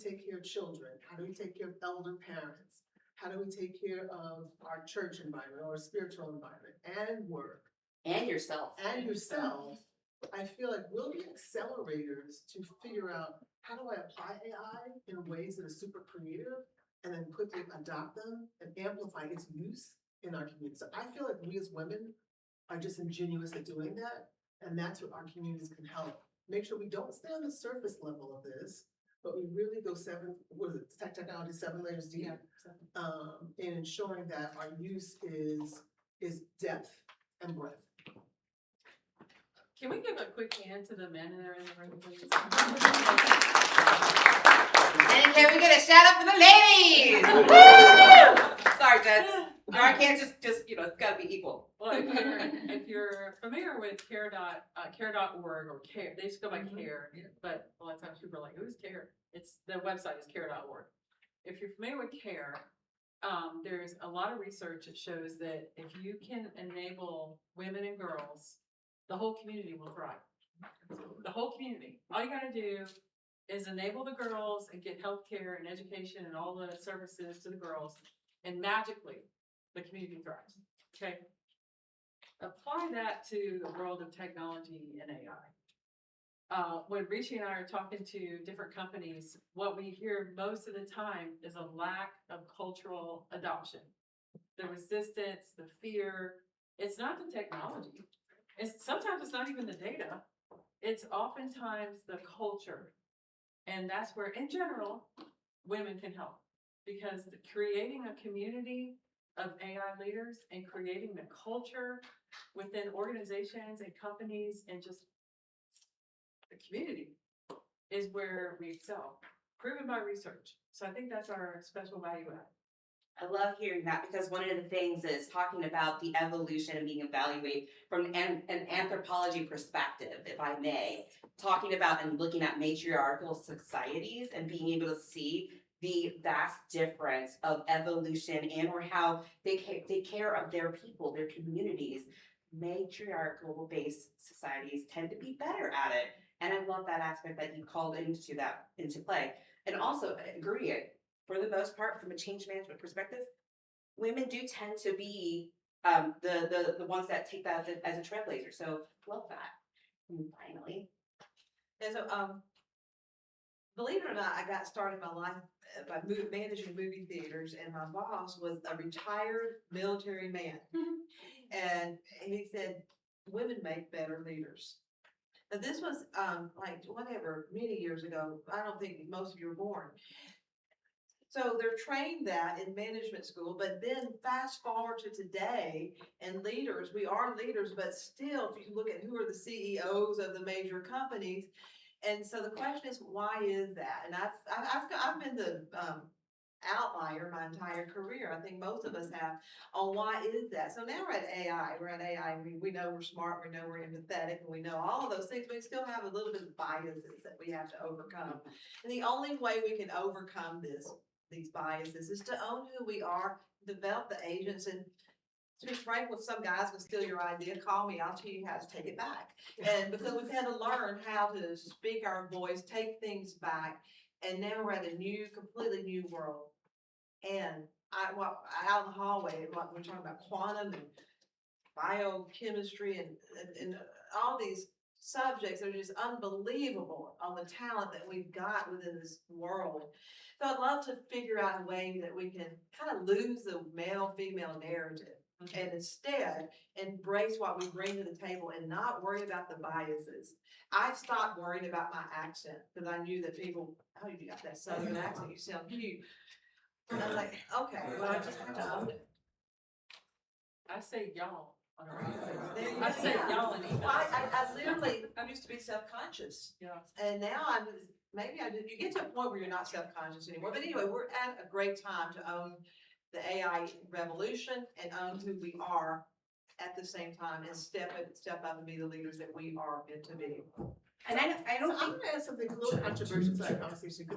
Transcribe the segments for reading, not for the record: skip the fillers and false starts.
take care of children? How do we take care of elder parents? How do we take care of our church environment or spiritual environment and work? And yourself. And yourself. I feel like we'll be accelerators to figure out how do I apply AI in ways that are super creative and then quickly adopt them and amplify its use in our community. So I feel like we as women are just ingenious at doing that. And that's what our communities can help. Make sure we don't stay on the surface level of this, but we really go technology 7 layers deep, in ensuring that our use is depth and breadth. Can we give a quick hand to the men that are in the room, please? And can we get a shout out for the ladies? Sorry, Jets. I can't just it's got to be equal. Well, if you're familiar with care.org or care, they just go by care, but a lot of times people are like, who's care? The website is care.org. If you're familiar with care, there's a lot of research that shows that if you can enable women and girls, the whole community will thrive. The whole community. All you got to do is enable the girls and get health care and education and all the services to the girls, and magically the community thrives. Okay? Apply that to the world of technology and AI. When Rishi and I are talking to different companies, what we hear most of the time is a lack of cultural adoption. The resistance, the fear. It's not the technology. Sometimes it's not even the data. It's oftentimes the culture. And that's where, in general, women can help. Because creating a community of AI leaders and creating the culture within organizations and companies and just the community is where we excel, proven by research. So I think that's our special value add. I love hearing that, because one of the things is talking about the evolution and being evaluated from an anthropology perspective, if I may, talking about and looking at matriarchal societies and being able to see the vast difference of evolution and or how they care of their people, their communities. Matriarchal based societies tend to be better at it. And I love that aspect that you called into play. And also agree it. For the most part, from a change management perspective, women do tend to be the ones that take that as a trailblazer. So love that. And finally. And so, believe it or not, I got started in my life by managing movie theaters, and my boss was a retired military man. And he said, women make better leaders. Now, this was many years ago. I don't think most of you were born. So they're trained that in management school, but then fast forward to today, and leaders, we are leaders, but still, if you look at who are the CEOs of the major companies, and so the question is, why is that? And I've been the outlier my entire career. I think most of us have on why is that. So now we're at AI. We're at AI. We know we're smart. We know we're empathetic, and we know all of those things. But we still have a little bit of biases that we have to overcome. And the only way we can overcome these biases is to own who we are, develop the agents, and to be frank, with some guys can steal your idea, call me, I'll tell you how to take it back. And because we've had to learn how to speak our voice, take things back, and now we're at a completely new world. And out in the hallway, we're talking about quantum and biochemistry and all these subjects are just unbelievable on the talent that we've got within this world. So I'd love to figure out a way that we can kind of lose the male-female narrative and instead embrace what we bring to the table and not worry about the biases. I stopped worrying about my accent because I knew that people, oh, you got that southern accent, you sound cute. And I was like, okay, well, I just have to own it. I say y'all on a regular There basis. you I go. say y'all and email. I literally, I used to be self-conscious. Yeah. And now you get to a point where you're not self-conscious anymore. But anyway, we're at a great time to own the AI revolution and own who we are at the same time and step up and be the leaders that we are meant to be. And I don't I'm think going to add something a little controversial to that conversation.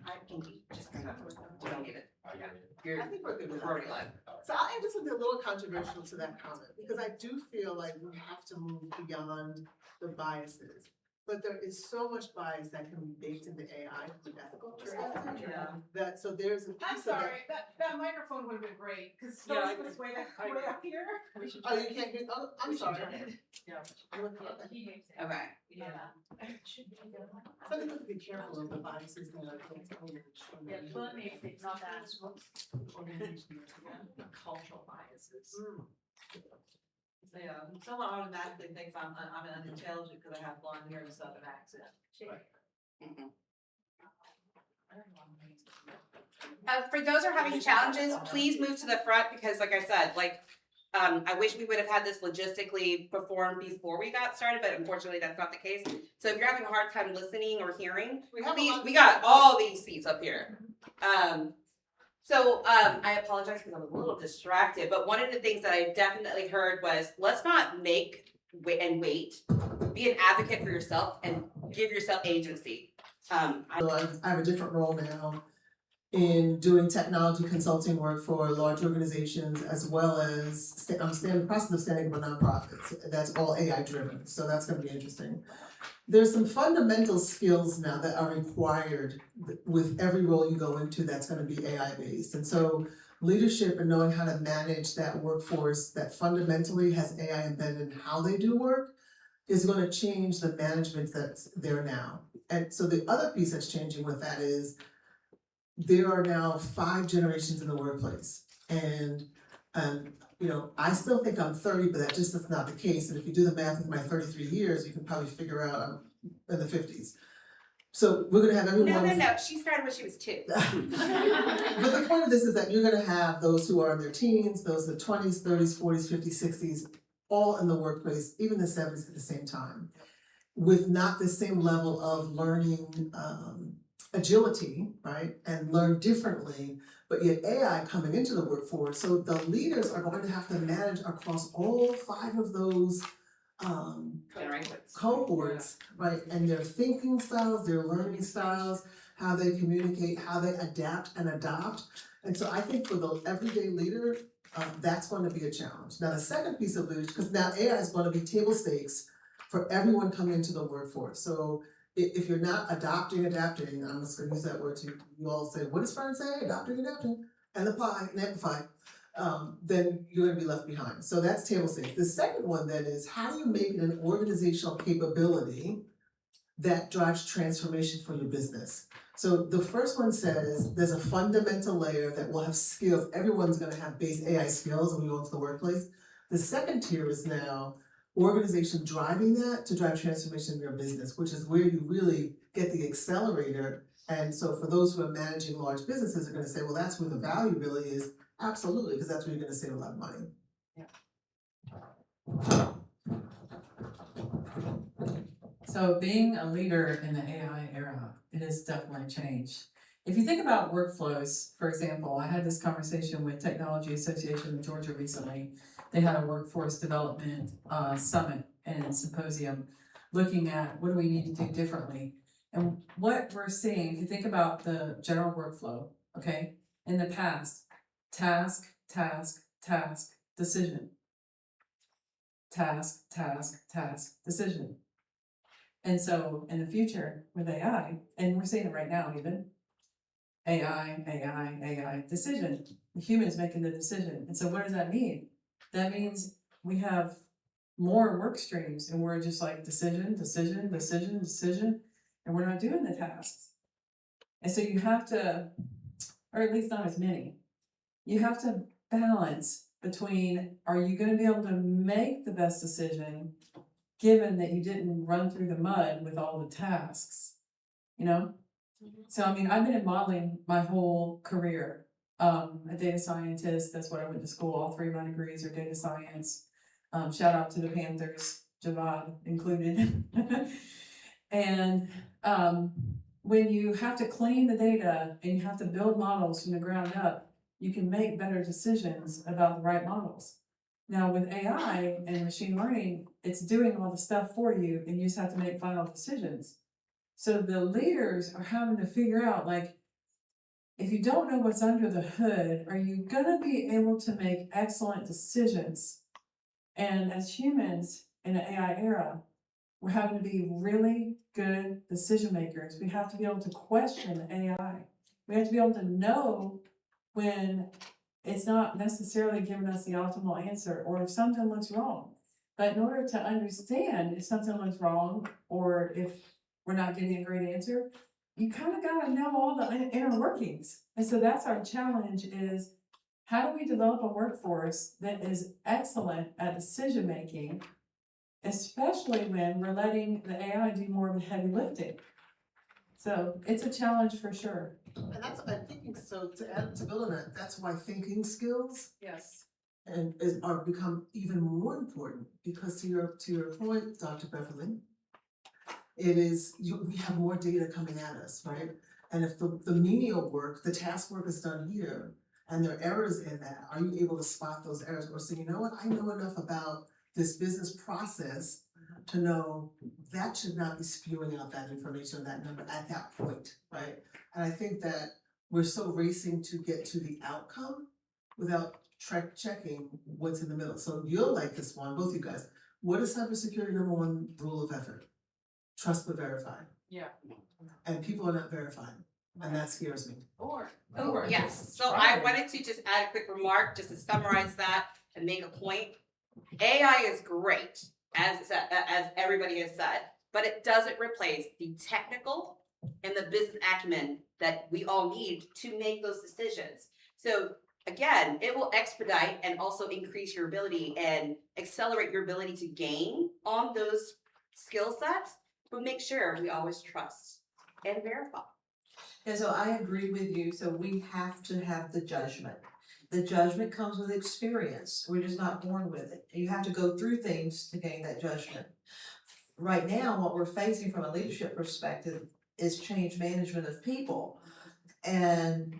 I think you just don't get it. I think we're good with We're already that. live. So I'll add something a little controversial to that comment because I do feel like we have to move beyond the biases. But there is so much bias that can be baked into AI from an ethical perspective. Yeah. That, so there's a I'm piece of sorry, that microphone would have been great, cause Yeah, I Snow's was way I agree. up here. We should Oh, try you it. can't hear, oh, I'm We should sorry. try it. Yeah. Okay. Yeah. So you have to be careful of the biases that are built in. It's not that. Cultural biases. Yeah, someone automatically thinks I'm unintelligent because I have blonde hair and a southern accent. Mhm. For those who are having challenges, please move to the front because like I said, I wish we would have had this logistically performed before we got started, but unfortunately that's not the case. So if you're having a hard time listening or hearing, We have a please, lot of- we got all these seats up here. I apologize because I was a little distracted, but one of the things that I definitely heard was, let's not make wait. Be an advocate for yourself and give yourself agency. So I have a different role now in doing technology consulting work for large organizations as well as I'm in the process of standing up a nonprofit. That's all AI driven, so that's gonna be interesting. There's some fundamental skills now that are required with every role you go into that's gonna be AI based. And so leadership and knowing how to manage that workforce that fundamentally has AI embedded in how they do work is gonna change the management that's there now. And so the other piece that's changing with that is there are now 5 generations in the workplace. And I still think I'm 30, but that just is not the case. And if you do the math with my 33 years, you can probably figure out I'm in the 50s. So we're gonna have everyone. No. She started when she was 2. But the point of this is that you're gonna have those who are in their teens, those in the 20s, 30s, 40s, 50s, 60s, all in the workplace, even the 70s at the same time, with not the same level of learning agility, right, and learn differently, but yet AI coming into the workforce. So the leaders are going to have to manage across all 5 of those cohorts, right, and their thinking styles, their learning styles, how they communicate, how they adapt and adopt. And so I think for the everyday leader, that's going to be a challenge. Now the second piece of leadership, because now AI is going to be table stakes for everyone coming into the workforce. So if you're not adapting, I'm just gonna use that word to you all say, what does Fern say? Adapting, and apply and amplify. Then you're gonna be left behind. So that's table stakes. The second one then is how do you make it an organizational capability that drives transformation for your business? So the first one says there's a fundamental layer that will have skills. Everyone's gonna have base AI skills when you go into the workplace. The second tier is now organization driving that to drive transformation in your business, which is where you really get the accelerator. And so for those who are managing large businesses are gonna say, well, that's where the value really is. Absolutely, because that's where you're gonna save a lot of money. So being a leader in the AI era, it has definitely changed. If you think about workflows, for example, I had this conversation with Technology Association of Georgia recently. They had a workforce development summit and symposium looking at what do we need to do differently. And what we're seeing, if you think about the general workflow, okay, in the past, task, decision. Task, decision. And so in the future with AI, and we're seeing it right now even, AI, decision. The human's making the decision. And so what does that mean? That means we have more work streams and we're just like decision, and we're not doing the tasks. And so you have to, or at least not as many, you have to balance between, are you gonna be able to make the best decision given that you didn't run through the mud with all the tasks, you know? So, I mean, I've been in modeling my whole career. A data scientist, that's what I went to school, all 3 of my degrees are data science. Shout out to the Panthers, Javad included. And when you have to clean the data and you have to build models from the ground up, you can make better decisions about the right models. Now with AI and machine learning, it's doing all the stuff for you and you just have to make final decisions. So the leaders are having to figure out, like, if you don't know what's under the hood, are you gonna be able to make excellent decisions? And as humans in the AI era, we're having to be really good decision makers. We have to be able to question AI. We have to be able to know when it's not necessarily giving us the optimal answer, or if something looks wrong. But in order to understand if something looks wrong, or if we're not getting a great answer, you kind of gotta know all the inner workings. And so that's our challenge, is how do we develop a workforce that is excellent at decision making, especially when we're letting the AI do more of the heavy lifting. So it's a challenge for sure. And that's, I'm thinking, so to add, to build on that, that's why thinking skills Yes. are become even more important, because to your point, Dr. Beverly, it is, we have more data coming at us, right? And if the menial work, the task work is done here, and there are errors in that, are you able to spot those errors, or say, you know what, I know enough about this business process to know that should not be spewing out that information, that number at that point, right? And I think that we're so racing to get to the outcome without checking what's in the middle. So you'll like this one, both you guys. What is cybersecurity #1 rule of effort? Trust but verify. Yeah. And people are not verifying, and that scares me. Or. Oh, yes, so I wanted to just add a quick remark, just to summarize that and make a point. AI is great, as everybody has said, but it doesn't replace the technical and the business acumen that we all need to make those decisions. So again, it will expedite and also increase your ability and accelerate your ability to gain on those skill sets, but make sure we always trust and verify. And so I agree with you, so we have to have the judgment. The judgment comes with experience, we're just not born with it. You have to go through things to gain that judgment. Right now, what we're facing from a leadership perspective is change management of people. And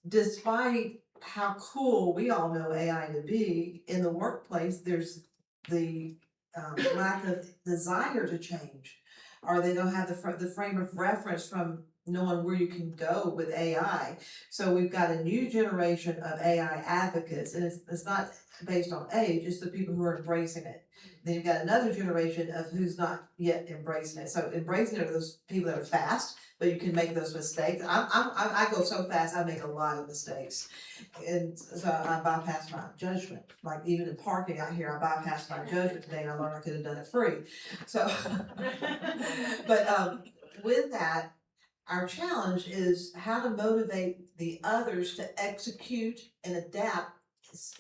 despite how cool we all know AI to be, in the workplace, there's the lack of desire to change. Or they don't have the frame of reference from knowing where you can go with AI. So we've got a new generation of AI advocates, and it's not based on age, it's the people who are embracing it. Then you've got another generation of who's not yet embracing it. So embracing it are those people that are fast, but you can make those mistakes. I go so fast, I make a lot of mistakes. And so I bypass my judgment. Like even in parking out here, I bypassed my judgment today, and I learned I could have done it free. So, but with that, our challenge is how to motivate the others to execute and adapt,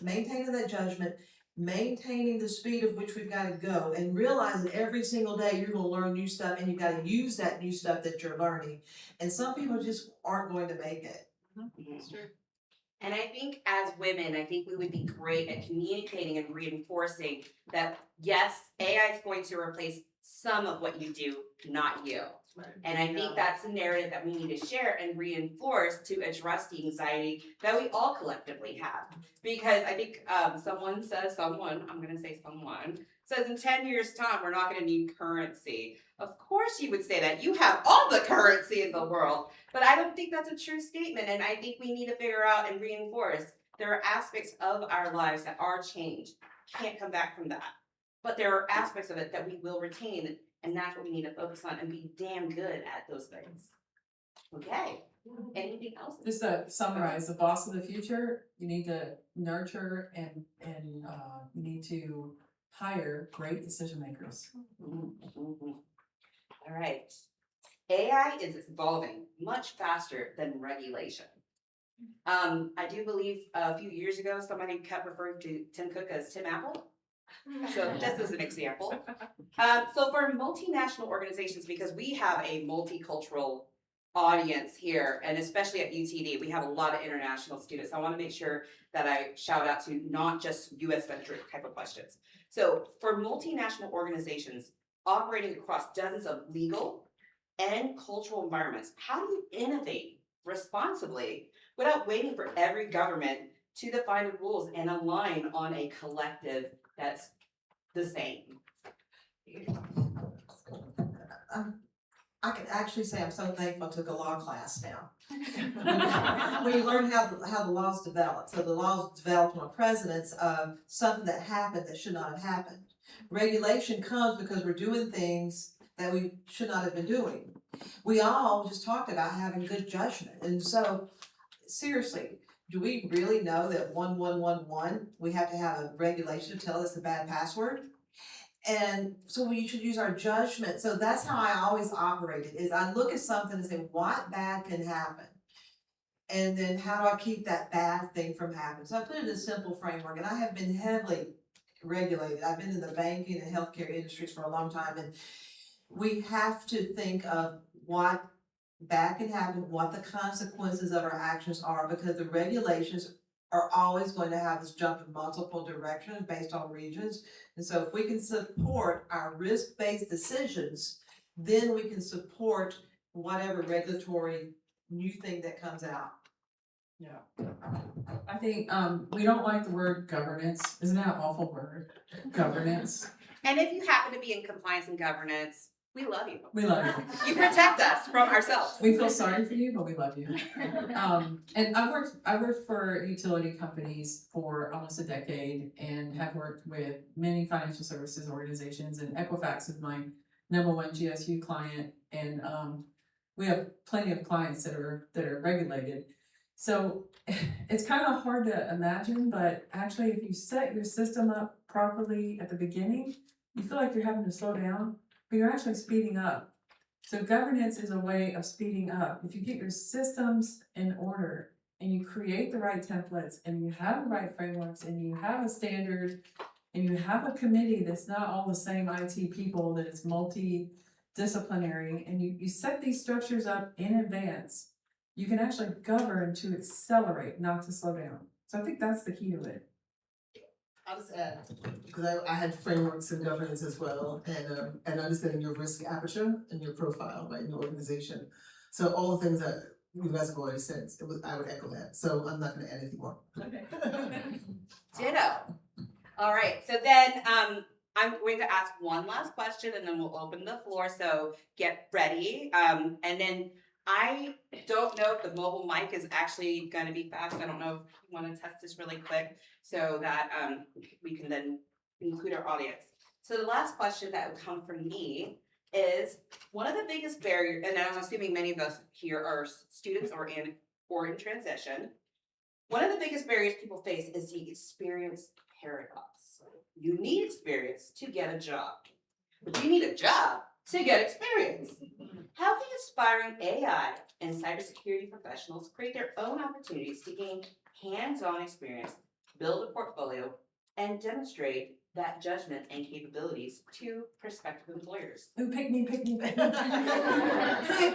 maintaining that judgment, maintaining the speed of which we've got to go, and realize that every single day you're going to learn new stuff, and you've got to use that new stuff that you're learning. And some people just aren't going to make it. That's true. And I think as women, I think we would be great at communicating and reinforcing that, yes, AI is going to replace some of what you do, not you. And I think that's the narrative that we need to share and reinforce to address the anxiety that we all collectively have. Because I think someone says in 10 years' time, we're not going to need currency. Of course you would say that. You have all the currency in the world. But I don't think that's a true statement. And I think we need to figure out and reinforce there are aspects of our lives that are changed. Can't come back from that. But there are aspects of it that we will retain. And that's what we need to focus on and be damn good at those things. Okay. Anything else? Just to summarize, the boss of the future, you need to nurture and you need to hire great decision makers. All right. AI is evolving much faster than regulation. I do believe a few years ago, somebody kept referring to Tim Cook as Tim Apple. So this is an example. So for multinational organizations, because we have a multicultural audience here, and especially at UTD, we have a lot of international students. I want to make sure that I shout out to not just US-centric type of questions. So for multinational organizations operating across dozens of legal and cultural environments, how do you innovate responsibly without waiting for every government to define the rules and align on a collective that's the same? I can actually say I'm so thankful I took a law class now. When you learn how the laws develop. So the laws developed on precedents of something that happened that should not have happened. Regulation comes because we're doing things that we should not have been doing. We all just talked about having good judgment, and so, seriously, do we really know that 1111, we have to have a regulation to tell us a bad password? And so we should use our judgment, so that's how I always operated, is I look at something and say, what bad can happen? And then how do I keep that bad thing from happening? So I put it in a simple framework, and I have been heavily regulated. I've been in the banking and healthcare industries for a long time, and we have to think of what bad can happen, what the consequences of our actions are, because the regulations are always going to have us jump in multiple directions based on regions. And so if we can support our risk-based decisions, then we can support whatever regulatory new thing that comes out. Yeah. I think, we don't like the word governance. Isn't that an awful word? Governance. And if you happen to be in compliance and governance, we love you. We love you. You protect us from ourselves. We feel sorry for you, but we love you. And I worked for utility companies for almost a decade and have worked with many financial services organizations, and Equifax is my #1 GSU client, and we have plenty of clients that are regulated. So it's kind of hard to imagine, but actually if you set your system up properly at the beginning, you feel like you're having to slow down, but you're actually speeding up. So governance is a way of speeding up. If you get your systems in order and you create the right templates and you have the right frameworks and you have a standard and you have a committee that's not all the same IT people, that it's multidisciplinary, and you set these structures up in advance, you can actually govern to accelerate, not to slow down. So I think that's the key to it. I'll just add, because I had frameworks and governance as well, and understanding your risk aperture and your profile, right, in your organization. So all the things that you guys have already said, I would echo that, so I'm not gonna add anything more. Okay. Ditto. All right, so then I'm going to ask one last question and then we'll open the floor, so get ready. And then I don't know if the mobile mic is actually gonna be fast. I don't know if you wanna test this really quick so that we can then include our audience. So the last question that would come from me is, one of the biggest barriers, and I'm assuming many of us here are students or in transition, one of the biggest barriers people face is the experience paradox. You need experience to get a job, but you need a job to get experience. How can aspiring AI and cybersecurity professionals create their own opportunities to gain hands-on experience, build a portfolio, and demonstrate that judgment and capabilities to prospective employers? Ooh, pick me. Pick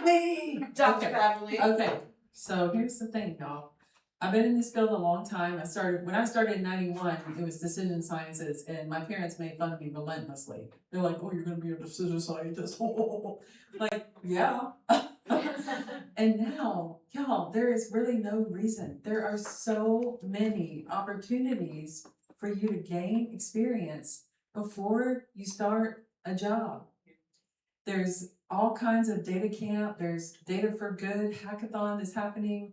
me! Dr. Okay. Beverly. Okay, so here's the thing, y'all. I've been in this field a long time. When I started in 91, it was decision sciences, and my parents made fun of me relentlessly. They're like, oh, you're gonna be a decision scientist. Like, yeah. And now, y'all, there is really no reason. There are so many opportunities for you to gain experience before you start a job. There's all kinds of data camp. There's Data for Good hackathon that's happening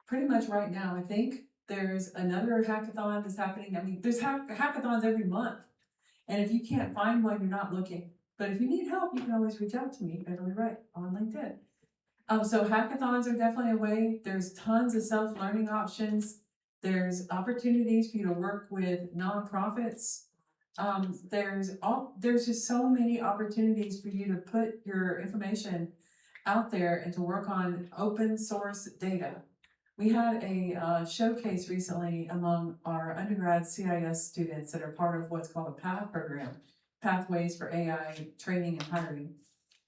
pretty much right now. I think there's another hackathon that's happening. I mean, there's hackathons every month. And if you can't find one, you're not looking. But if you need help, you can always reach out to me, Beverly Wright, on LinkedIn. So hackathons are definitely a way. There's tons of self-learning options. There's opportunities for you to work with nonprofits. There's just so many opportunities for you to put your information out there and to work on open source data. We had a showcase recently among our undergrad CIS students that are part of what's called a PATH program, Pathways for AI Training and Hiring.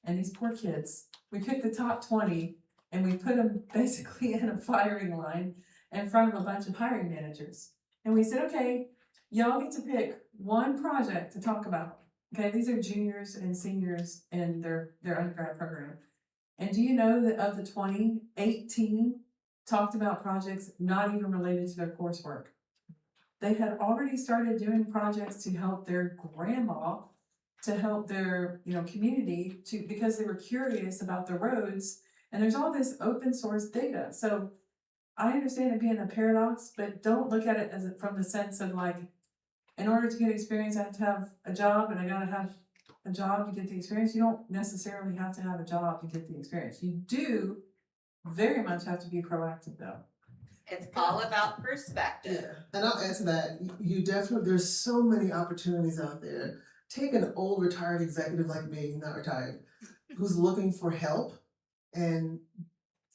And these poor kids, we picked the top 20 and we put them basically in a firing line in front of a bunch of hiring managers. And we said, okay, y'all get to pick one project to talk about. Okay, these are juniors and seniors in their undergrad program. And do you know that of the 20, 18 talked about projects not even related to their coursework? They had already started doing projects to help their grandma, to help their community, because they were curious about the roads. And there's all this open source data. So I understand it being a paradox, but don't look at it from the sense of like, in order to get experience, I have to have a job, and I gotta have a job to get the experience. You don't necessarily have to have a job to get the experience. You do very much have to be proactive though. It's all about perspective. Yeah, and I'll add to that, you definitely, there's so many opportunities out there. Take an old retired executive like me, not retired, who's looking for help and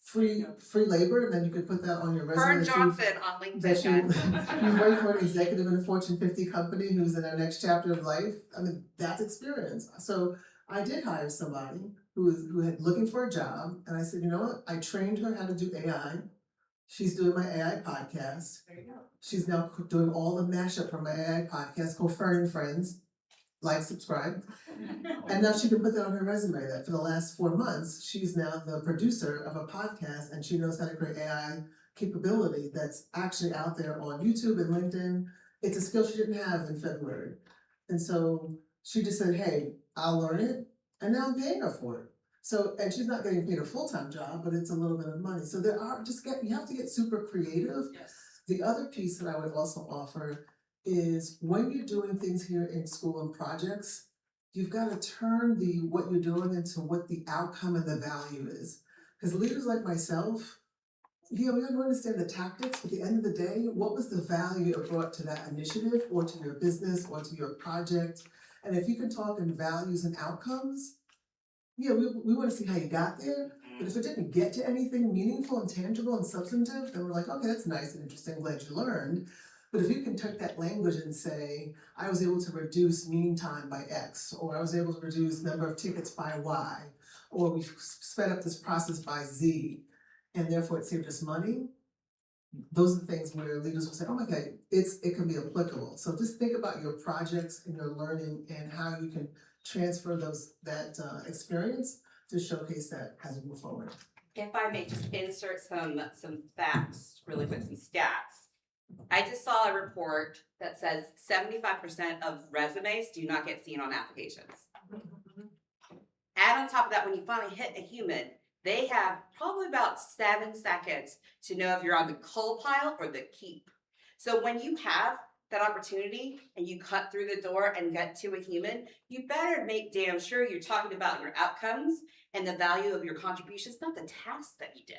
free labor, and then you could put that on your resume. Vern that you- Johnson on LinkedIn, That you, guys. you work for an executive in a Fortune 50 company who's in their next chapter of life. I mean, that's experience. So I did hire somebody who had looking for a job, and I said, you know what? I trained her how to do AI. She's doing my AI podcast. There you go. She's now doing all the mashup for my AI podcast called Fern and Friends. Like, subscribe. And now she can put that on her resume that for the last 4 months, she's now the producer of a podcast and she knows how to create AI capability that's actually out there on YouTube and LinkedIn. It's a skill she didn't have in February. And so she just said, hey, I'll learn it. And now I'm paying her for it. So, and she's not getting paid a full-time job, but it's a little bit of money. So you have to get super creative. Yes. The other piece that I would also offer is when you're doing things here in school and projects, you've got to turn what you're doing into what the outcome and the value is. Because leaders like myself, we don't understand the tactics, but at the end of the day, what was the value it brought to that initiative or to your business or to your project? And if you can talk in values and outcomes, yeah, we want to see how you got there. But if it didn't get to anything meaningful and tangible and substantive, then we're like, okay, that's nice and interesting, glad you learned. But if you can take that language and say, I was able to reduce meeting time by X, or I was able to reduce number of tickets by Y, or we sped up this process by Z, and therefore it saved us money, those are the things where leaders will say, oh my God, it can be applicable. So just think about your projects and your learning and how you can transfer that experience to showcase that as we move forward. If I may just insert some facts really quick, some stats. I just saw a report that says 75% of resumes do not get seen on applications. Add on top of that, when you finally hit a human, they have probably about 7 seconds to know if you're on the coal pile or the keep. So when you have that opportunity and you cut through the door and get to a human, you better make damn sure you're talking about your outcomes and the value of your contributions, not the tasks that you did.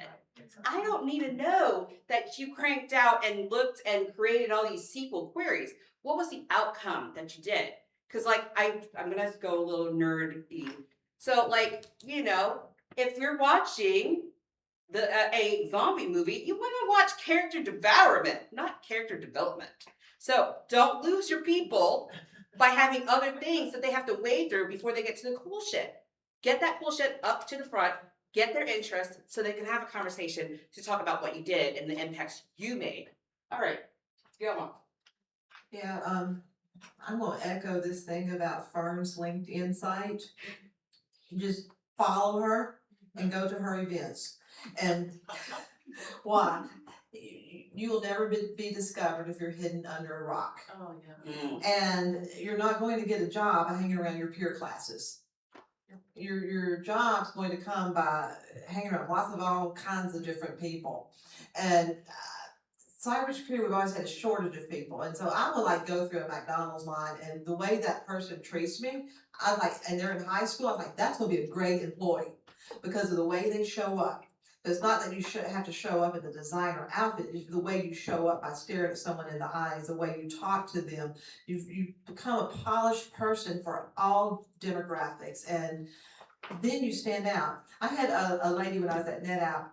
I don't need to know that you cranked out and looked and created all these SQL queries. What was the outcome that you did? Because I'm gonna go a little nerdy. So if you're watching a zombie movie, you want to watch character development, not character development. So don't lose your people by having other things that they have to wade through before they get to the cool shit. Get that cool shit up to the front, get their interest so they can have a conversation to talk about what you did and the impacts you made. All right, go on. Yeah, I'm gonna echo this thing about Fern's LinkedIn site. You just follow her and go to her events. And why? You will never be discovered if you're hidden under a rock. Oh, yeah. And you're not going to get a job by hanging around your peer classes. Your job's going to come by hanging around lots of all kinds of different people. And cybersecurity, we've always had a shortage of people. And so I would go through a McDonald's line, and the way that person treats me, and they're in high school, I'm like, that's gonna be a great employee because of the way they show up. It's not that you should have to show up in the designer outfit, it's the way you show up by staring at someone in the eyes, the way you talk to them. You become a polished person for all demographics, and then you stand out. I had a lady when I was at NetOut.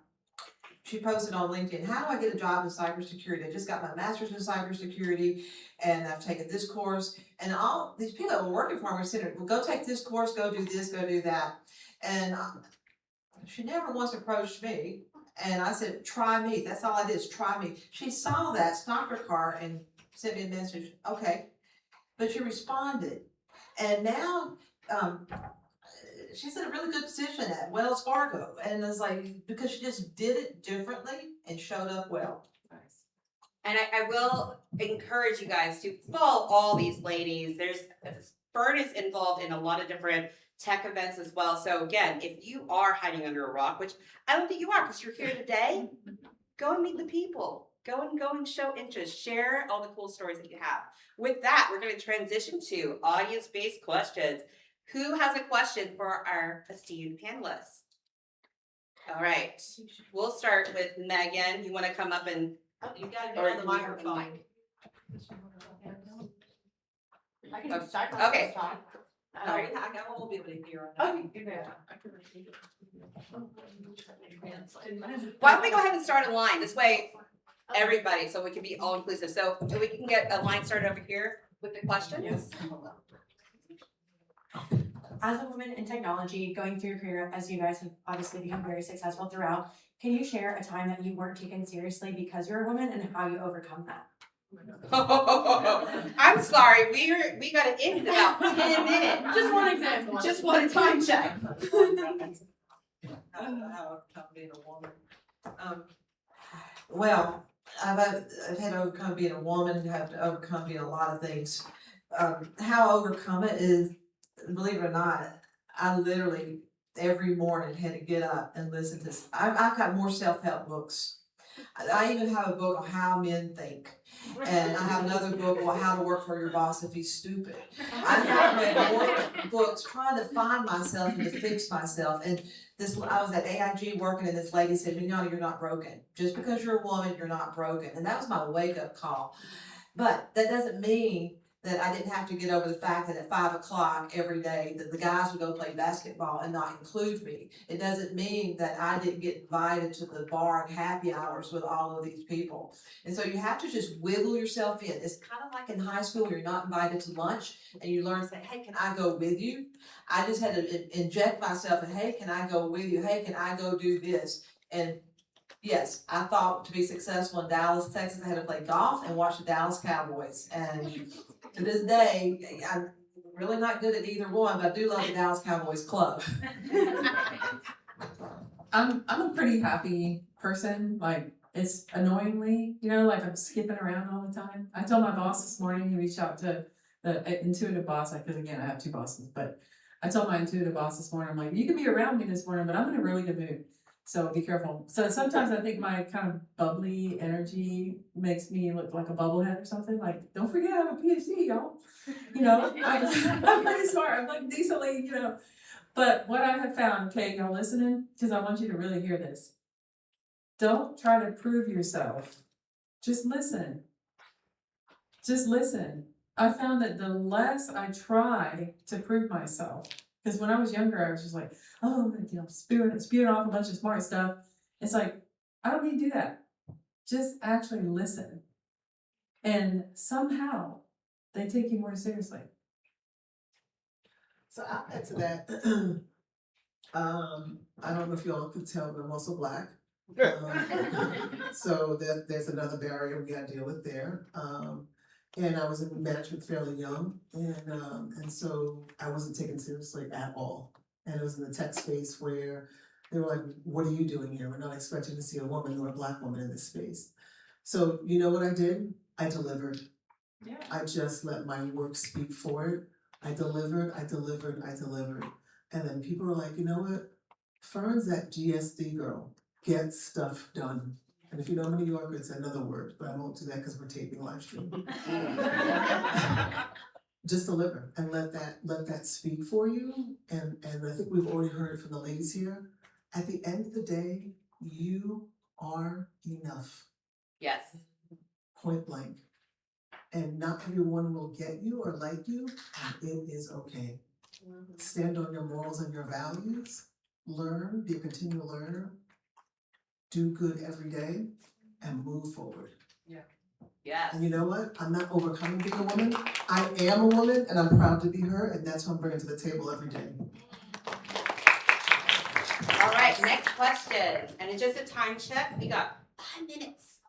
She posted on LinkedIn, how do I get a job in cybersecurity? I just got my master's in cybersecurity and I've taken this course. And all these people that were working for me were saying, well, go take this course, go do this, go do that. And she never once approached me. And I said, try me. That's all I did is try me. She saw that, stopped her car and sent me a message. Okay, but she responded. And now, she's in a really good position at Wells Fargo, and it's because she just did it differently and showed up well. Nice. And I will encourage you guys to follow all these ladies. Fern is involved in a lot of different tech events as well. So again, if you are hiding under a rock, which I don't think you are because you're here today, go and meet the people. go and show interest. Share all the cool stories that you have. With that, we're going to transition to audience-based questions. Who has a question for our esteemed panelists? All right, we'll start with Megan. You want to come up and Oh, you gotta or get on the microphone. I can start. Okay. All right, I won't be able to hear. Why don't we go ahead and start a line? This way, everybody, so we can be all inclusive. So if we can get a line started over here with the questions. As a woman in technology, going through your career, as you guys have obviously become very successful throughout, can you share a time that you weren't taken seriously because you're a woman and how you overcome that? I'm sorry, we got to end in about 10 minutes. Just one example. Just one time check. How come being a woman? Well, I've had to overcome being a woman, have to overcome being a lot of things. How I overcome it is, believe it or not, I literally every morning had to get up and listen to. I've got more self-help books. I even have a book on how men think, and I have another book on how to work for your boss if he's stupid. I have read more books trying to find myself and to fix myself. And I was at AIG working, and this lady said, "Mignani, you're not broken. Just because you're a woman, you're not broken." And that was my wake-up call. But that doesn't mean that I didn't have to get over the fact that at 5 o'clock every day that the guys would go play basketball and not include me. It doesn't mean that I didn't get invited to the bar and happy hours with all of these people. And so you have to just wiggle yourself in. It's kind of like in high school where you're not invited to lunch and you learn to say, "Hey, can I go with you?" I just had to inject myself and, "Hey, can I go with you? Hey, can I go do this?" And yes, I thought to be successful in Dallas, Texas, I had to play golf and watch the Dallas Cowboys. And to this day, I'm really not good at either one, but I do love the Dallas Cowboys club. I'm a pretty happy person, like, it's annoyingly, like I'm skipping around all the time. I told my boss this morning, he reached out to the intuitive boss, because again, I have two bosses, but I told my intuitive boss this morning, I'm like, you can be around me this morning, but I'm in a really good mood. So be careful. So sometimes I think my kind of bubbly energy makes me look like a bubblehead or something. Like, don't forget I have a PhD, y'all. I'm pretty smart. I'm like decently, But what I have found, okay, y'all listening, because I want you to really hear this. Don't try to prove yourself. Just listen. Just listen. I found that the less I try to prove myself, because when I was younger, I was just like, oh, spewing off a bunch of smart stuff. It's like, I don't need to do that. Just actually listen. And somehow they take you more seriously. So I'll add to that. I don't know if y'all could tell, but I'm also Black. So there's another barrier we gotta deal with there. And I was in management fairly young, and so I wasn't taken seriously at all. And it was in the tech space where they were like, "What are you doing here? We're not expecting to see a woman or a Black woman in this space." So you know what I did? I delivered. Yeah. I just let my work speak for it. I delivered. And then people were like, "You know what? Fern's that GSD girl, gets stuff done." And if you know I'm a New Yorker, it's another word, but I won't do that because we're taping live stream. Just deliver and let that speak for you. And I think we've already heard from the ladies here. At the end of the day, you are enough. Yes. Point blank. And not everyone will get you or like you, and it is okay. Stand on your morals and your values. Learn, be a continual learner. Do good every day and move forward. Yes. And you know what? I'm not overcoming being a woman. I am a woman and I'm proud to be her, and that's what I'm bringing to the table every day. All right, next question. And it's just a time check. We got 5 minutes.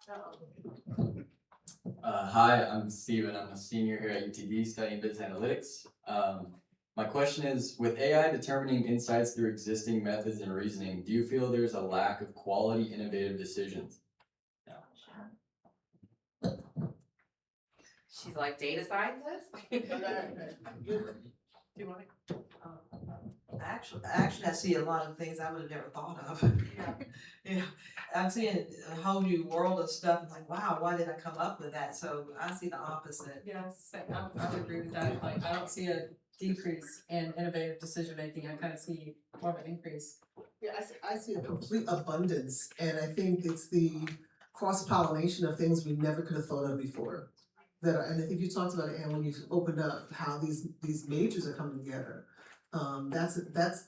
Hi, I'm Steven. I'm a senior here at UTD studying business analytics. My question is, with AI determining insights through existing methods and reasoning, do you feel there's a lack of quality, innovative decisions? She's like, data scientist? Do you want to? Actually, I see a lot of things I would have never thought of. Yeah. Yeah, I'm seeing a whole new world of stuff, and like, wow, why did I come up with that? So I see the opposite. Yes, I would agree with that, like, I don't see a decrease in innovative decision making, I kind of see more of an increase. Yeah, I see a complete abundance, and I think it's the cross-pollination of things we never could have thought of before. And I think you talked about it, and when you opened up how these majors are coming together. That's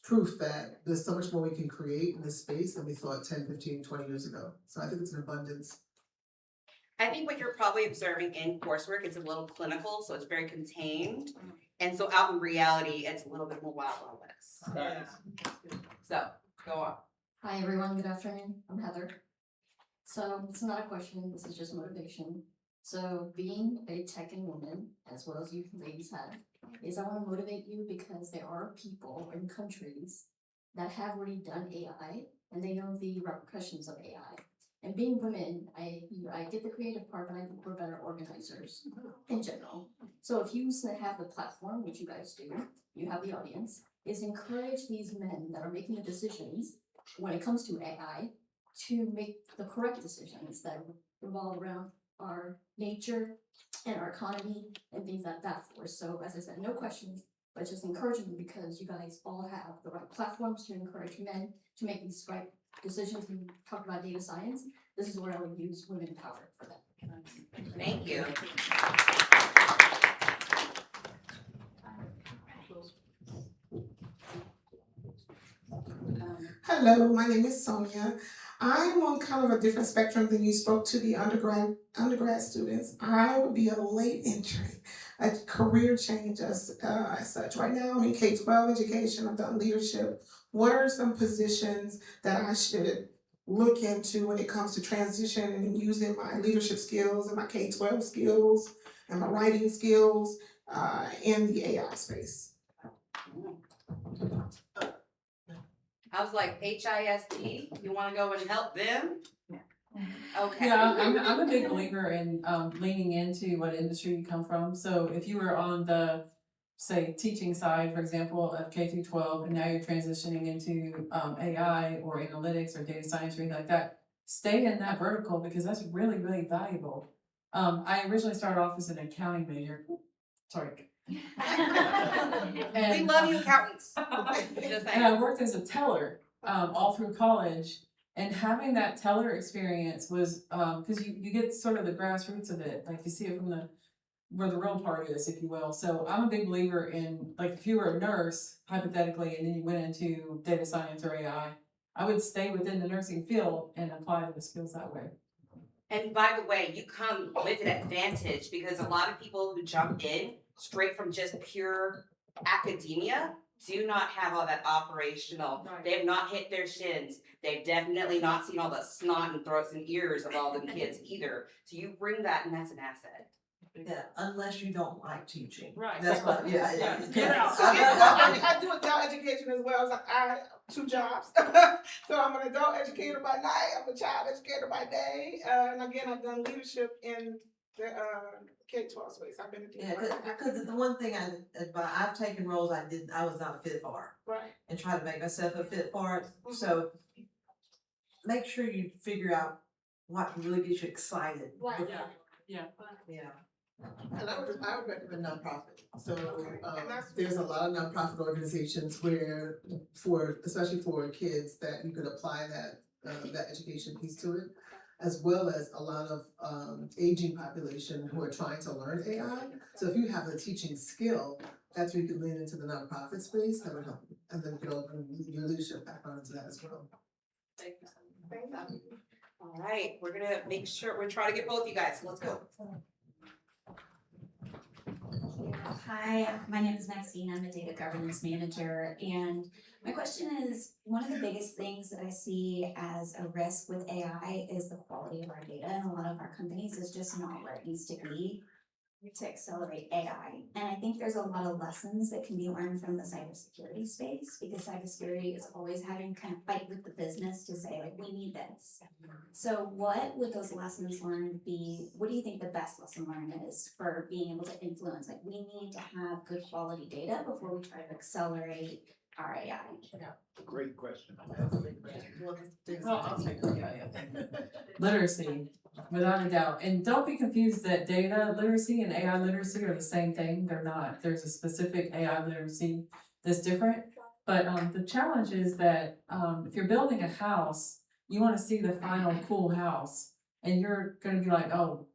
proof that there's so much more we can create in this space than we thought 10, 15, 20 years ago. So I think it's an abundance. I think what you're probably observing in coursework is a little clinical, so it's very contained. And so out in reality, it's a little bit more wild on this. Yeah. So, go on. Hi, everyone. Good afternoon. I'm Heather. So it's not a question. This is just motivation. So being a tech and woman, as well as you ladies have, is I want to motivate you because there are people in countries that have already done AI and they know the repercussions of AI. And being women, I get the creative part, but I think we're better organizers in general. So if you have the platform, which you guys do, you have the audience, is encourage these men that are making the decisions when it comes to AI to make the correct decisions that revolve around our nature and our economy and things like that for. So as I said, no questions, but just encouragement because you guys all have the right platforms to encourage men to make these right decisions. We talked about data science. This is where I would use women power for that. Thank you. Hello, my name is Sonia. I'm on kind of a different spectrum than you spoke to the undergrad students. I would be a late entry, a career change as such. Right now I'm in K-12 education, I've done leadership. What are some positions that I should look into when it comes to transition and using my leadership skills and my K-12 skills and my writing skills in the AI space? I was like, HIST, you wanna go and help them? Okay. Yeah, I'm a big believer in leaning into what industry you come from. So if you were on the, say, teaching side, for example, of K through 12, and now you're transitioning into AI or analytics or data science or anything like that, stay in that vertical because that's really, really valuable. I originally started off as an accounting major. Sorry. We And, love you accountants. Just and I saying. worked as a teller all through college. And having that teller experience was because you get sort of the grassroots of it, like you see it from where the real part is, if you will. So I'm a big believer in, like, if you were a nurse, hypothetically, and then you went into data science or AI, I would stay within the nursing field and apply the skills that way. And by the way, you come with an advantage because a lot of people who jump in straight from just pure academia do not have all that operational. Right. They have not hit their shins. They've definitely not seen all the snot and throats and ears of all the kids either. So you bring that, and that's an asset. Yeah, unless you don't like teaching. Right. That's what, yeah. Yeah. Yeah. So I do adult education as well. So I have 2 jobs. So I'm an adult educator by night. I'm a child educator by day. And again, I've done leadership in the K-12 space. I've been a teacher. Yeah, because the one thing I've taken roles I was not a fit for. Right. And try to make myself a fit for it. So make sure you figure out what really gets you excited. Right. before- Yeah. Yeah. And I would recommend nonprofit. So there's a lot of nonprofit organizations where especially for kids that you could apply that education piece to it, as well as a lot of aging population who are trying to learn AI. So if you have the teaching skill, that's where you can lean into the nonprofit space, that would help you. And then you know, your leadership background into that as well. Thank you so much. All right, we're gonna make sure, we're trying to get both of you guys. Let's go. Hi, my name is Maxine. I'm a data governance manager. And my question is, one of the biggest things that I see as a risk with AI is the quality of our data. And a lot of our companies is just not where it needs to be to accelerate AI. And I think there's a lot of lessons that can be learned from the cybersecurity space, because cybersecurity is always having kind of fight with the business to say, like, we need this. So what would those lessons learned be? What do you think the best lesson learned is for being able to influence? Like, we need to have good quality data before we try to accelerate our AI? Great question. Well, this- Oh, I'll take it, yeah. Literacy, without a doubt. And don't be confused that data literacy and AI literacy are the same thing. They're not. There's a specific AI literacy that's different. But the challenge is that if you're building a house, you want to see the final cool house. And you're going to be like, oh,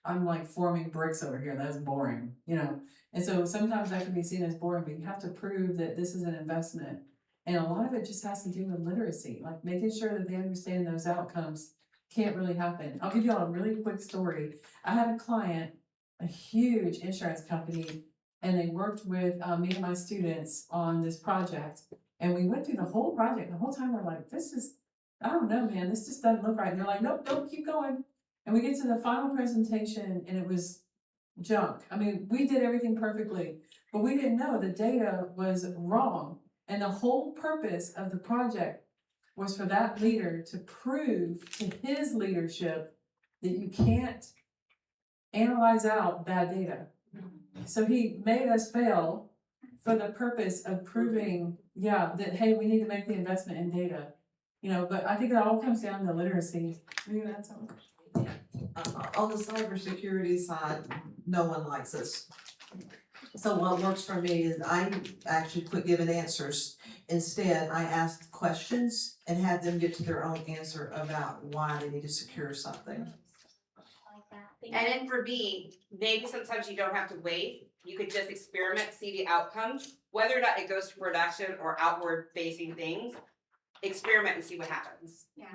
I'm like forming bricks over here. That's boring, you know? And so sometimes that can be seen as boring, but you have to prove that this is an investment. And a lot of it just has to do with literacy, like making sure that they understand those outcomes can't really happen. I'll give y'all a really quick story. I had a client, a huge insurance company, and they worked with me and my students on this project. And we went through the whole project. The whole time we're like, I don't know, man, this just doesn't look right. And they're like, nope, keep going. And we get to the final presentation and it was junk. I mean, we did everything perfectly, but we didn't know the data was wrong. And the whole purpose of the project was for that leader to prove to his leadership that you can't analyze out bad data. So he made us fail for the purpose of proving, that, hey, we need to make the investment in data. You know, but I think it all comes down to literacy. Maybe that's all. On the cybersecurity side, no one likes us. So what works for me is I actually quit giving answers. Instead, I ask questions and have them get to their own answer about why they need to secure something. And then for B, maybe sometimes you don't have to wait. You could just experiment, see the outcomes, whether or not it goes to production or outward facing things. Experiment and see what happens. Yeah.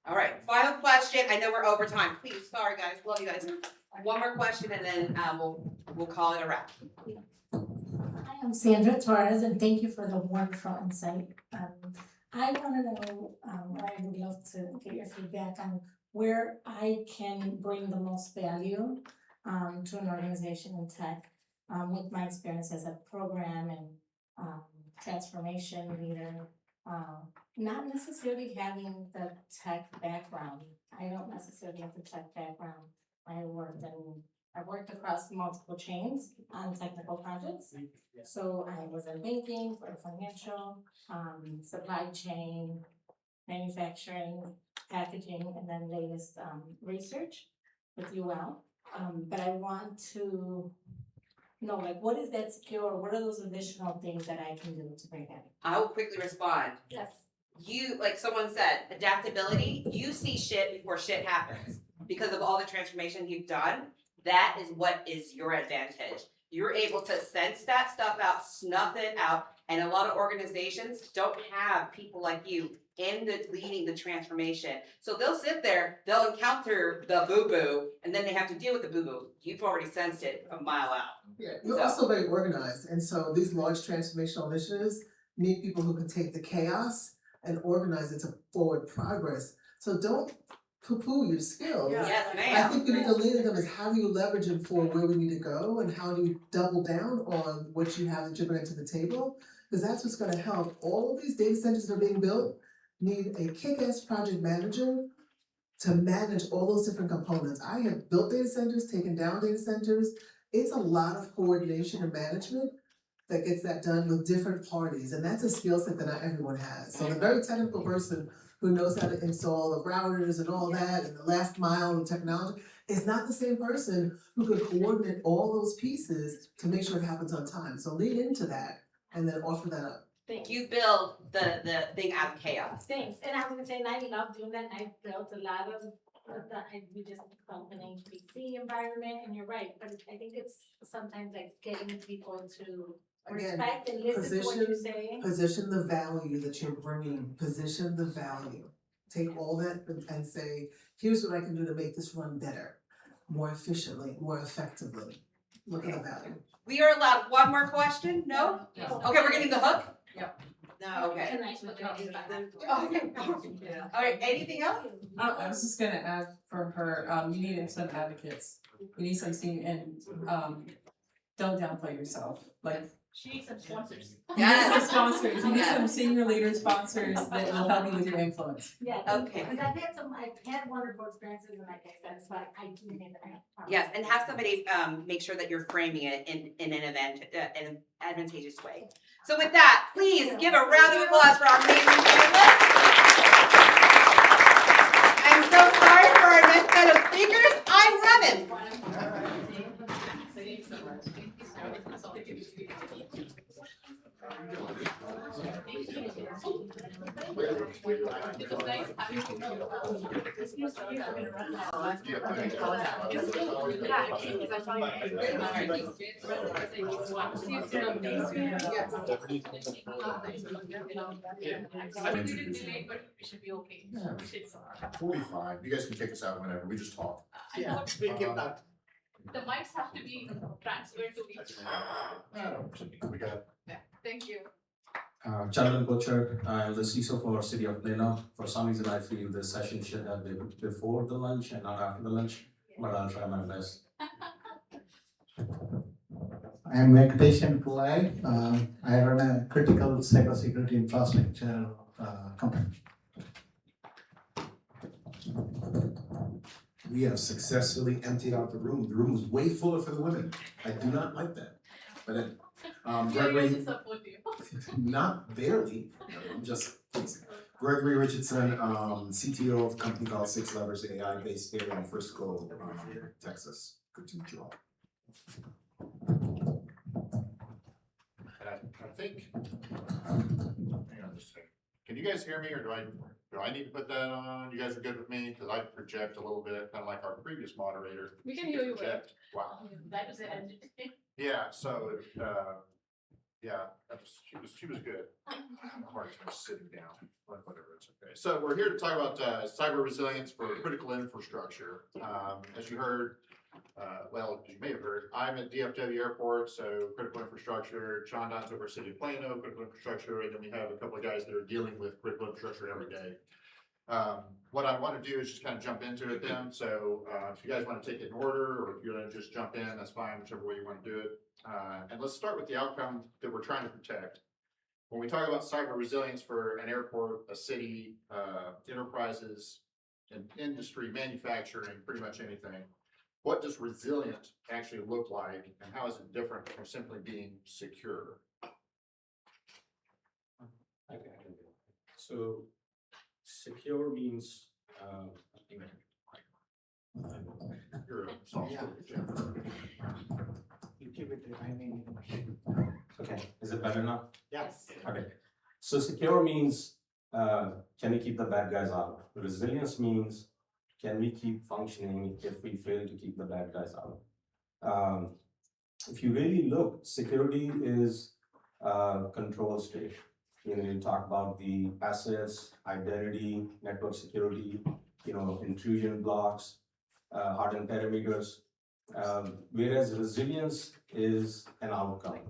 All right, final question. I know we're over time. Please, sorry guys, love you guys. One more question and then we'll call it a wrap. Hi, I'm Sandra Torres, and thank you for the wonderful insight. I want to know, I would love to get your feedback on where I can bring the most value to an organization in tech with my experience as a program and transformation leader. Not necessarily having the tech background. I don't necessarily have the tech background. I worked across multiple chains on technical projects. So I was in banking, for financial, supply chain, manufacturing, packaging, and then latest research with UL. But I want to know, like, what is that skill? What are those additional things that I can do to bring that? I will quickly respond. Yes. You, like someone said, adaptability, you see shit before shit happens. Because of all the transformation you've done, that is what is your advantage. You're able to sense that stuff out, snuff it out, and a lot of organizations don't have people like you leading the transformation. So they'll sit there, they'll encounter the boo-boo, and then they have to deal with the boo-boo. You've already sensed it a mile out. Yeah, you're also very organized, and so these large transformational initiatives need people who can take the chaos and organize it to forward progress. So don't poo-poo your skills. Yes, I ma'am. think you need to lean into them as how do you leverage them for where we need to go and how do you double down on what you have that you're bringing to the table? Because that's what's gonna help. All of these data centers that are being built need a kick-ass project manager to manage all those different components. I have built data centers, taken down data centers. It's a lot of coordination and management that gets that done with different parties, and that's a skill set that not everyone has. So the very technical person who knows how to install the routers and all that, and the last mile of technology, is not the same person who could coordinate all those pieces to make sure it happens on time. So lean into that and then offer that up. Thanks. You build the thing out of chaos. Thanks. And I was gonna say, and I love doing that. I built a lot of we just built an HPC environment, and you're right. But I think it's sometimes like getting people to Again, respect and listen to what you're saying. position the value that you're bringing, position the value. Take all that and say, here's what I can do to make this run better, more efficiently, more effectively. Look at the value. We are allowed one more question? No? No. Okay, we're getting the hook? No, Okay. Tonight, Okay. All right, anything else? I was just gonna add for her, you need some advocates. You need some senior, and don't downplay yourself. Like, She needs some sponsors. You need some sponsors, you need some senior leader sponsors that will help you with your influence. Yeah. Okay. Because I've had wonderful experiences in that case, that's why I do need that. Yes, and have somebody, make sure that you're framing it in an in an advantageous way. So with that, please give a round of applause for our amazing panelists. I'm so sorry for our next set of speakers. I'm Revan. Thank you so much. We'll be fine. You guys can kick us out whenever. We just talk. Yeah. The mics have to be transferred to each. We got Thank you. Chandran Kochar, I'm the CISO for City of Plano. For some reason, I feel this session should have been before the lunch and not after the lunch, but I'll try my best. I'm Venkateshan Pillai. I run a critical cybersecurity infrastructure company. We have successfully emptied out the room. The room was way fuller for the women. I do not like that. But Gregory, not barely. No, I'm just teasing. Gregory Richardson, CTO of a company called Six Levers AI, based here in Frisco, Texas. Good to meet you all. I think. Hang on just a second. Can you guys hear me, or do I need to put that on? You guys are good with me? Because I project a little bit, kind of like our previous moderator. We can hear you well. Project. Wow. That was it. Yeah, so, yeah, she was good. Hard time sitting down, but whatever, it's okay. So we're here to talk about cyber resilience for critical infrastructure. As you heard, well, as you may have heard, I'm at DFW Airport, so critical infrastructure. Chandon's over City of Plano, critical infrastructure, and then we have a couple of guys that are dealing with critical infrastructure every day. What I want to do is just kind of jump into it then. So if you guys want to take it in order, or if you're going to just jump in, that's fine, whichever way you want to do it. And let's start with the outcome that we're trying to protect. When we talk about cyber resilience for an airport, a city, enterprises, and industry, manufacturing, pretty much anything, what does resilient actually look like, and how is it different from simply being secure? Okay. So secure means, You're a software engineer. You keep it remaining. okay, is it better now? Yes. Okay, so secure means, can we keep the bad guys out? Resilience means, can we keep functioning if we fail to keep the bad guys out? If you really look, security is control state. You talk about the assets, identity, network security, intrusion blocks, hardened perimeters. Whereas resilience is an outcome.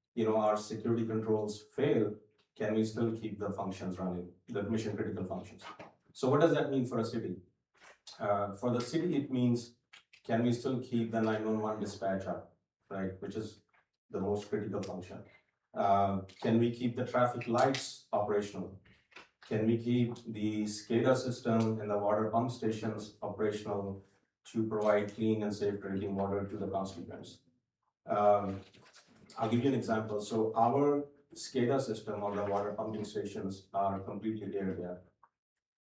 If our security controls fail, can we still keep the functions running, the mission critical functions? So what does that mean for a city? For the city, it means, can we still keep the 911 dispatch up, right, which is the most critical function? Can we keep the traffic lights operational? Can we keep the SCADA system and the water pump stations operational to provide clean and safe drinking water to the constituents? I'll give you an example. So our SCADA system or the water pumping stations are completely air gapped,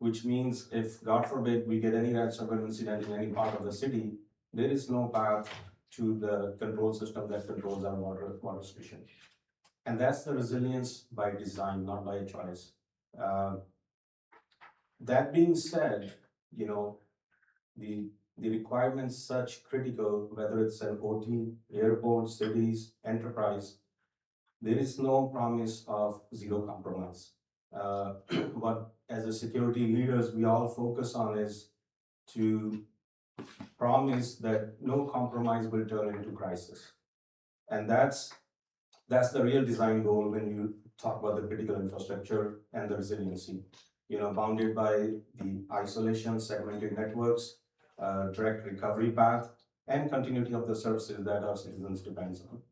which means if, God forbid, we get any ransomware incident in any part of the city, there is no path to the control system that controls our water station. And that's the resilience by design, not by choice. That being said, the requirements such critical, whether it's an OT, airport, cities, enterprise, there is no promise of zero compromise. What as a security leaders, we all focus on is to promise that no compromise will turn into crisis. And that's the real design goal when you talk about the critical infrastructure and the resiliency. Bounded by the isolation, segmented networks, direct recovery path, and continuity of the services that our citizens depends on.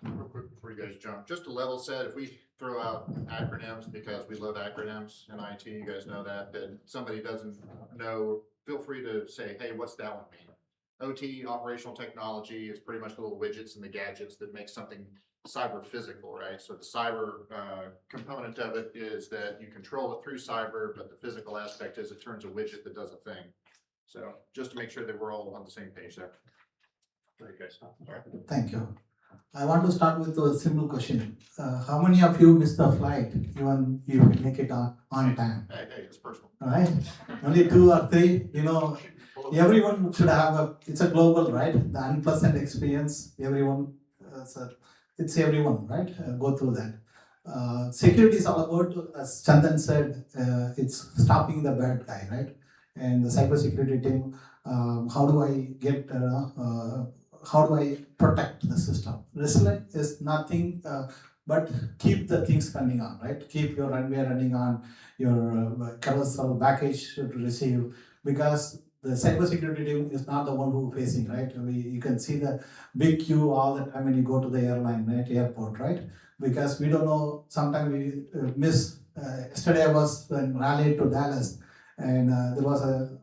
Real quick before you guys jump, just to level set, if we throw out acronyms, because we love acronyms in IT, you guys know that somebody doesn't know, feel free to say, hey, what's that one mean? OT, operational technology, is pretty much the little widgets and the gadgets that make something cyber physical, right? So the cyber component of it is that you control it through cyber, but the physical aspect is it turns a widget that does a thing. So just to make sure that we're all on the same page there. There you guys. All right. Thank you. I want to start with a simple question. How many of you missed the flight even you make it on time? Hey, it's personal. All right? Only 2 or 3, everyone should have it's a global, right? The unpleasant experience, everyone, it's everyone, right? Go through that. Security is all about, as Chandan said, it's stopping the bad guy, right? And the cybersecurity team, how do I protect the system? Resilient is nothing but keep the things running on, right? Keep your runway running on, your carousel package should receive, because the cybersecurity team is not the one who facing, right? You can see the big queue all the time when you go to the airline, right? Airport, right? Because we don't know, sometimes we miss. Yesterday I was in Raleigh to Dallas, and there was a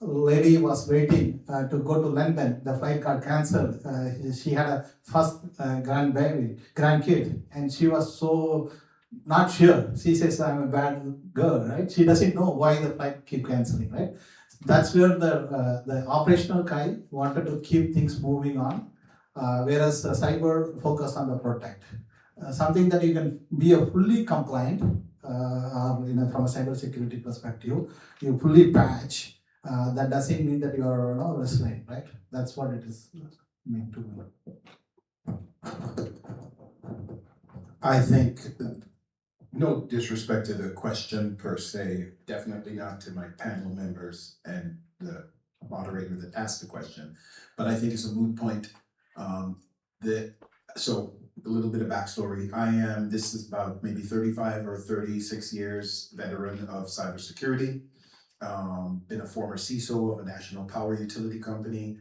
lady was waiting to go to London. The flight got cancelled. She had a first grandkid, and she was so not sure. She says, "I'm a bad girl," right? She doesn't know why the flight keep canceling, right? That's where the operational guy wanted to keep things moving on, whereas the cyber focus on the protect. Something that you can be a fully compliant, from a cyber security perspective, you fully patch. That doesn't mean that you are resilient, right? That's what it is meant to be. I think, no disrespect to the question per se, definitely not to my panel members and the moderator that asked the question, but I think it's a moot point. So a little bit of backstory. This is about maybe 35 or 36 years veteran of cybersecurity. Been a former CISO of a national power utility company.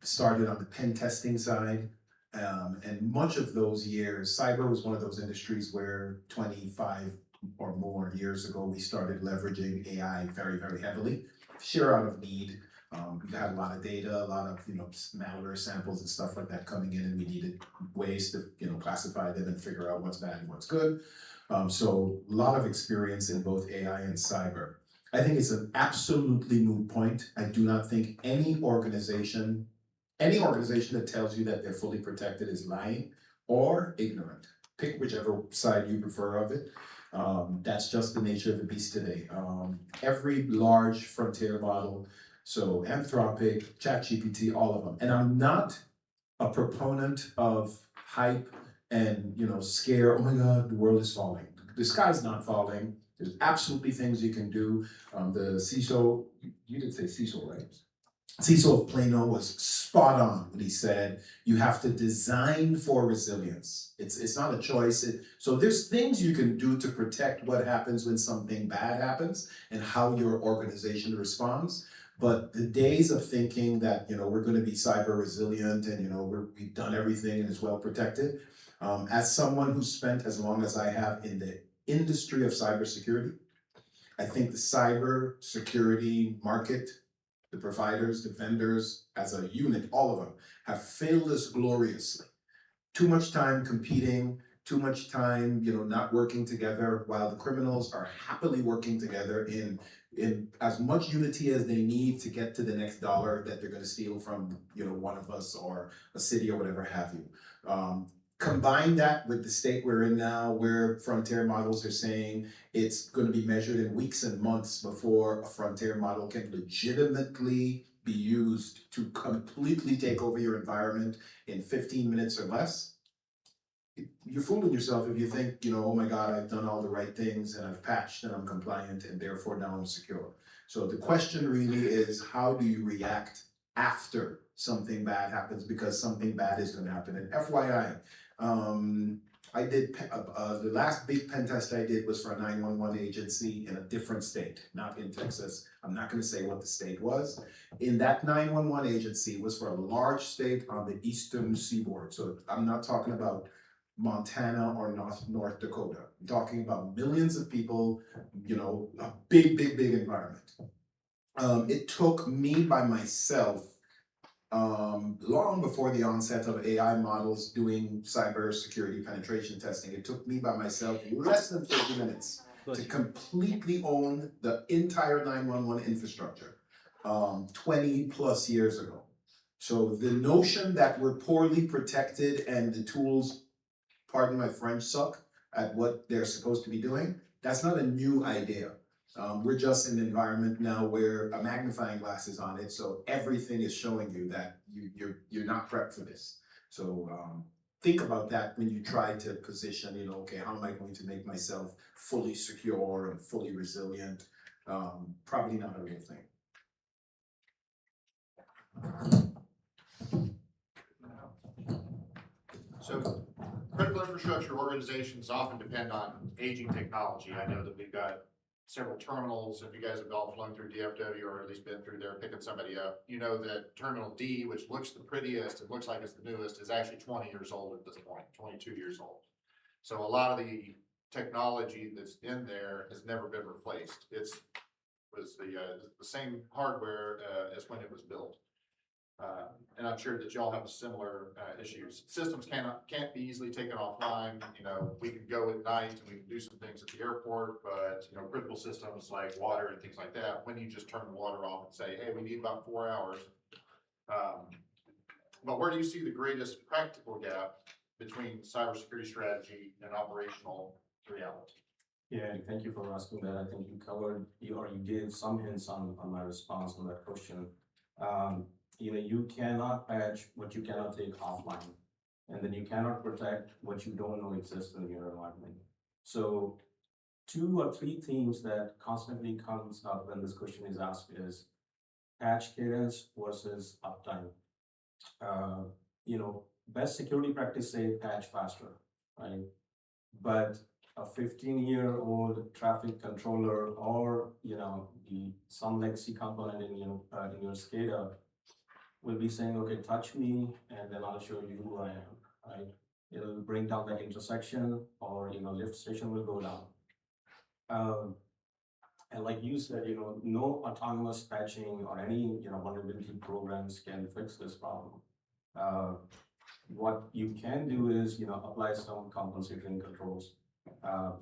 Started on the pen testing side. And much of those years, cyber was one of those industries where 25 or more years ago, we started leveraging AI very, very heavily, sheer out of need. We had a lot of data, a lot of malware samples and stuff like that coming in, and we needed ways to classify them and figure out what's bad and what's good. So a lot of experience in both AI and cyber. I think it's an absolutely moot point. I do not think any organization that tells you that they're fully protected is lying or ignorant. Pick whichever side you prefer of it. That's just the nature of the beast today. Every large frontier model, so Anthropic, ChatGPT, all of them. And I'm not a proponent of hype and scare, oh my God, the world is falling. The sky's not falling. There's absolutely things you can do. The CISO, you did say CISO, right? CISO of Plano was spot on when he said, you have to design for resilience. It's not a choice. So there's things you can do to protect what happens when something bad happens and how your organization responds. But the days of thinking that, we're going to be cyber resilient and, we've done everything and is well protected. As someone who spent as long as I have in the industry of cybersecurity, I think the cyber security market, the providers, the vendors, as a unit, all of them, have failed us gloriously. Too much time competing, too much time, not working together, while the criminals are happily working together in as much unity as they need to get to the next dollar that they're going to steal from, one of us or a city or whatever have you. Combine that with the state we're in now, where frontier models are saying it's going to be measured in weeks and months before a frontier model can legitimately be used to completely take over your environment in 15 minutes or less. You're fooling yourself if you think, oh my God, I've done all the right things and I've patched and I'm compliant and therefore now I'm secure. So the question really is, how do you react after something bad happens? Because something bad is going to happen. And FYI, I did, the last big pen test I did was for a 911 agency in a different state, not in Texas. I'm not gonna say what the state was. In that 911 agency was for a large state on the eastern seaboard. So I'm not talking about Montana or North Dakota. I'm talking about millions of people, you know, a big environment. It took me by myself, long before the onset of AI models doing cybersecurity penetration testing, it took me by myself less than 30 minutes to completely own the entire 911 infrastructure, 20 plus years ago. So the notion that we're poorly protected and the tools, pardon my French, suck at what they're supposed to be doing, that's not a new idea. We're just in an environment now where a magnifying glass is on it, so everything is showing you that you're not prepped for this. So think about that when you try to position, you know, okay, how am I going to make myself fully secure and fully resilient? Probably not a real thing. So critical infrastructure organizations often depend on aging technology. I know that we've got several terminals. If you guys have all flown through DFW or at least been through there picking somebody up, you know that Terminal D, which looks the prettiest, it looks like it's the newest, is actually 20 years old at this point, 22 years old. So a lot of the technology that's in there has never been replaced. Was the same hardware as when it was built. And I'm sure that y'all have similar issues. Systems can't be easily taken offline. You know, we can go at night and we can do some things at the airport, but you know, critical systems like water and things like that, when you just turn the water off and say, hey, we need about 4 hours. But where do you see the greatest practical gap between cybersecurity strategy and operational reality? Yeah, thank you for asking that. I think you gave some hints on my response on that question. You know, you cannot patch what you cannot take offline, and then you cannot protect what you don't know exists in your environment. So 2 or 3 themes that constantly comes up when this question is asked is patch cadence versus uptime. You know, best security practice say patch faster, right? But a 15-year-old traffic controller or, you know, some legacy component in your SCADA will be saying, okay, touch me, and then I'll show you who I am, right? It'll bring down that intersection, or, you know, lift station will go down. And like you said, you know, no autonomous patching or any, you know, vulnerability programs can fix this problem. What you can do is, you know, apply some compensating controls.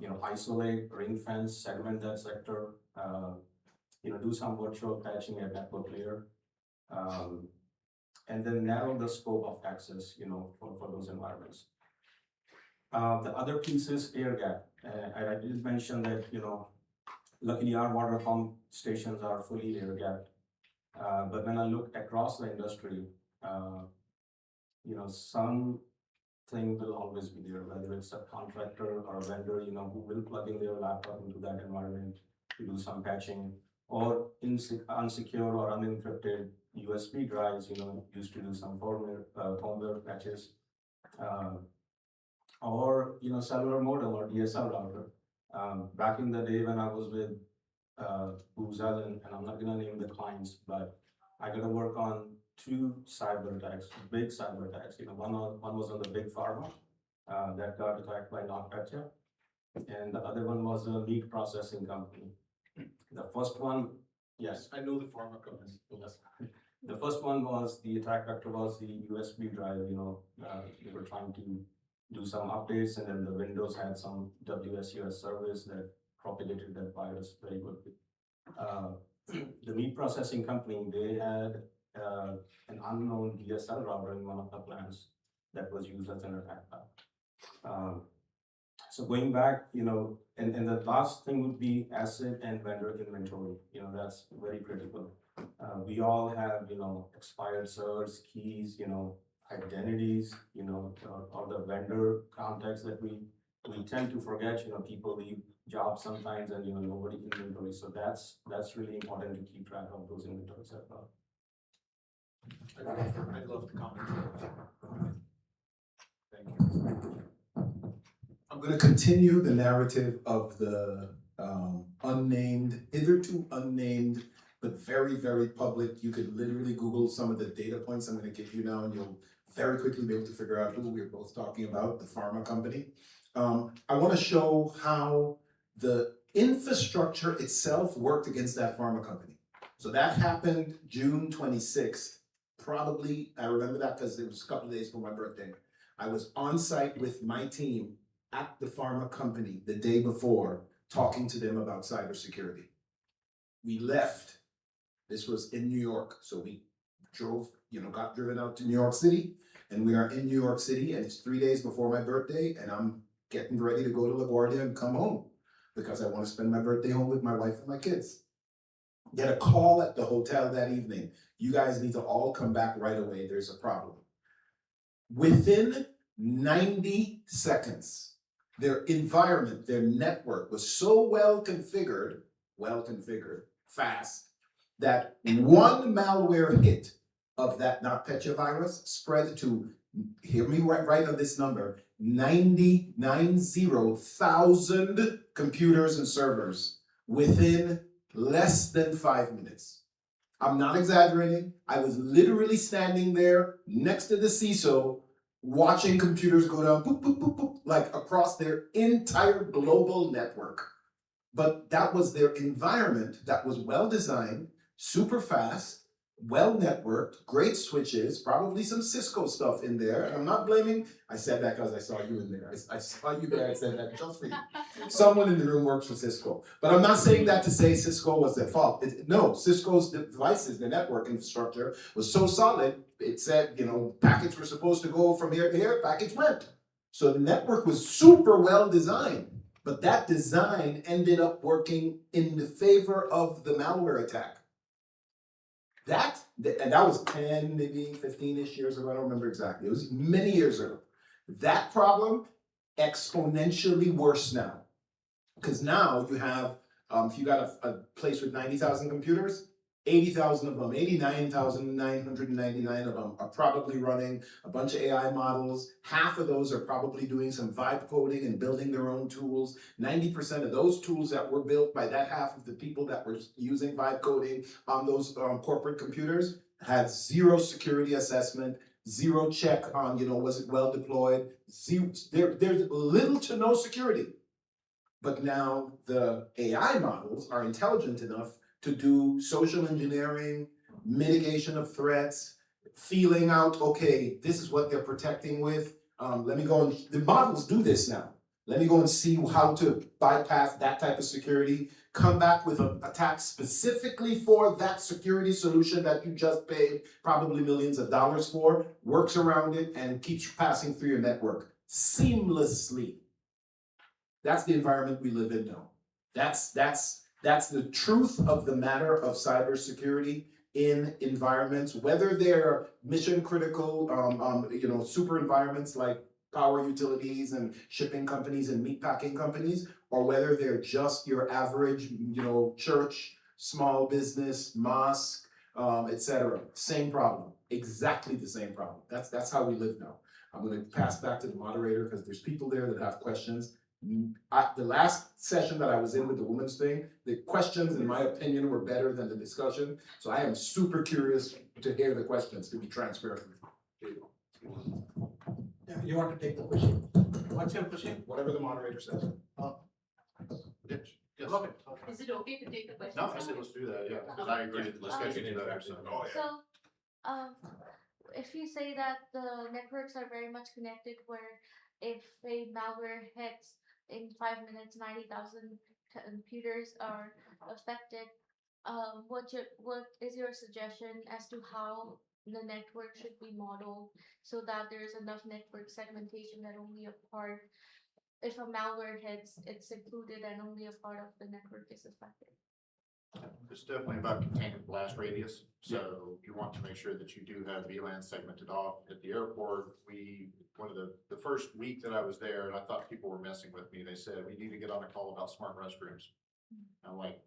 You know, isolate, ring fence, segment that sector, you know, do some virtual patching at network layer. And then narrow the scope of access, you know, for those environments. The other piece is air gap. I did mention that, you know, luckily our water pump stations are fully air gapped. But when I look across the industry, you know, something will always be there, whether it's a contractor or a vendor, you know, who will plug in their laptop into that environment to do some patching, or unsecure or unencrypted USB drives, you know, used to do some firmware patches, or, you know, cellular modem or DSL router. Back in the day when I was with Booz Allen, and I'm not gonna name the clients, but I got to work on 2 cyber attacks, big cyber attacks. You know, one was on the big pharma that got attacked by NotPetya, and the other one was a meat processing company. The first one, yes, I know the pharma company. Yes. The first one was the attack vector was the USB drive. You know, they were trying to do some updates, and then the Windows had some WSUS service that propagated that virus very quickly. The meat processing company, they had an unknown DSL router in one of the plants that was used as an attack path. So going back, you know, and the last thing would be asset and vendor inventory. You know, that's very critical. We all have, you know, expired servers, keys, you know, identities, you know, or the vendor contacts that we tend to forget. You know, people leave jobs sometimes, and you know, nobody inventory. So that's really important to keep track of those inventories as well. I love the comment. Thank you. I'm gonna continue the narrative of the unnamed, hitherto unnamed, but very, very public. You could literally Google some of the data points I'm gonna give you now, and you'll very quickly be able to figure out who we're both talking about, the pharma company. I wanna show how the infrastructure itself worked against that pharma company. So that happened June 26th. Probably, I remember that because it was a couple of days before my birthday. I was on site with my team at the pharma company the day before, talking to them about cybersecurity. We left. This was in New York, so we drove, got driven out to New York City, and we are in New York City, and it's 3 days before my birthday, and I'm getting ready to go to LaGuardia and come home because I want to spend my birthday home with my wife and my kids. Get a call at the hotel that evening. You guys need to all come back right away. There's a problem. Within 90 seconds, their environment, their network was so well configured, fast, that one malware hit of that NotPetya virus spread to, hear me right on this number, 90,000 computers and servers within less than 5 minutes. I'm not exaggerating. I was literally standing there next to the CISO watching computers go down, boop, boop, boop, boop, like across their entire global network. But that was their environment that was well designed, super fast, well networked, great switches, probably some Cisco stuff in there. And I'm not blaming, I said that because I saw you in there. I saw you there, I said that just for you. Someone in the room works for Cisco. But I'm not saying that to say Cisco was their fault. No, Cisco's devices, the network infrastructure was so solid, it said, packets were supposed to go from here to here, packets went. So the network was super well designed. But that design ended up working in the favor of the malware attack. And that was 10, maybe 15-ish years ago, I don't remember exactly. It was many years ago. That problem, exponentially worse now. Because now you have, if you got a place with 90,000 computers, 80,000 of them, 89,999 of them are probably running a bunch of AI models. Half of those are probably doing some vibe coding and building their own tools. 90% of those tools that were built by that half of the people that were using vibe coding on those corporate computers had zero security assessment, zero check on, was it well deployed? There's little to no security. But now the AI models are intelligent enough to do social engineering, mitigation of threats, feeling out, okay, this is what they're protecting with. Let me go and, the models do this now. Let me go and see how to bypass that type of security, come back with an attack specifically for that security solution that you just paid probably millions of dollars for, works around it and keeps passing through your network seamlessly. That's the environment we live in now. That's the truth of the matter of cybersecurity in environments, whether they're mission critical, super environments like power utilities and shipping companies and meatpacking companies, or whether they're just your average, church, small business, mosque, etc. Same problem, exactly the same problem. That's how we live now. I'm going to pass back to the moderator because there's people there that have questions. The last session that I was in with the women's thing, the questions, in my opinion, were better than the discussion. So I am super curious to hear the questions, to be transparent with you. Yeah, you want to take the question? What's your question? Whatever the moderator says. Yes. Yes. Okay. Is it okay to take the question? No, I said let's do that, yeah, because I agree, let's get into that, so. So, if you say that the networks are very much connected, where if a malware hits in 5 minutes, 90,000 computers are affected, what is your suggestion as to how the network should be modeled so that there's enough network segmentation that only a part, if a malware hits, it's included and only a part of the network is affected? It's definitely about containment blast radius, so you want to make sure that you do have VLAN segmented off. At the airport, one of the first week that I was there, and I thought people were messing with me, they said, we need to get on a call about smart restrooms. I'm like,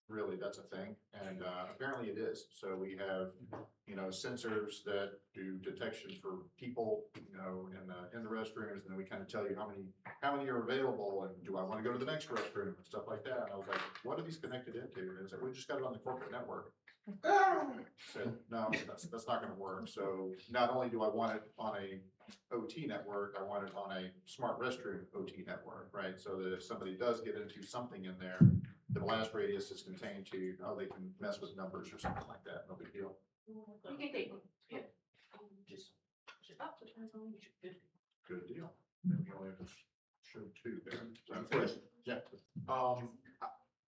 really that's a thing, and apparently it is. So we have, sensors that do detection for people, in the restrooms, and then we kind of tell you how many are available, and do I want to go to the next restroom and stuff like that. And I was like, what are these connected into? And it's like, we just got it on the corporate network. Said, no, that's not gonna work. So not only do I want it on a OT network, I want it on a smart restroom OT network, right? So that if somebody does get into something in there, the blast radius is contained to, they can mess with numbers or something like that, no big deal. Good deal. Then we only have to show two there. So, yeah.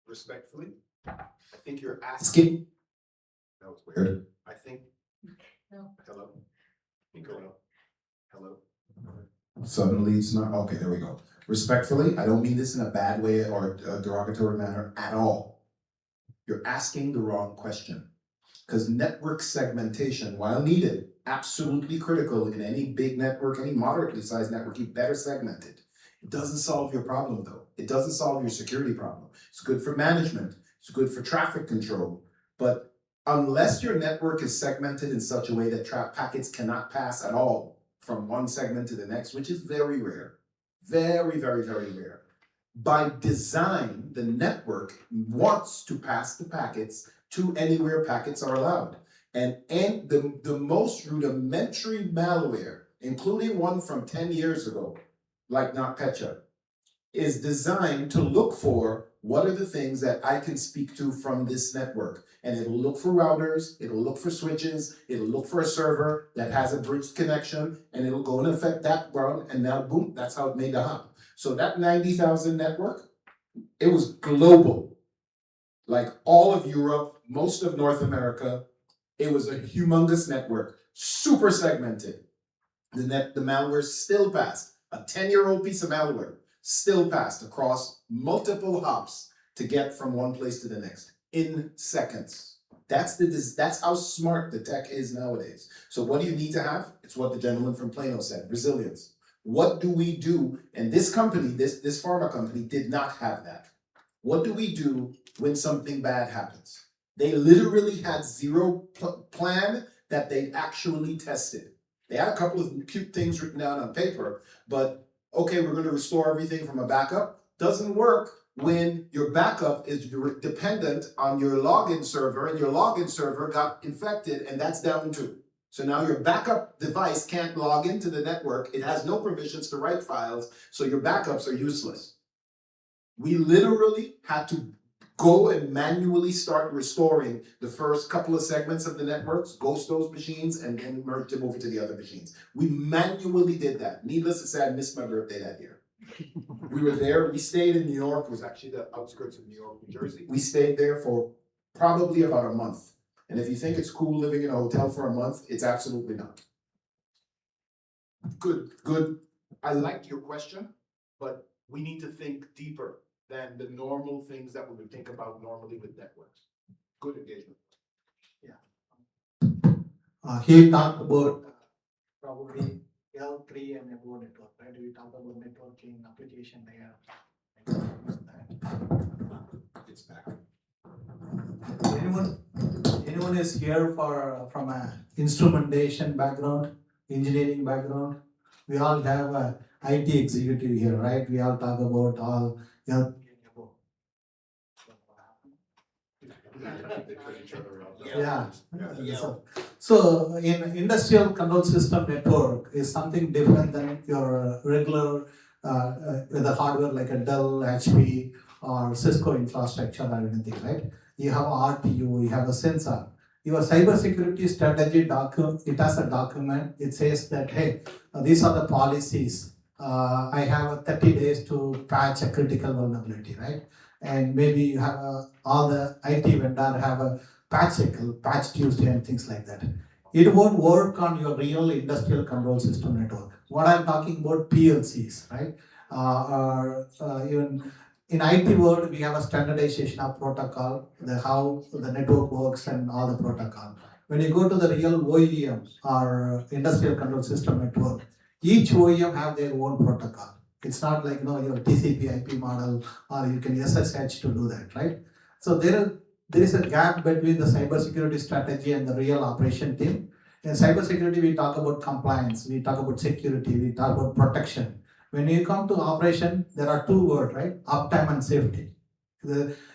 Respectfully, I think you're asking. That was weird. I think. No. Hello. Hello. Suddenly it's not, okay, there we go. Respectfully, I don't mean this in a bad way or a derogatory manner at all. You're asking the wrong question. Because network segmentation, while needed, absolutely critical in any big network, any moderately sized network, you better segment it. It doesn't solve your problem though. It doesn't solve your security problem. It's good for management. It's good for traffic control. But unless your network is segmented in such a way that packets cannot pass at all from one segment to the next, which is very rare, very, very, very rare. By design, the network wants to pass the packets to anywhere packets are allowed. And the most rudimentary malware, including one from 10 years ago, like NotPetya, is designed to look for what are the things that I can speak to from this network. And it'll look for routers, it'll look for switches, it'll look for a server that has a bridged connection, and it'll go and affect that one, and now boom, that's how it made the hop. So that 90,000 network, it was global. Like all of Europe, most of North America, it was a humongous network, super segmented. The malware still passed. A 10-year-old piece of malware still passed across multiple hops to get from one place to the next in seconds. That's how smart the tech is nowadays. So what do you need to have? It's what the gentleman from Plano said, resilience. What do we do? And this company, this pharma company did not have that. What do we do when something bad happens? They literally had zero plan that they actually tested. They had a couple of cute things written down on paper, but okay, we're going to restore everything from a backup. Doesn't work when your backup is dependent on your login server, and your login server got infected, and that's down too. So now your backup device can't log into the network. It has no permissions to write files, so your backups are useless. We literally had to go and manually start restoring the first couple of segments of the networks, ghost those machines, and then merge them over to the other machines. We manually did that. Needless to say, I missed my birthday that year. We were there, we stayed in New York, it was actually the outskirts of New York, New Jersey. We stayed there for probably about a month. And if you think it's cool living in a hotel for a month, it's absolutely not. Good. I liked your question, but we need to think deeper than the normal things that we would think about normally with networks. Good engagement. Yeah. He talked about probably L3 and above network, right? We talked about networking application layer. It's back. Anyone is here from a instrumentation background, engineering background? We all have a IT executive here, right? We all talk about all L3 and above. Yeah. So in industrial control system network is something different than your regular with a hardware like a Dell, HP, or Cisco infrastructure or anything, right? You have a RTU, you have a sensor. Your cybersecurity strategy it has a document. It says that, hey, these are the policies. I have 30 days to patch a critical vulnerability, right? And maybe you have all the IT vendor have a patch cycle, patch Tuesday and things like that. It won't work on your real industrial control system network. What I'm talking about PLCs, right? Even in IT world, we have a standardization of protocol, how the network works and all the protocol. When you go to the real OEM or industrial control system network, each OEM have their own protocol. It's not like your TCP IP model or you can SSH to do that, right? So there is a gap between the cybersecurity strategy and the real operation team. In cybersecurity, we talk about compliance, we talk about security, we talk about protection. When you come to operation, there are two words, right? Uptime and safety.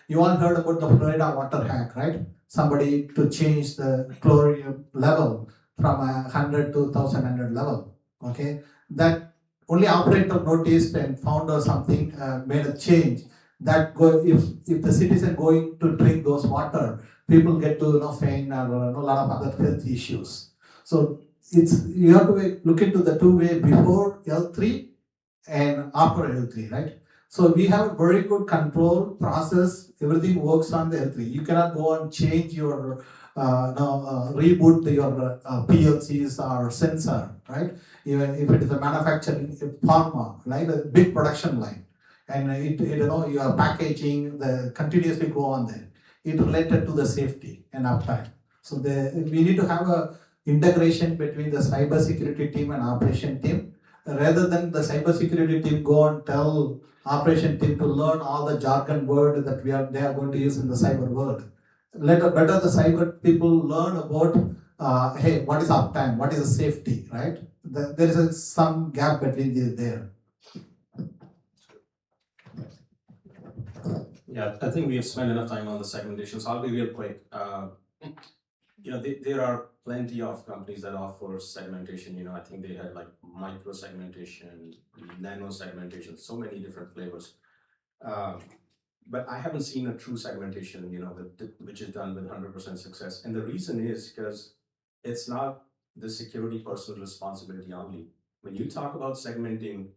You all heard about the Florida water hack, right? Somebody to change the chlorine level from 100 to 1100 level. Okay, that only operator noticed and found or something, made a change. That go if the citizen going to drink those water, people get to faint or a lot of other health issues. So you have to look into the two way before L3 and after L3, right? So we have very good control process. Everything works on the L3. You cannot go and change your reboot your PLCs or sensor, right? Even if it is a manufacturing pharma, right? A big production line, and your packaging, the continuously go on there. It related to the safety and uptime. So we need to have a integration between the cyber security team and operation team, rather than the cybersecurity team go and tell operation team to learn all the jargon word that they are going to use in the cyber world. Better the cyber people learn about hey, what is uptime, what is the safety, right? There is some gap between there. Yeah, I think we have spent enough time on the segmentation, so I'll be real quick. There are plenty of companies that offer segmentation. I think they had like micro segmentation, nano segmentation, so many different flavors. But I haven't seen a true segmentation, which is done with 100% success. And the reason is because it's not the security person's responsibility only. When you talk about segmenting,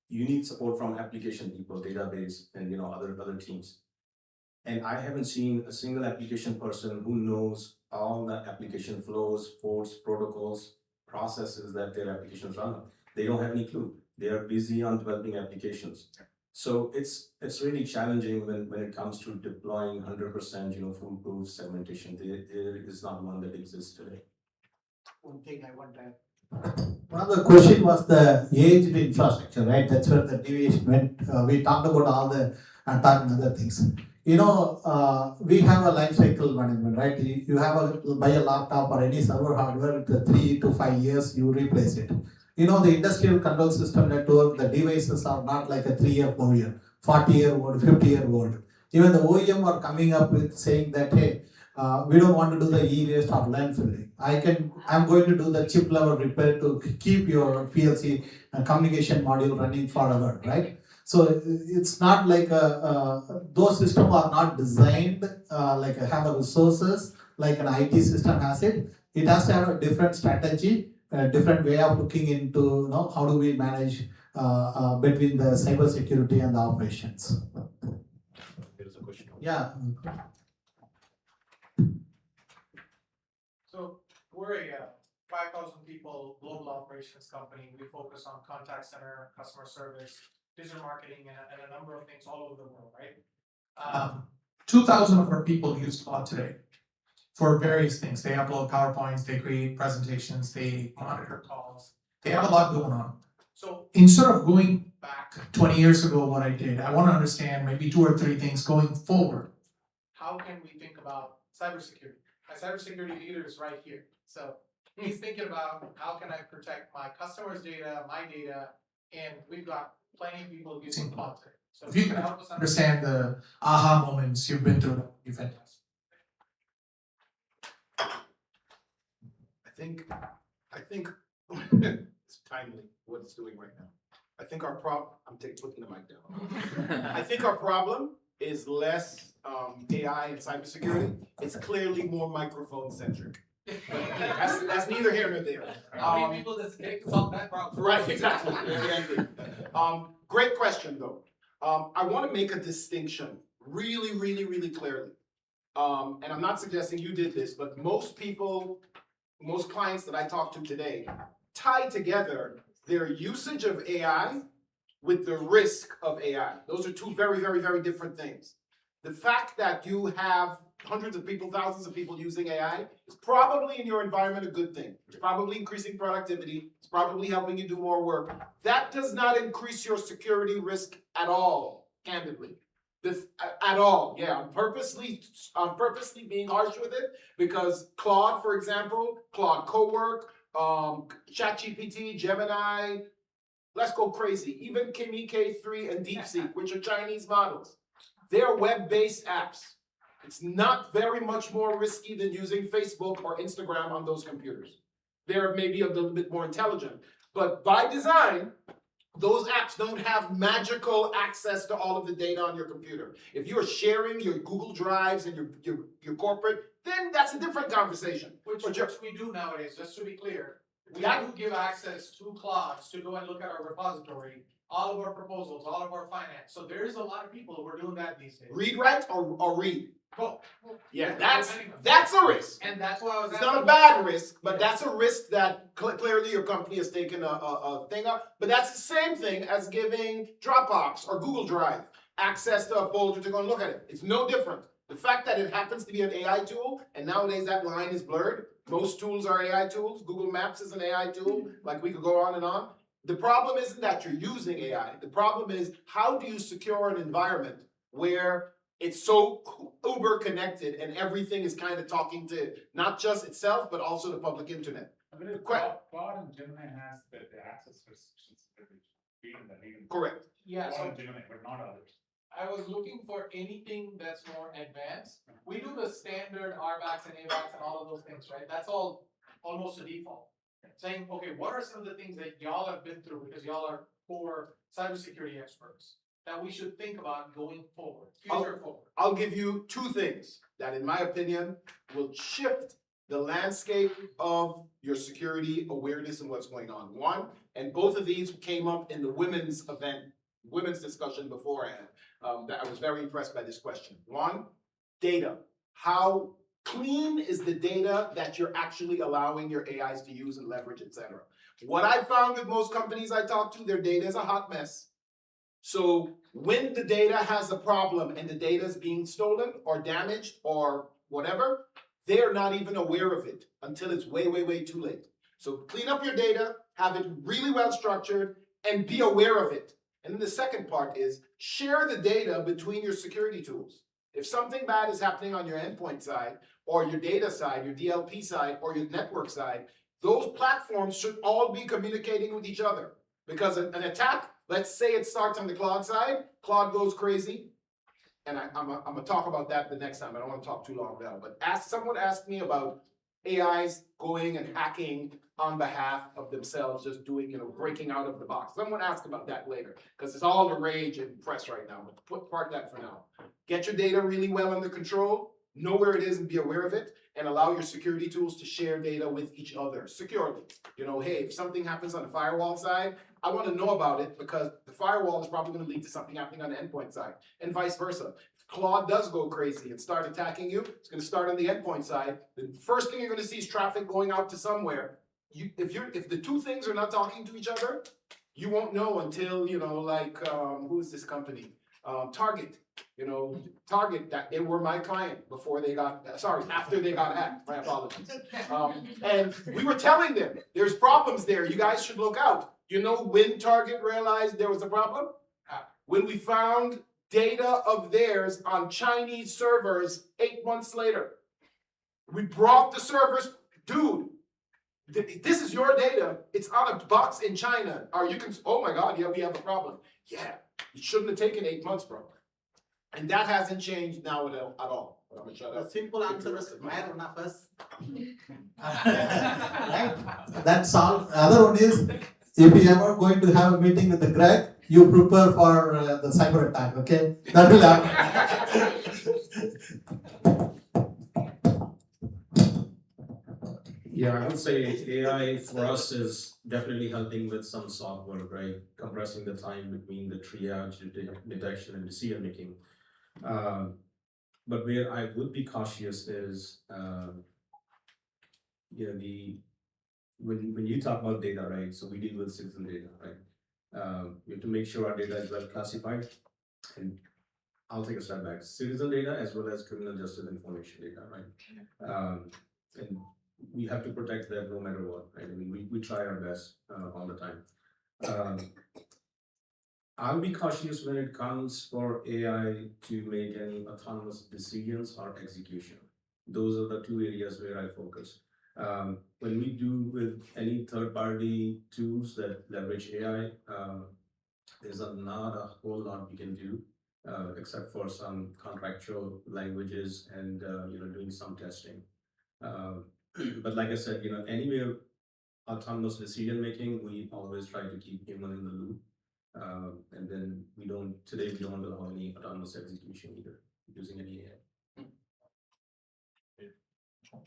you need support from application people, database, and other teams. And I haven't seen a single application person who knows all the application flows, ports, protocols, processes that their applications run on. They don't have any clue. They are busy on developing applications. So it's really challenging when it comes to deploying 100% foolproof segmentation. There is not one that exists today. One thing I want to add. One of the question was the aged infrastructure, right? That's where the deviation went. We talked about all the attack and other things. We have a life cycle management, right? You buy a laptop or any server hardware, 3 to 5 years, you replace it. The industrial control system network, the devices are not like a 3-year, 4-year, 40-year old, 50-year old. Even the OEM are coming up with saying that, hey, we don't want to do the e-waste or landfilling. I'm going to do the chip level repair to keep your PLC communication module running forever, right? So it's not like those systems are not designed like have a resources like an IT system has it. It has to have a different strategy, a different way of looking into how do we manage between the cyber security and the operations. There's a question. Yeah. So we're a 5,000 people global operations company. We focus on contact center, customer service, digital marketing, and a number of things all over the world, right? 2,000 of our people use Cloud today for various things. They upload PowerPoints, they create presentations, they monitor calls. They have a lot going on. So instead of going back 20 years ago, what I did, I want to understand maybe 2 or 3 things going forward. How can we think about cybersecurity? My cybersecurity leader is right here. So he's thinking about how can I protect my customers' data, my data, and we've got plenty of people using Cloud today. So if you can help us understand the aha moments you've been through, that would be fantastic. I think it's timely what it's doing right now. I think our putting the mic down. I think our problem is less AI and cybersecurity. It's clearly more microphone centric. That's neither here nor there. How many people does it take to solve that problem? Right, exactly. Great question though. I want to make a distinction really, really, really clearly. And I'm not suggesting you did this, but most clients that I talk to today tie together their usage of AI with the risk of AI. Those are two very, very, very different things. The fact that you have hundreds of people, thousands of people using AI is probably in your environment a good thing. It's probably increasing productivity. It's probably helping you do more work. That does not increase your security risk at all, candidly. At all, yeah, I'm purposely being harsh with it, because Claude, for example, Claude Cowork, ChatGPT, Gemini, let's go crazy, even Kimi K3 and DeepSeek, which are Chinese models, they're web-based apps. It's not very much more risky than using Facebook or Instagram on those computers. They're maybe a little bit more intelligent, but by design, those apps don't have magical access to all of the data on your computer. If you're sharing your Google Drives and your corporate, then that's a different conversation. Which we do nowadays, just to be clear. We That- do give access to clouds to go and look at our repository, all of our proposals, all of our finance. So there is a lot of people who are doing that these days. Read right or read? Both. Yeah, that's a risk. And that's why I was It's not a asking- bad risk, but that's a risk that clearly your company has taken a thing up. But that's the same thing as giving Dropbox or Google Drive access to a folder to go and look at it. It's no different. The fact that it happens to be an AI tool, and nowadays that line is blurred. Most tools are AI tools. Google Maps is an AI tool. Like, we could go on and on. The problem isn't that you're using AI. The problem is, how do you secure an environment where it's so uber connected and everything is kind of talking to not just itself, but also the public internet? I mean, Claude and Gemini has the access restrictions that we read in the legal. Correct. Yeah, Claude so and Gemini, but not others. I was looking for anything that's more advanced. We do the standard RBACs and ABACs and all of those things, right? That's all almost a default. Saying, okay, what are some of the things that y'all have been through, because y'all are core cybersecurity experts, that we should think about going forward, future forward? I'll give you two things that, in my opinion, will shift the landscape of your security awareness and what's going on. One, and both of these came up in the women's discussion beforehand. That I was very impressed by this question. One, data. How clean is the data that you're actually allowing your AIs to use and leverage, et cetera? What I found with most companies I talk to, their data is a hot mess. So when the data has a problem and the data is being stolen or damaged or whatever, they're not even aware of it until it's way, way, way too late. So clean up your data, have it really well structured, and be aware of it. And then the second part is share the data between your security tools. If something bad is happening on your endpoint side, or your data side, your DLP side, or your network side, those platforms should all be communicating with each other. Because an attack, let's say it starts on the Claude side, Claude goes crazy, and I'm gonna talk about that the next time. I don't want to talk too long now, but someone asked me about AIs going and hacking on behalf of themselves, just doing, breaking out of the box. Someone asked about that later, because it's all the rage in press right now, but park that for now. Get your data really well under control, know where it is and be aware of it, and allow your security tools to share data with each other securely. Hey, if something happens on the firewall side, I want to know about it, because the firewall is probably going to lead to something happening on the endpoint side, and vice versa. If Claude does go crazy and start attacking you, it's going to start on the endpoint side. The first thing you're going to see is traffic going out to somewhere. If the two things are not talking to each other, you won't know until, who is this company? Target. Target, that they were my client before they after they got hacked. My apologies. And we were telling them, there's problems there. You guys should look out. When Target realized there was a problem? When we found data of theirs on Chinese servers 8 months later. We brought the servers, dude, this is your data. It's on a box in China. Oh my God, yeah, we have a problem. Yeah, it shouldn't have taken 8 months, bro. And that hasn't changed now at all. But I'm gonna shut up. The simple answer is math or not first. Right? That's all. Other one is, if you ever going to have a meeting with the Greg, you prepare for the cyber attack, okay? That will happen. Yeah, I would say AI for us is definitely helping with some software, right? Compressing the time between the triage, detection, and decision making. But where I would be cautious is, when you talk about data, right? So we deal with citizen data, right? We have to make sure our data is well classified. And I'll take a step back. Citizen data as well as criminal justice information data, right? And we have to protect that no matter what, right? I mean, we try our best all the time. I'll be cautious when it comes for AI to make any autonomous decisions or execution. Those are the two areas where I focus. When we do with any third-party tools that leverage AI, there's not a whole lot we can do, except for some contractual languages and doing some testing. But like I said, anywhere autonomous decision making, we always try to keep human in the loop. And then we don't allow any autonomous execution either using any AI.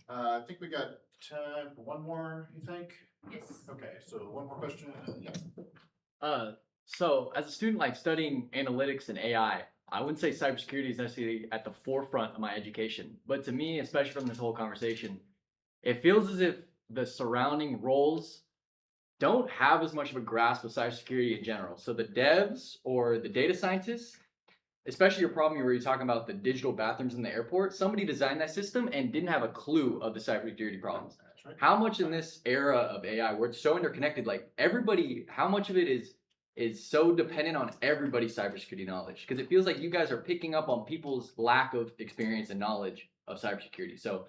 I think we got time for one more, you think? Yes. Okay, so one more question, yeah. So as a student like studying analytics and AI, I wouldn't say cybersecurity is necessarily at the forefront of my education. But to me, especially from this whole conversation, it feels as if the surrounding roles don't have as much of a grasp of cybersecurity in general. So the devs or the data scientists, especially your problem where you're talking about the digital bathrooms in the airport, somebody designed that system and didn't have a clue of the cybersecurity problems. How much in this era of AI, where it's so interconnected, like everybody, how much of it is so dependent on everybody's cybersecurity knowledge? Because it feels like you guys are picking up on people's lack of experience and knowledge of cybersecurity. So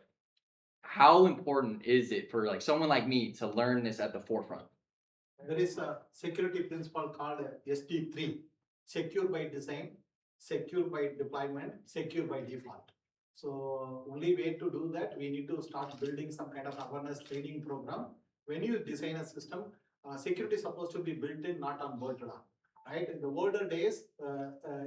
how important is it for like someone like me to learn this at the forefront? There is a security principle called ST3, secure by design, secure by deployment, secure by default. So only way to do that, we need to start building some kind of awareness training program. When you design a system, security is supposed to be built in, not on bolted on. Right? In the older days,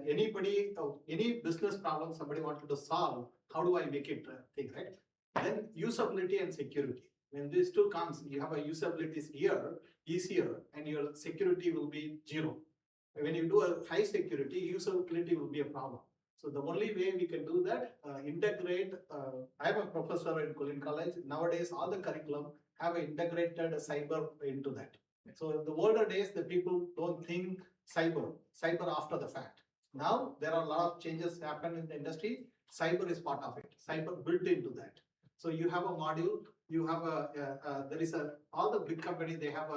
any business problem somebody wanted to solve, how do I make it thing, right? Then usability and security. When these two comes, you have a usability is here, easier, and your security will be 0. When you do a high security, usability will be a problem. So the only way we can do that, integrate, I'm a professor in Colin College. Nowadays, all the curriculum have integrated cyber into that. So in the older days, the people don't think cyber after the fact. Now, there are a lot of changes happen in the industry. Cyber is part of it. Cyber built into that. So you have a module, you have all the big companies, they have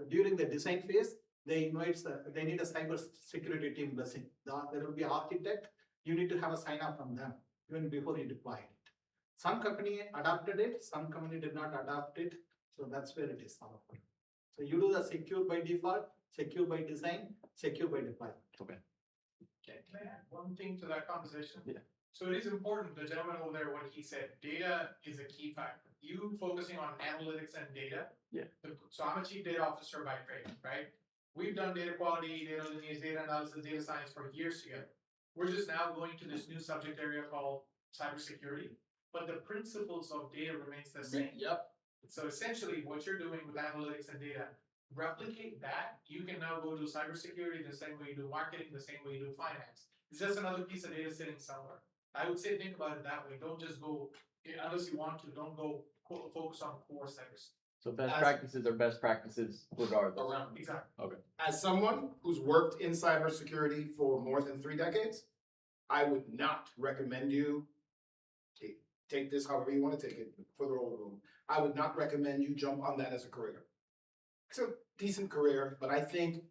during the design phase, they need a cyber security team blessing. There will be architect, you need to have a sign up from them even before you deploy it. Some company adopted it, some company did not adopt it. So that's where it is. So you do the secure by default, secure by design, secure by deployment. Okay. Okay, can I add one thing to that conversation? Yeah. So it is important, the gentleman over there, what he said, data is a key factor. You focusing on analytics and data. Yeah. So I'm a chief data officer by trade, right? We've done data quality, data lineage, data analysis, data science for years together. We're just now going to this new subject area called cybersecurity, but the principles of data remains the same. Yep. So essentially what you're doing with analytics and data, replicate that, you can now go do cybersecurity the same way you do marketing, the same way you do finance. It's just another piece of data sitting somewhere. I would say think about it that way. Don't just go, unless you want to, don't go focus on core cybersecurity. So best practices are best practices regardless. Exactly. Okay. As someone who's worked in cybersecurity for more than 3 decades, I would not recommend you take this however you want to take it for the old room. I would not recommend you jump on that as a career. It's a decent career, but I think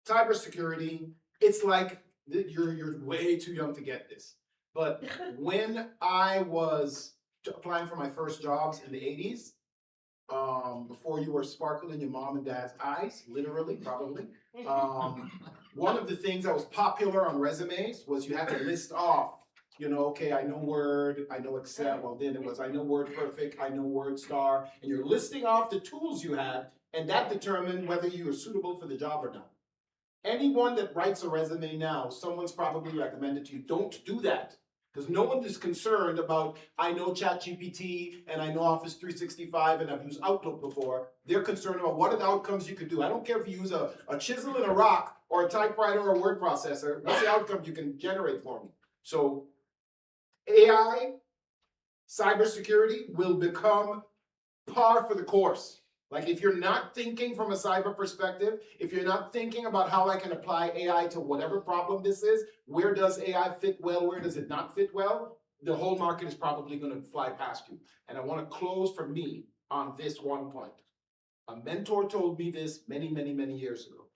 cybersecurity, it's like you're way too young to get this. But when I was applying for my first jobs in the 80s, before you were sparkling in your mom and dad's eyes, literally, probably, one of the things that was popular on resumes was you had to list off, okay, I know Word, I know Excel. Well, then it was, I know Word Perfect, I know Word Star, and you're listing off the tools you had, and that determined whether you were suitable for the job or not. Anyone that writes a resume now, someone's probably recommended to you, don't do that. Because no one is concerned about, I know ChatGPT and I know Office 365 and I've used Outlook before. They're concerned about what are the outcomes you can do. I don't care if you use a chisel and a rock or a typewriter or a word processor. What's the outcome you can generate for me? So AI, cybersecurity will become par for the course. Like if you're not thinking from a cyber perspective, if you're not thinking about how I can apply AI to whatever problem this is, where does AI fit well, where does it not fit well, the whole market is probably going to fly past you. And I want to close for me on this one point. A mentor told me this many, many, many years ago.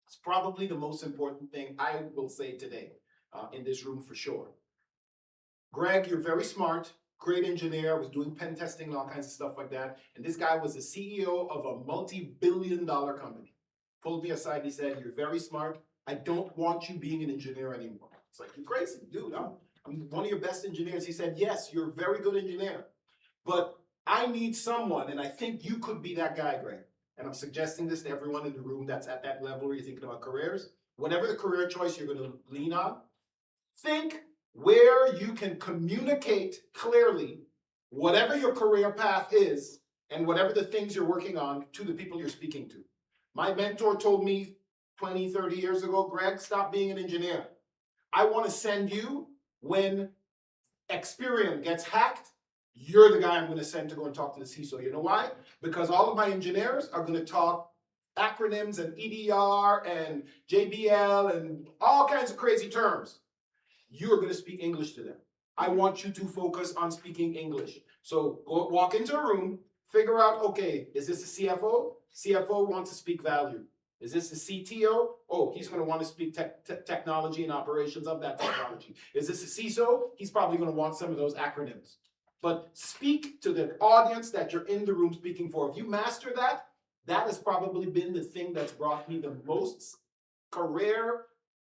It's probably the most important thing I will say today in this room for sure. Greg, you're very smart, great engineer, was doing pen testing and all kinds of stuff like that. And this guy was the CEO of a multi-billion-dollar company. Pulled me aside, he said, you're very smart. I don't want you being an engineer anymore. It's like, you're crazy, dude. I'm one of your best engineers. He said, yes, you're a very good engineer. But I need someone, and I think you could be that guy, Greg. And I'm suggesting this to everyone in the room that's at that level where you're thinking about careers. Whatever the career choice you're going to lean on, think where you can communicate clearly whatever your career path is and whatever the things you're working on to the people you're speaking to. My mentor told me 20, 30 years ago, Greg, stop being an engineer. I want to send you when Experian gets hacked, you're the guy I'm going to send to go and talk to the CISO. You know why? Because all of my engineers are going to talk acronyms and EDR and JBL and all kinds of crazy terms. You're going to speak English to them. I want you to focus on speaking English. So go walk into a room, figure out, okay, is this a CFO? CFO wants to speak value. Is this the CTO? Oh, he's going to want to speak technology and operations of that technology. Is this a CISO? He's probably going to want some of those acronyms. But speak to the audience that you're in the room speaking for. If you master that, that has probably been the thing that's brought me the most career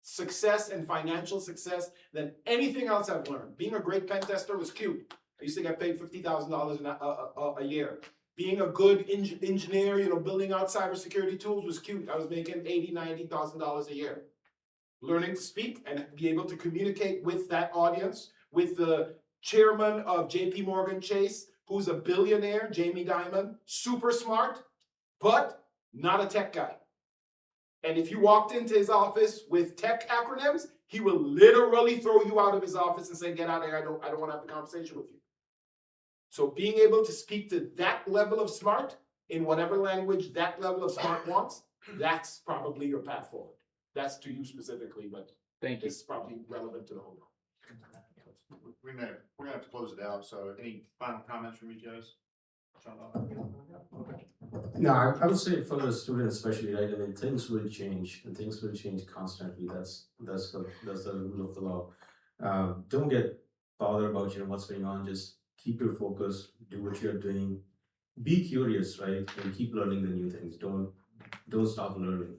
success and financial success than anything else I've learned. Being a great pen tester was cute. I used to get paid $50,000 a year. Being a good engineer, you know, building out cybersecurity tools was cute. I was making $80,000, $90,000 a year. Learning to speak and be able to communicate with that audience, with the chairman of JP Morgan Chase, who's a billionaire, Jamie Dimon, super smart, but not a tech guy. And if you walked into his office with tech acronyms, he will literally throw you out of his office and say, get out of here, I don't want to have a conversation with you. So being able to speak to that level of smart in whatever language that level of smart wants, that's probably your path forward. That's to you specifically, but thank you. It's probably relevant to the whole world. We're gonna have to close it out, so any final comments from you guys? No, I would say for the students especially, right, I mean, things will change and things will change constantly. That's the rule of the law. Don't get bothered about, what's going on. Just keep your focus, do what you're doing. Be curious, right, and keep learning the new things. Don't stop learning.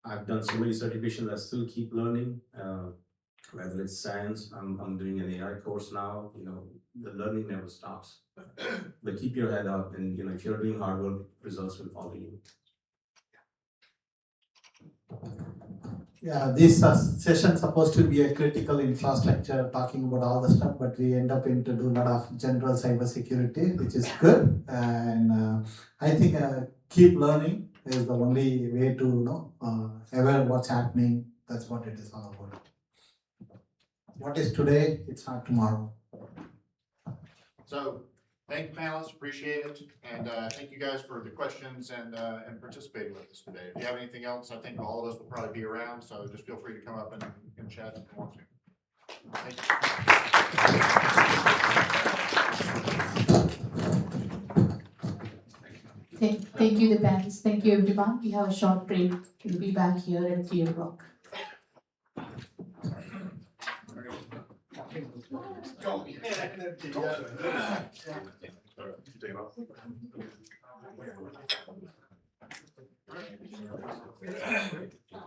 I've done so many certifications, I still keep learning. Whether it's science, I'm doing an AI course now, the learning never stops. But keep your head up and, if you're doing hard work, results will follow you. Yeah, this session supposed to be a critical infrastructure, talking about all the stuff, but we end up into do a lot of general cybersecurity, which is good. And I think keep learning is the only way to aware what's happening. That's what it is all about. What is today, it's not tomorrow. So, thank you panelists, appreciate it, and thank you guys for the questions and participating with us today. If you have anything else, I think all of us will probably be around, so just feel free to come up and chat if you want to. Thank you. Thank you, the panelists. Thank you, everyone. We have a short break. We'll be back here at 3 o'clock.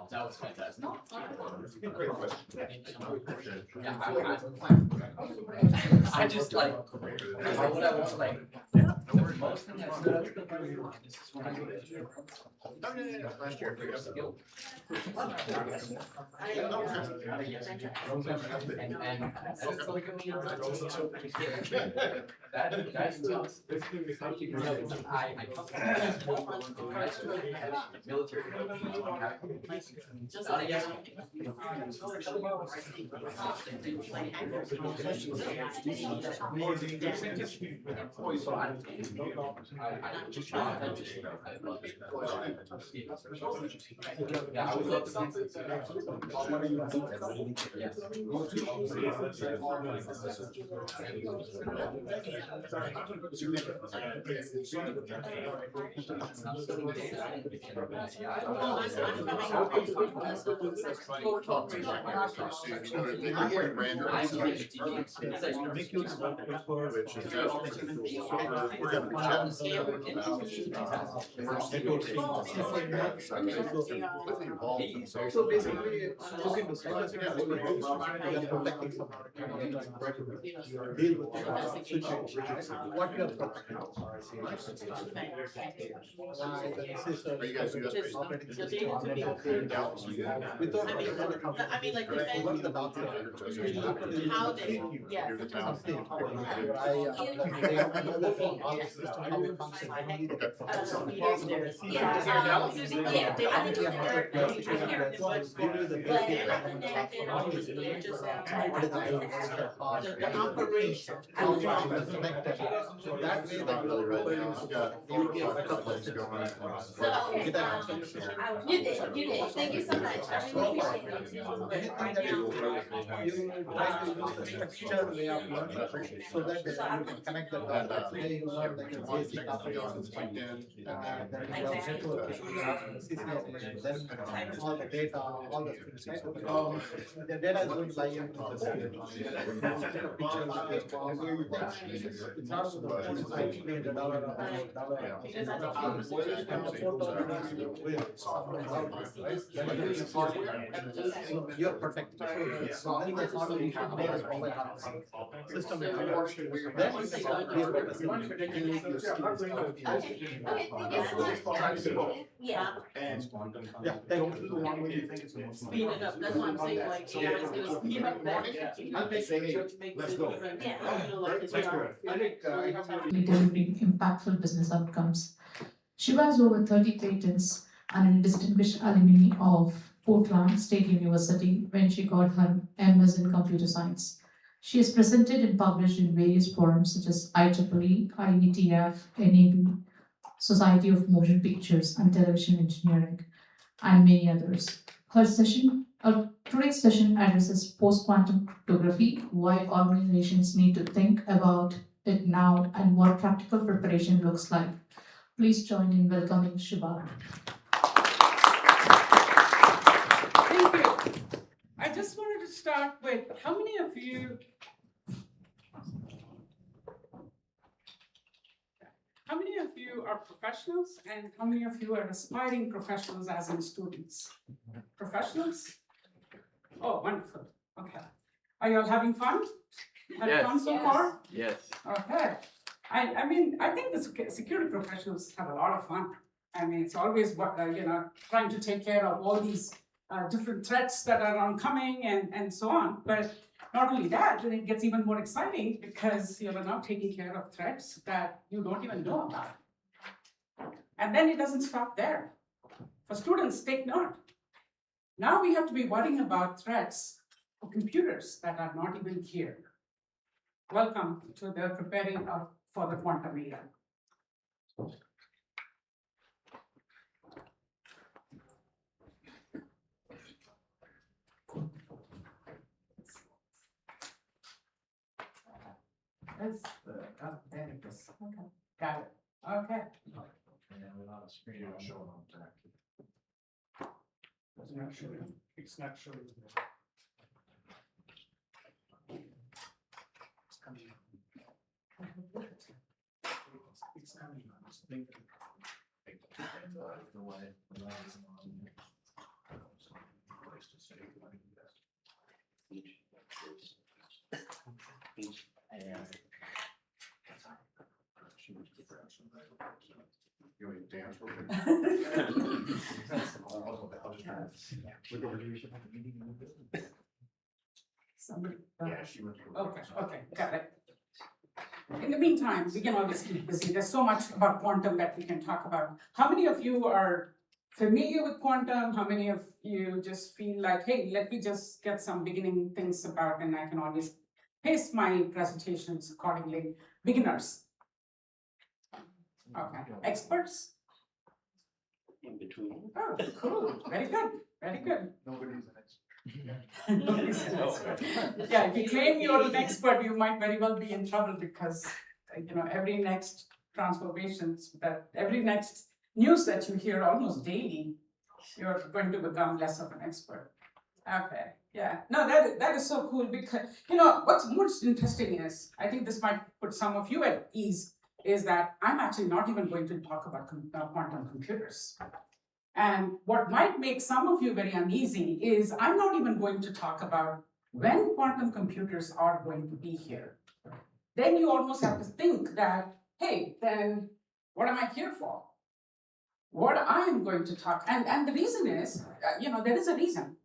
That was fantastic. Great question. I just like, what I was like, most thing I stood up, this is when I go to. Oh, yeah. Last year. That's tough. I come from military. So basically, it's looking to start deal with the situation, what you're protecting. Why this is Are you guys US based? operating system already Dallas, you good? without what the doctor. How they, yeah. You're the town. All the system, how it functions, only the The operation. So that way Not really right now. I've got 4 or 5 companies going. So, okay, you did, thank you so much, I really appreciate it. You try to use the structured way of learning so that you can connect the dots. Today you learn like a basic operations, then you have networking, CCNA, then all the data, all the things, right? The data is going to lie into the spirit. It's not so the $5 million you're protected. So then the model you should make a system. Then you can be able to Yeah. and yeah, thank you. Speed it up, that's what I'm saying, like, AI is gonna speed up that. Say, hey, let's go. delivering impactful business outcomes. Shiva has over 30 patents and a distinguished alumni of Portland State University when she got her MS in computer science. She has presented and published in various forums such as IEEE, IETF, NAB, Society of Motion Pictures and Television Engineering, and many others. Today's session addresses post-quantum cryptography, why organizations need to think about it now, and what practical preparation looks like. Please join in welcoming Shiva. Thank you. I just wanted to start with, how many of you are professionals, and how many of you are aspiring professionals as in students? Professionals? Oh, wonderful. Okay. Are you all having fun? Having fun so far? Yes. Okay. I mean, I think the security professionals have a lot of fun. I mean, it's always trying to take care of all these different threats that are oncoming and so on. But not only that, it gets even more exciting because you're now taking care of threats that you don't even know about. And then it doesn't stop there. For students, take note. Now we have to be worrying about threats for computers that are not even here. Welcome to the preparing for the quantum era. That's the okay. Got it. Okay. It's not showing. It's coming. It's coming. You want to dance real quick? Somebody. Yeah, she went. Okay, got it. In the meantime, we can always keep busy. There's so much about quantum that we can talk about. How many of you are familiar with quantum? How many of you just feel like, hey, let me just get some beginning things about, and I can always pace my presentations accordingly. Beginners. Okay. Experts? In between. Oh, cool. Very good. Very good. Nobody's an expert. Nobody's an expert. Yeah, if you claim you're an expert, you might very well be in trouble because, every next transformations, every next news that you hear almost daily, you're going to become less of an expert. Okay, yeah. No, that is so cool because, what's most interesting is, I think this might put some of you at ease, is that I'm actually not even going to talk about quantum computers. And what might make some of you very uneasy is I'm not even going to talk about when quantum computers are going to be here. Then you almost have to think that, hey, then what am I here for? What I am going to talk, and the reason is, there is a reason.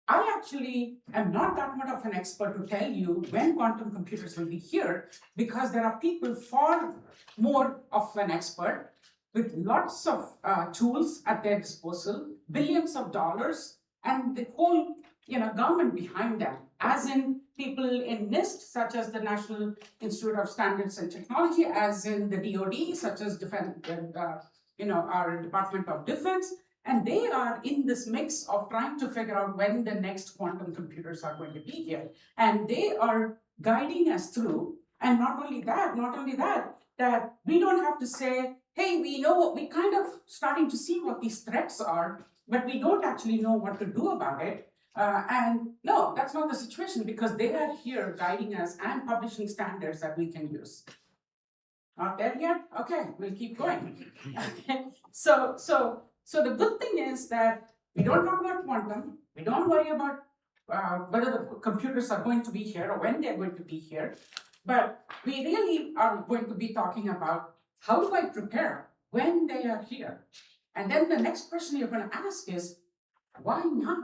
I actually am not that much of an expert to tell you when quantum computers will be here, because there are people far more of an expert with lots of tools at their disposal, billions of dollars, and the whole government behind them, as in people in NIST, such as the National Institute of Standards and Technology, as in the DoD, such as our Department of Defense, and they are in this mix of trying to figure out when the next quantum computers are going to be here. And they are guiding us through, and not only that, that we don't have to say, hey, we kind of starting to see what these threats are, but we don't actually know what to do about it. And no, that's not the situation, because they are here guiding us and publishing standards that we can use. Not there yet? Okay, we'll keep going. Okay. So the good thing is that we don't talk about quantum. We don't worry about whether the computers are going to be here or when they're going to be here. But we really are going to be talking about how do I prepare when they are here? And then the next question you're going to ask is, why now?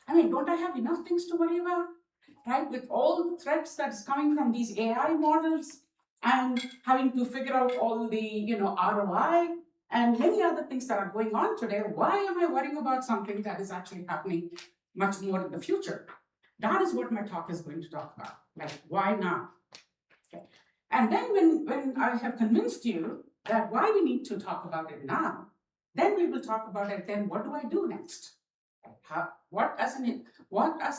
I mean, don't I have enough things to worry about? Right? With all the threats that's coming from these AI models and having to figure out all the ROI and many other things that are going on today, why am I worrying about something that is actually happening much more in the future? That is what my talk is going to talk about. Like, why now? Okay. And then when I have convinced you that why we need to talk about it now, then we will talk about it, then what do I do next? What as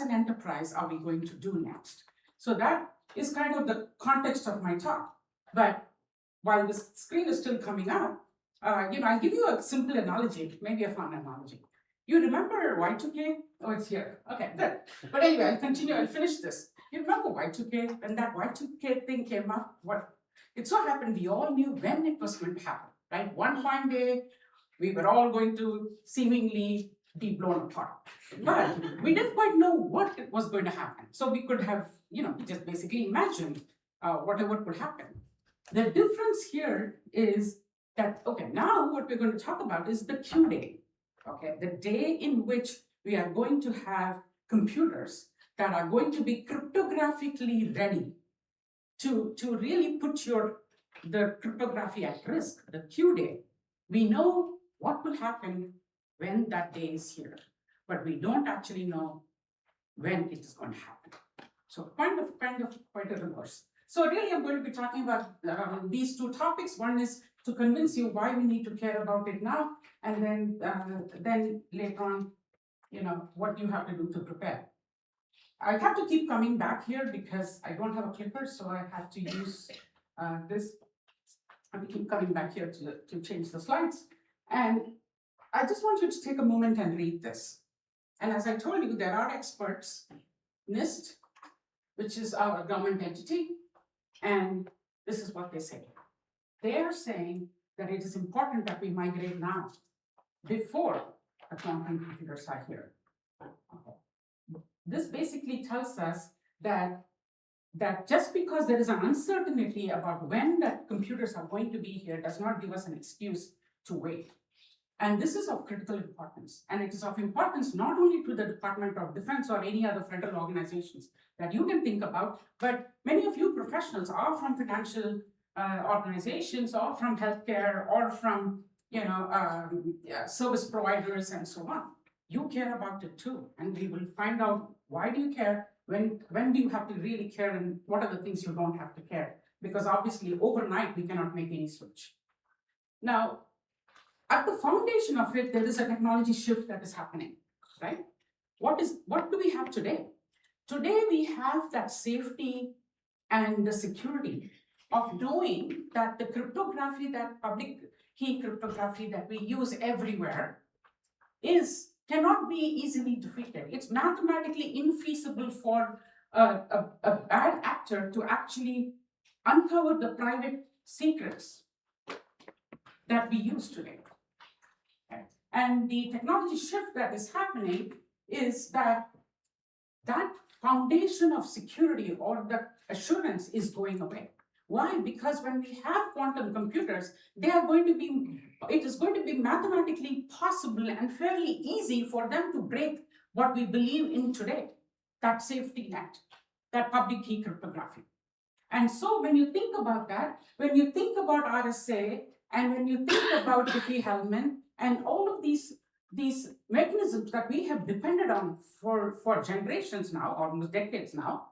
an enterprise are we going to do next? So that is kind of the context of my talk. But while the screen is still coming up, I'll give you a simple analogy, maybe a fun analogy. You remember Y2K? Oh, it's here. Okay, good. But anyway, I'll continue. I'll finish this. You remember Y2K? When that Y2K thing came up, it so happened we all knew when it was going to happen, right? One fine day, we were all going to seemingly be blown apart. But we didn't quite know what was going to happen. So we could have, just basically imagined whatever could happen. The difference here is that, okay, now what we're going to talk about is the Q day. Okay, the day in which we are going to have computers that are going to be cryptographically ready to really put the cryptography at risk, the Q day. We know what will happen when that day is here, but we don't actually know when it is going to happen. So kind of quite a reverse. So really I'm going to be talking about these two topics. One is to convince you why we need to care about it now, and then later on, what you have to do to prepare. I have to keep coming back here because I don't have a clicker, so I have to use this. I have to keep coming back here to change the slides. And I just want you to take a moment and read this. And as I told you, there are experts, NIST, which is our government entity, and this is what they say. They are saying that it is important that we migrate now, before the quantum computers are here. Okay. This basically tells us that just because there is an uncertainty about when the computers are going to be here does not give us an excuse to wait. And this is of critical importance. And it is of importance not only to the Department of Defense or any other federal organizations that you can think about, but many of you professionals are from financial organizations or from healthcare or from service providers and so on. You care about it too, and we will find out why do you care, when do you have to really care, and what are the things you don't have to care, because obviously overnight we cannot make any switch. Now, at the foundation of it, there is a technology shift that is happening, right? What do we have today? Today we have that safety and the security of knowing that the cryptography, that public key cryptography that we use everywhere cannot be easily defeated. It's mathematically infeasible for a bad actor to actually uncover the private secrets that we use today. And the technology shift that is happening is that foundation of security or the assurance is going away. Why? Because when we have quantum computers, it is going to be mathematically possible and fairly easy for them to break what we believe in today, that safety net, that public key cryptography. And so when you think about that, when you think about RSA, and when you think about Diffie-Hellman, and all of these mechanisms that we have depended on for generations now, almost decades now,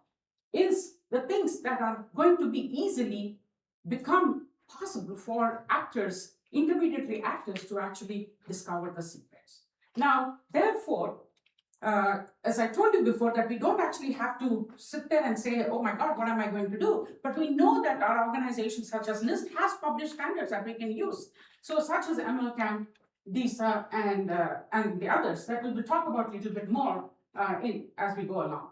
is the things that are going to be easily become possible for actors, intermediary actors, to actually discover the secrets. Now, therefore, as I told you before, that we don't actually have to sit there and say, oh my God, what am I going to do? But we know that our organizations such as NIST has published standards that we can use. So such as MLCAM, DISA, and the others that we will talk about a little bit more as we go along.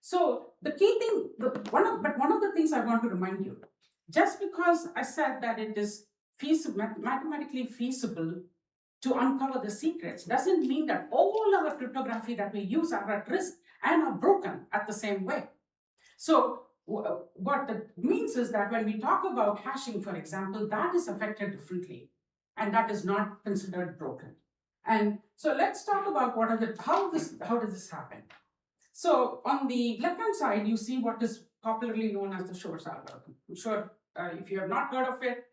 So the key thing, one of the things I want to remind you, just because I said that it is mathematically feasible to uncover the secrets, doesn't mean that all our cryptography that we use are at risk and are broken at the same way. So what that means is that when we talk about hashing, for example, that is affected differently, and that is not considered broken. And so let's talk about how does this happen? So on the left-hand side, you see what is popularly known as the Shor's algorithm. I'm sure if you have not heard of it,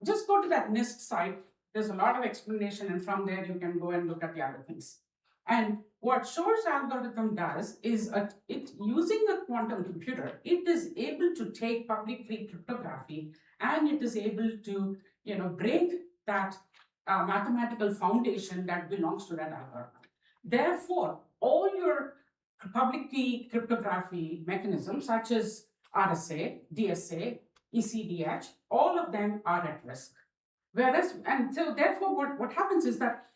just go to that NIST site. There's a lot of explanation, and from there you can go and look at the other things. And what Shor's algorithm does is, using a quantum computer, it is able to take public key cryptography, and it is able to break that mathematical foundation that belongs to that algorithm. Therefore, all your public key cryptography mechanisms such as RSA, DSA, ECDH, all of them are at risk. And so therefore what happens is that,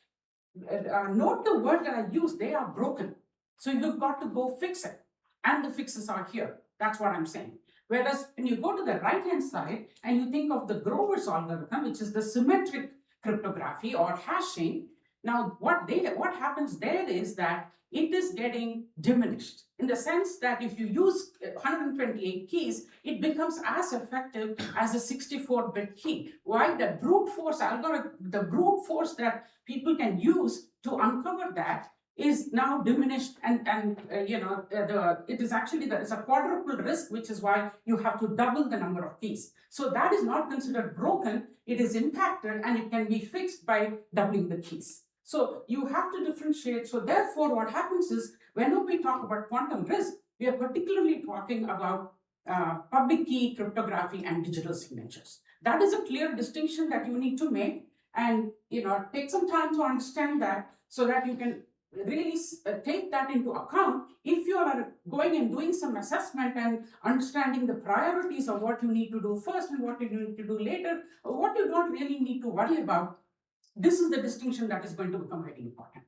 note the word that I use, they are broken. So you've got to go fix it. And the fixes are here. That's what I'm saying. Whereas when you go to the right-hand side and you think of the Grover's algorithm, which is the symmetric cryptography or hashing, now what happens there is that it is getting diminished in the sense that if you use 128 keys, it becomes as effective as a 64-bit key. Why? The brute force algorithm, the brute force that people can use to uncover that is now diminished, and it is actually it's a quadruple risk, which is why you have to double the number of keys. So that is not considered broken. It is impacted, and it can be fixed by doubling the keys. So you have to differentiate. So therefore, what happens is, when we talk about quantum risk, we are particularly talking about public key cryptography and digital signatures. That is a clear distinction that you need to make, and take some time to understand that, so that you can really take that into account if you are going and doing some assessment and understanding the priorities of what you need to do first and what you need to do later, or what you don't really need to worry about. This is the distinction that is going to become very important.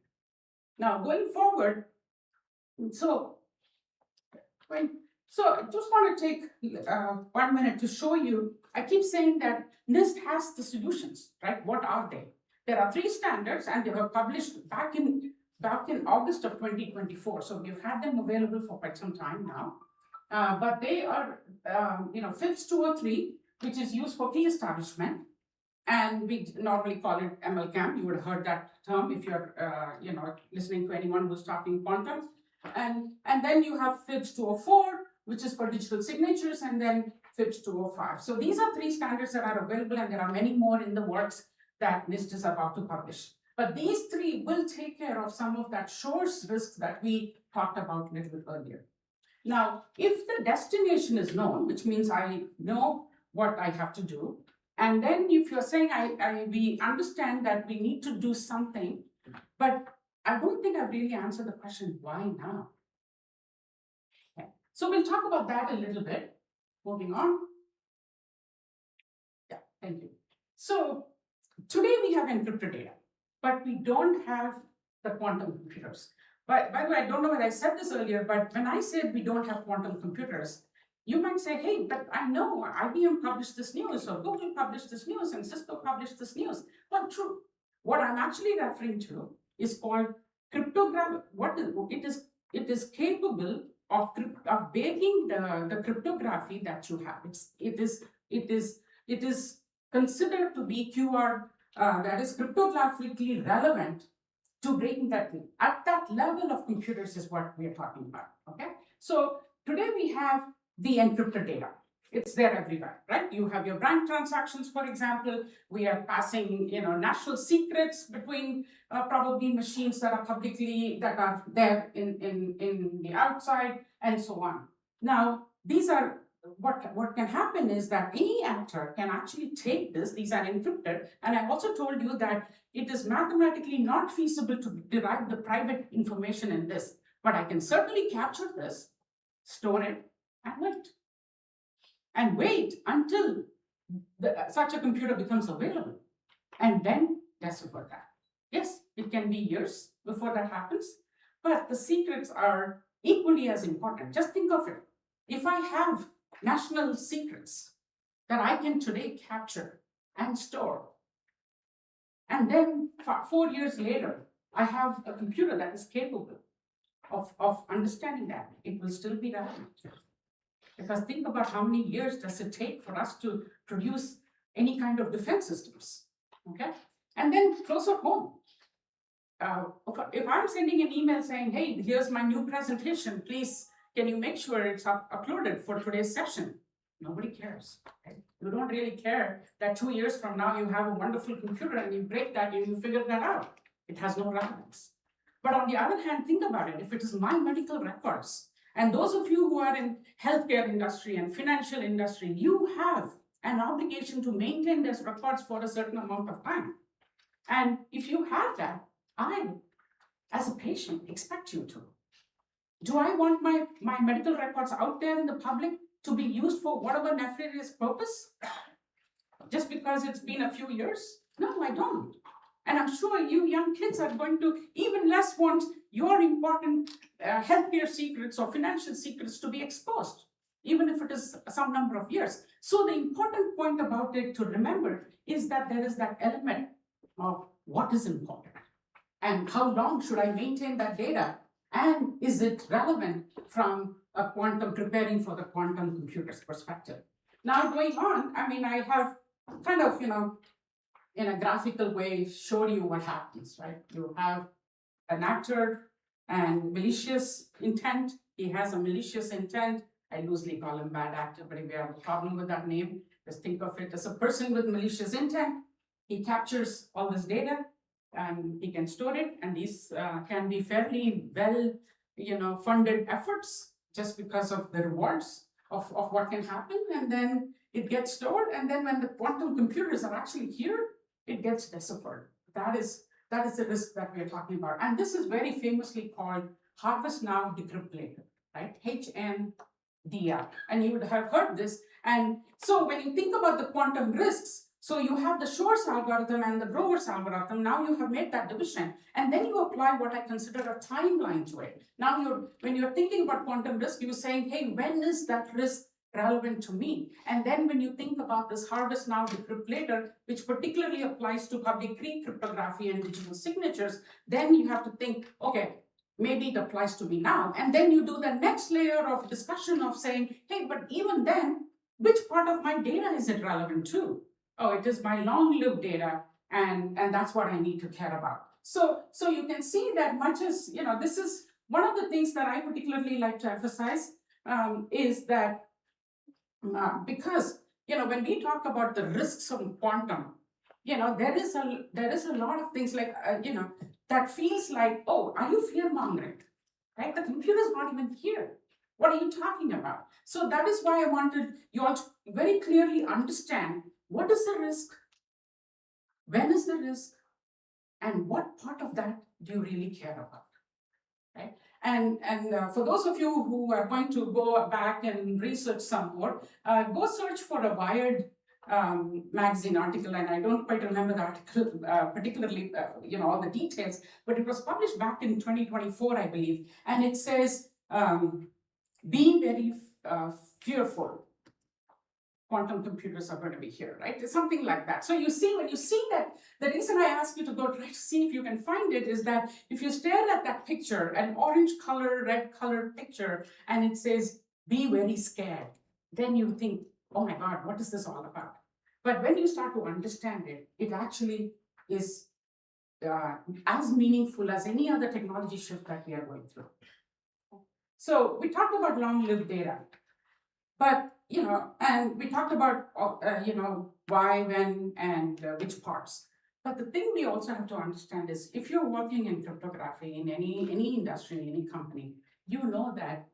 Now, going forward, so I just want to take 1 minute to show you. I keep saying that NIST has the solutions, right? What are they? There are 3 standards, and they were published back in August of 2024. So we've had them available for quite some time now. But they are, FIPS 203, which is used for key establishment. And we normally call it MLCAM. You would have heard that term if you're, listening to anyone who's talking quantum. And then you have FIPS 204, which is for digital signatures, and then FIPS 205. So these are 3 standards that are available, and there are many more in the works that NIST is about to publish. But these 3 will take care of some of that source risk that we talked about a little bit earlier. Now, if the destination is known, which means I know what I have to do, and then if you're saying we understand that we need to do something, but I don't think I've really answered the question, why now? Okay. So we'll talk about that a little bit. Moving on. Yeah, thank you. So today we have encrypted data, but we don't have the quantum computers. But by the way, I don't know whether I said this earlier, but when I said we don't have quantum computers, you might say, hey, but I know IBM published this news, or Google published this news, and Cisco published this news. Well, true. What I'm actually referring to is called cryptography. It is capable of breaking the cryptography that you have. It is considered to be QR, that is cryptographically relevant to breaking that thing. At that level of computers is what we are talking about, okay? So today we have the encrypted data. It's there everywhere, right? You have your bank transactions, for example. We are passing, national secrets between probably machines that are there in the outside, and so on. Now, these are what can happen is that any actor can actually take this. These are encrypted, and I also told you that it is mathematically not feasible to derive the private information in this, but I can certainly capture this, store it, and wait until such a computer becomes available, and then decipher that. Yes, it can be years before that happens, but the secrets are equally as important. Just think of it. If I have national secrets that I can today capture and store, and then 4 years later, I have a computer that is capable of understanding that, it will still be relevant. Because think about how many years does it take for us to produce any kind of defense systems, okay? And then closer home, if I'm sending an email saying, hey, here's my new presentation, please, can you make sure it's uploaded for today's session? Nobody cares, right? You don't really care that 2 years from now you have a wonderful computer and you break that and you figure that out. It has no relevance. But on the other hand, think about it. If it is my medical records, and those of you who are in healthcare industry and financial industry, you have an obligation to maintain those records for a certain amount of time. And if you have that, I, as a patient, expect you to. Do I want my medical records out there in the public to be used for whatever nefarious purpose? Just because it's been a few years? No, I don't. And I'm sure you young kids are going to even less want your important healthcare secrets or financial secrets to be exposed, even if it is some number of years. So the important point about it to remember is that there is that element of what is important and how long should I maintain that data, and is it relevant from a preparing for the quantum computer's perspective. Now going on, I have kind of, in a graphical way, showed you what happens, right? You have an actor and malicious intent. He has a malicious intent. I loosely call him bad actor, but if you have a problem with that name, just think of it as a person with malicious intent. He captures all this data and he can store it, and these can be fairly well, funded efforts just because of the rewards of what can happen, and then it gets stored, and then when the quantum computers are actually here, it gets deciphered. That is the risk that we are talking about. And this is very famously called harvest now, decrypt later, right? HNDR. And you would have heard this. And so when you think about the quantum risks, so you have the source algorithm and the grower's algorithm. Now you have made that division. And then you apply what I consider a timeline to it. Now when you're thinking about quantum risk, you're saying, hey, when is that risk relevant to me? And then when you think about this harvest now, decrypt later, which particularly applies to public key cryptography and digital signatures, then you have to think, okay, maybe it applies to me now. And then you do the next layer of discussion of saying, hey, but even then, which part of my data is it relevant to? Oh, it is my long-lived data, and that's what I need to care about. So you can see that much as, this is one of the things that I particularly like to emphasize. is that because, when we talk about the risks of quantum, there is a lot of things like, that feels like, oh, are you fear mongering? Right? The computer is not even here. What are you talking about? So that is why I wanted you all to very clearly understand what is the risk, when is the risk, and what part of that do you really care about, right? And for those of you who are going to go back and research some more, go search for a Wired magazine article, and I don't quite remember the article particularly, all the details, but it was published back in 2024, I believe, and it says, be very fearful. Quantum computers are going to be here, right? It's something like that. So you see, when you see that, the reason I ask you to go try to see if you can find it is that if you stare at that picture, an orange color, red color picture, and it says, be very scared, then you think, oh my God, what is this all about? But when you start to understand it, it actually is as meaningful as any other technology shift that we are going through. So we talked about long-lived data, but and we talked about why, when, and which parts. But the thing we also have to understand is, if you're working in cryptography in any industry, any company, you know that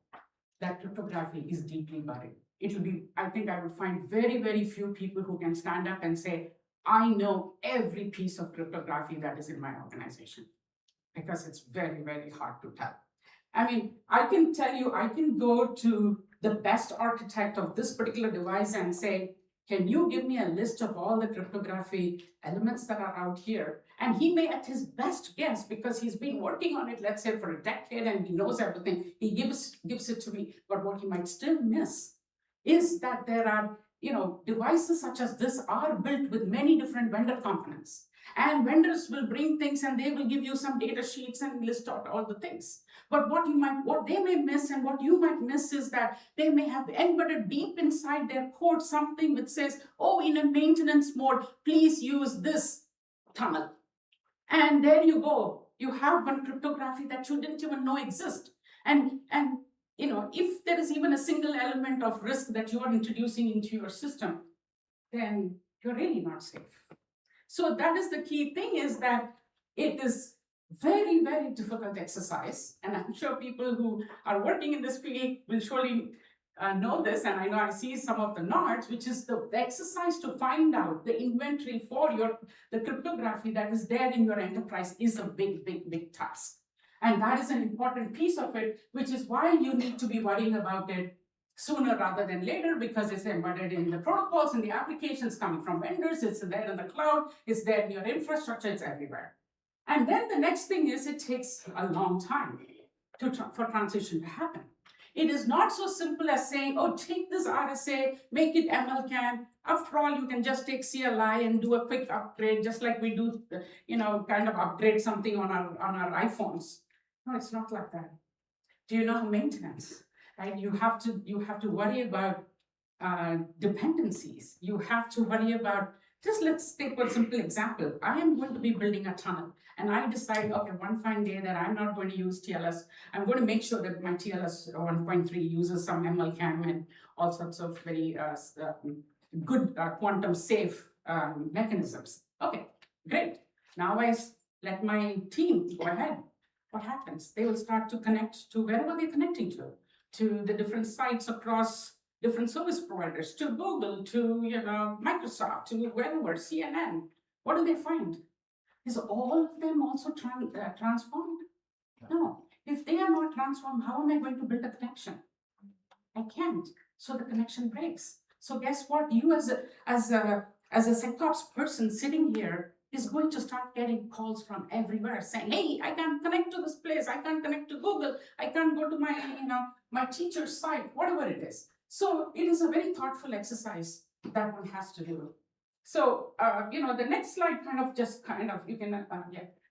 cryptography is deeply buried. It will be, I think I would find very, very few people who can stand up and say, I know every piece of cryptography that is in my organization, because it's very, very hard to tell. I mean, I can tell you, I can go to the best architect of this particular device and say, can you give me a list of all the cryptography elements that are out here? And he may, at his best guess, because he's been working on it, let's say, for a decade, and he knows everything, he gives it to me. But what he might still miss is that there are, devices such as this are built with many different vendor components. And vendors will bring things and they will give you some data sheets and list out all the things. But what they may miss and what you might miss is that they may have embedded deep inside their code something which says, oh, in a maintenance mode, please use this tunnel. And there you go. You have one cryptography that you didn't even know exists. And if there is even a single element of risk that you are introducing into your system, then you're really not safe. So that is the key thing, is that it is very, very difficult exercise. And I'm sure people who are working in this field will surely know this. And I know I see some of the nods, which is the exercise to find out the inventory for the cryptography that is there in your enterprise is a big, big, big task. And that is an important piece of it, which is why you need to be worrying about it sooner rather than later, because it's embedded in the protocols and the applications coming from vendors, it's there in the cloud, it's there in your infrastructure, it's everywhere. And then the next thing is, it takes a long time for transition to happen. It is not so simple as saying, oh, take this RSA, make it MLCAN. After all, you can just take CLI and do a quick upgrade, just like we do, kind of upgrade something on our iPhones. No, it's not like that. Do you know maintenance? Right? You have to worry about dependencies. You have to worry about, just let's take one simple example. I am going to be building a tunnel, and I decide, okay, one fine day that I'm not going to use TLS. I'm going to make sure that my TLS 1.3 uses some MLCAM and all sorts of very good quantum safe mechanisms. Okay, great. Now I let my team go ahead. What happens? They will start to connect to wherever they're connecting to the different sites across different service providers, to Google, to Microsoft, to wherever, CNN. What do they find? Is all of them also transformed? No. If they are not transformed, how am I going to build a connection? I can't. So the connection breaks. So guess what? You as a SecOps person sitting here is going to start getting calls from everywhere saying, hey, I can't connect to this place, I can't connect to Google, I can't go to my teacher's site, whatever it is. So it is a very thoughtful exercise that one has to do. So, the next slide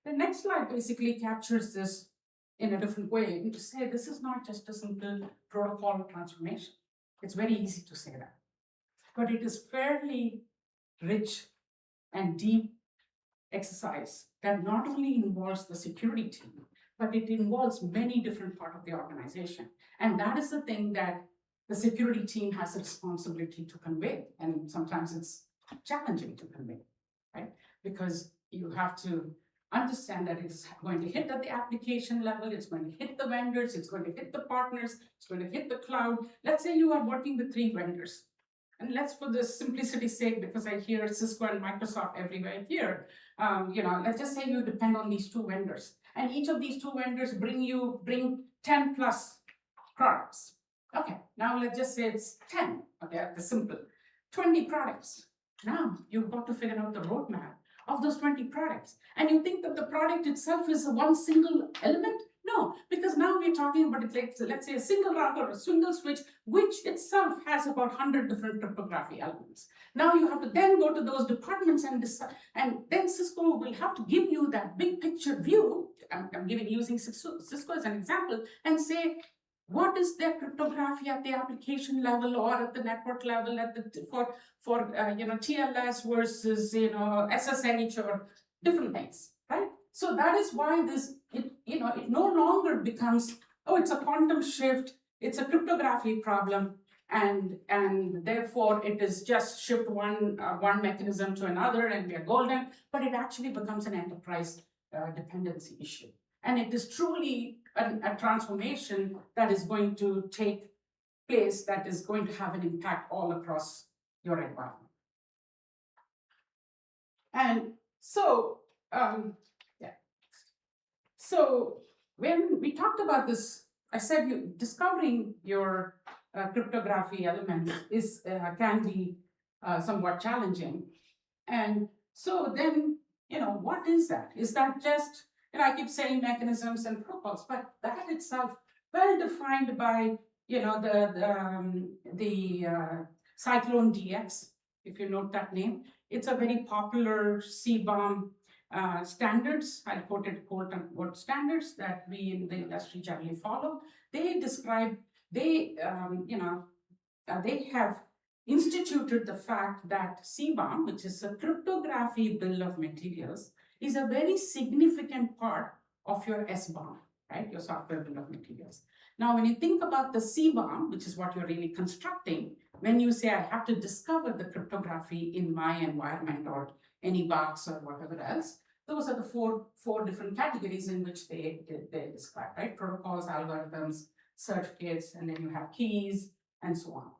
the next slide basically captures this in a different way, and to say this is not just a simple protocol transformation. It's very easy to say that, but it is fairly rich and deep exercise that not only involves the security team, but it involves many different parts of the organization. And that is the thing that the security team has a responsibility to convey. And sometimes it's challenging to convey, right? Because you have to understand that it's going to hit at the application level, it's going to hit the vendors, it's going to hit the partners, it's going to hit the cloud. Let's say you are working with 3 vendors. And let's, for the simplicity's sake, because I hear Cisco and Microsoft everywhere here, let's just say you depend on these 2 vendors. And each of these 2 vendors bring 10 plus products. Okay, now let's just say it's 10, okay, the simple. 20 products. Now you've got to figure out the roadmap of those 20 products. And you think that the product itself is one single element? No, because now we're talking about it like, let's say a single router or a single switch, which itself has about 100 different cryptography elements. Now you have to then go to those departments and decide, and then Cisco will have to give you that big picture view. I'm using Cisco as an example, and say, what is their cryptography at the application level or at the network level for TLS versus SSH or different things, right? So that is why it no longer becomes, oh, it's a quantum shift, it's a cryptography problem, and therefore it is just shift one mechanism to another and we are golden, but it actually becomes an enterprise dependency issue. And it is truly a transformation that is going to take place, that is going to have an impact all across your environment. And so, So when we talked about this, I said discovering your cryptography elements can be somewhat challenging. And so then, what is that? Is that just, I keep saying mechanisms and protocols, but that itself, well defined by, the Cyclone DX, if you note that name. It's a very popular CBOM standards, I quoted quote unquote standards that we in the industry generally follow. They describe, they have instituted the fact that CBOM, which is a cryptography bill of materials, is a very significant part of your SBOM, right? Your software bill of materials. Now, when you think about the CBOM, which is what you're really constructing, when you say I have to discover the cryptography in my environment or any box or whatever else, those are the four different categories in which they describe, right? Protocols, algorithms, certificates, and then you have keys, and so on.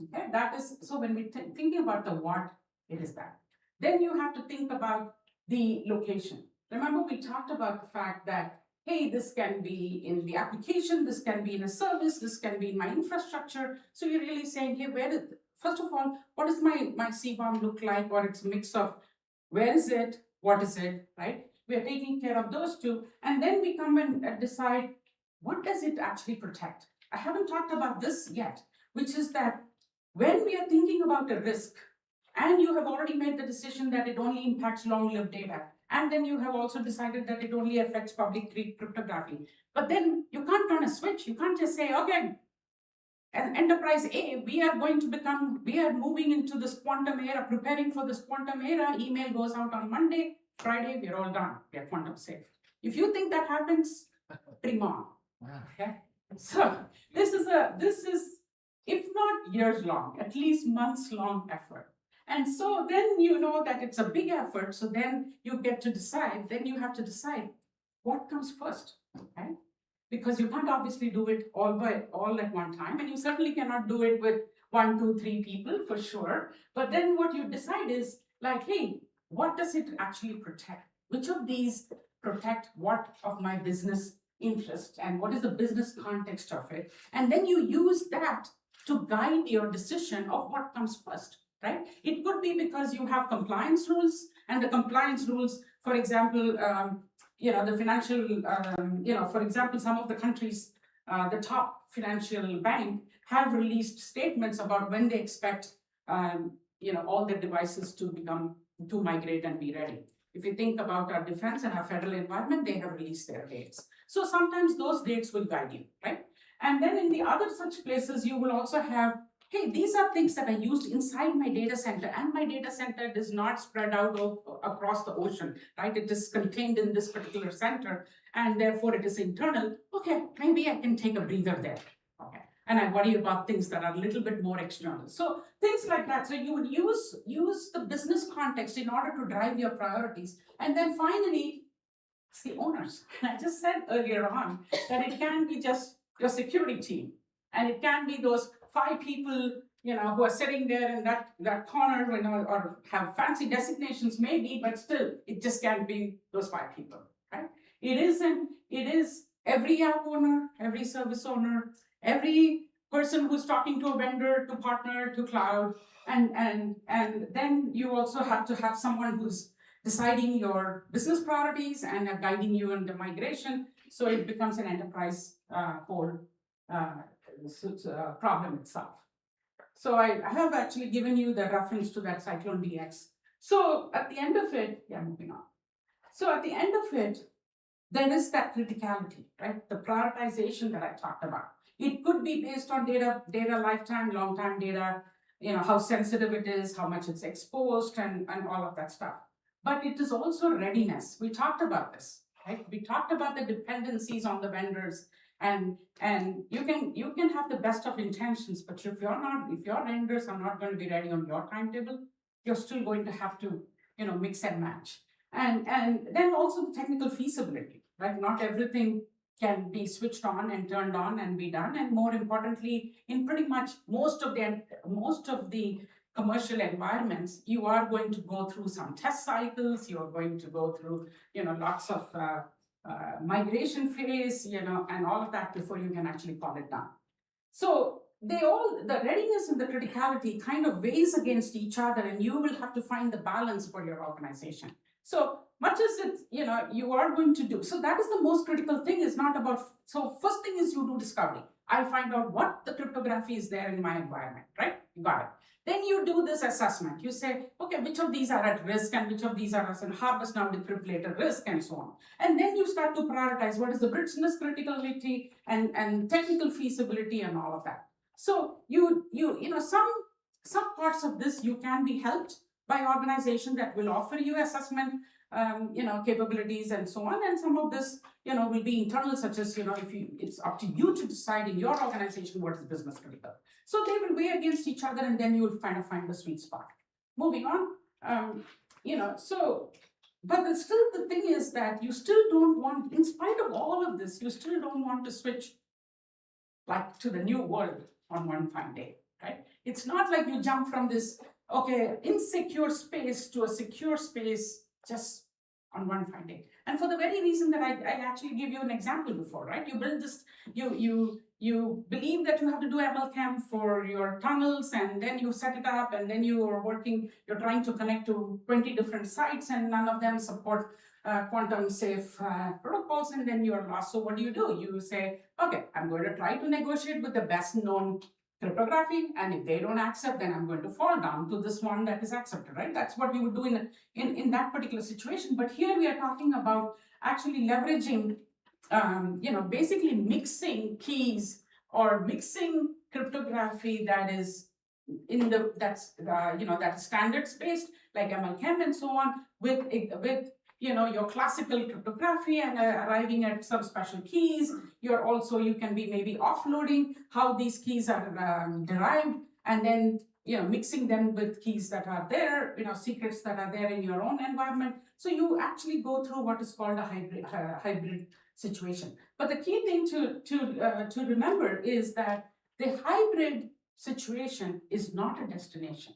Okay, that is, so when we're thinking about the what, it is that. Then you have to think about the location. Remember, we talked about the fact that, hey, this can be in the application, this can be in a service, this can be in my infrastructure. So you're really saying, hey, first of all, what does my CBOM look like? Or it's a mix of where is it, what is it, right? We are taking care of those two. And then we come and decide, what does it actually protect? I haven't talked about this yet, which is that when we are thinking about a risk, and you have already made the decision that it only impacts long-lived data, and then you have also decided that it only affects public key cryptography, but then you can't turn a switch. You can't just say, okay, as enterprise A, we are moving into this quantum era, preparing for this quantum era. Email goes out on Monday, Friday, we're all done. We're quantum safe. If you think that happens, dream on. Okay. So this is, if not years long, at least months long effort. And so then you know that it's a big effort. So then you get to decide, then you have to decide what comes first, right? Because you can't obviously do it all at one time. And you certainly cannot do it with 1, 2, 3 people for sure. But then what you decide is like, hey, what does it actually protect? Which of these protect what of my business interest and what is the business context of it? And then you use that to guide your decision of what comes first, right? It could be because you have compliance rules, and the compliance rules, for example, the financial, for example, some of the countries, the top financial bank have released statements about when they expect, all their devices to migrate and be ready. If you think about our defense and our federal environment, they have released their dates. So sometimes those dates will guide you, right? And then in the other such places, you will also have, hey, these are things that are used inside my data center, and my data center does not spread out across the ocean, right? It is contained in this particular center. and therefore it is internal, okay, maybe I can take a breather there. Okay. And I worry about things that are a little bit more external. So things like that. So you would use the business context in order to drive your priorities. And then finally, it's the owners. I just said earlier on that it can be just your security team, and it can be those 5 people, who are sitting there in that corner, or have fancy designations maybe, but still, it just can't be those 5 people, right? It is every app owner, every service owner, every person who's talking to a vendor, to partner, to cloud, and then you also have to have someone who's deciding your business priorities and guiding you in the migration, so it becomes an enterprise whole problem itself. So I have actually given you the reference to that Cyclone DX. So at the end of it, moving on. So at the end of it, there is that criticality, right? The prioritization that I talked about. It could be based on data lifetime, long time data, how sensitive it is, how much it's exposed, and all of that stuff. But it is also readiness. We talked about this, right? We talked about the dependencies on the vendors, and you can have the best of intentions, but if your vendors are not going to be ready on your timetable, you're still going to have to, mix and match. And then also the technical feasibility, right? Not everything can be switched on and turned on and be done. And more importantly, in pretty much most of the commercial environments, you are going to go through some test cycles. You are going to go through, lots of migration phase, and all of that before you can actually call it done. So the readiness and the criticality kind of weighs against each other, and you will have to find the balance for your organization. So much as it, you are going to do. So that is the most critical thing, is not about, so first thing is you do discovery. I find out what the cryptography is there in my environment, right? You got it. Then you do this assessment. You say, okay, which of these are at risk and which of these are at harvest now decrypt later risk, and so on. And then you start to prioritize what is the business criticality and technical feasibility and all of that. So some parts of this you can be helped by organization that will offer you assessment capabilities and so on, and some of this will be internal, such as it's up to you to decide in your organization what is business critical. So they will weigh against each other, and then you will kind of find the sweet spot. Moving on, but still the thing is that you still don't want, in spite of all of this, you still don't want to switch like to the new world on one fine day, right? It's not like you jump from this insecure space to a secure space just on one fine day. And for the very reason that I actually gave you an example before, right? You build this, you believe that you have to do MLChem for your tunnels, and then you set it up, and then you're trying to connect to 20 different sites, and none of them support quantum safe protocols, and then you're lost. So what do? You say, okay, I'm going to try to negotiate with the best known cryptography, and if they don't accept, then I'm going to fall down to this one that is accepted, right? That's what you would do in that particular situation. But here we are talking about actually leveraging, basically mixing keys or mixing cryptography that is that's standards based, like MLChem and so on, with your classical cryptography, and arriving at some special keys. You can be maybe offloading how these keys are derived, and then mixing them with keys that are there, secrets that are there in your own environment. So you actually go through what is called a hybrid situation. But the key thing to remember is that the hybrid situation is not a destination,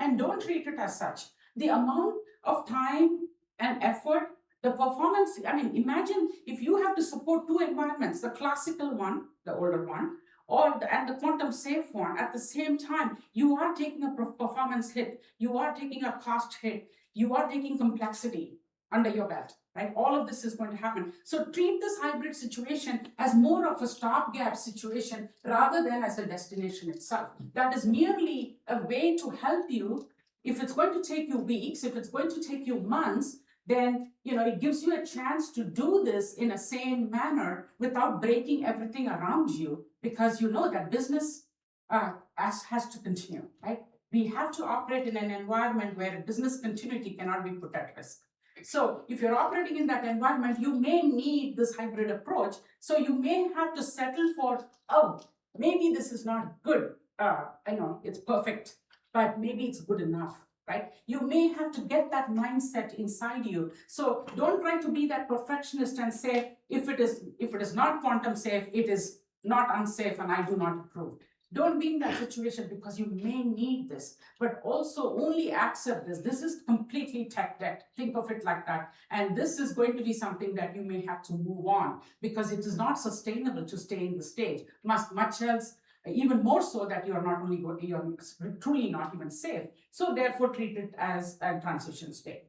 and don't treat it as such. The amount of time and effort, the performance, imagine if you have to support 2 environments, the classical one, the older one, and the quantum safe one at the same time. You are taking a performance hit, you are taking a cost hit, you are taking complexity under your belt, right? All of this is going to happen. So treat this hybrid situation as more of a stopgap situation rather than as a destination itself. That is merely a way to help you. If it's going to take you weeks, if it's going to take you months, then it gives you a chance to do this in a sane manner without breaking everything around you, because you know that business has to continue, right? We have to operate in an environment where business continuity cannot be put at risk. So if you're operating in that environment, you may need this hybrid approach. So you may have to settle for, oh, maybe this is not good. I know it's perfect, but maybe it's good enough, right? You may have to get that mindset inside you. So don't try to be that perfectionist and say, if it is not quantum safe, it is not unsafe and I do not approve. Don't be in that situation because you may need this, but also only accept this. This is completely tech debt. Think of it like that. And this is going to be something that you may have to move on because it is not sustainable to stay in the stage. Much else, even more so that you are not only you're truly not even safe. So therefore treat it as a transition state.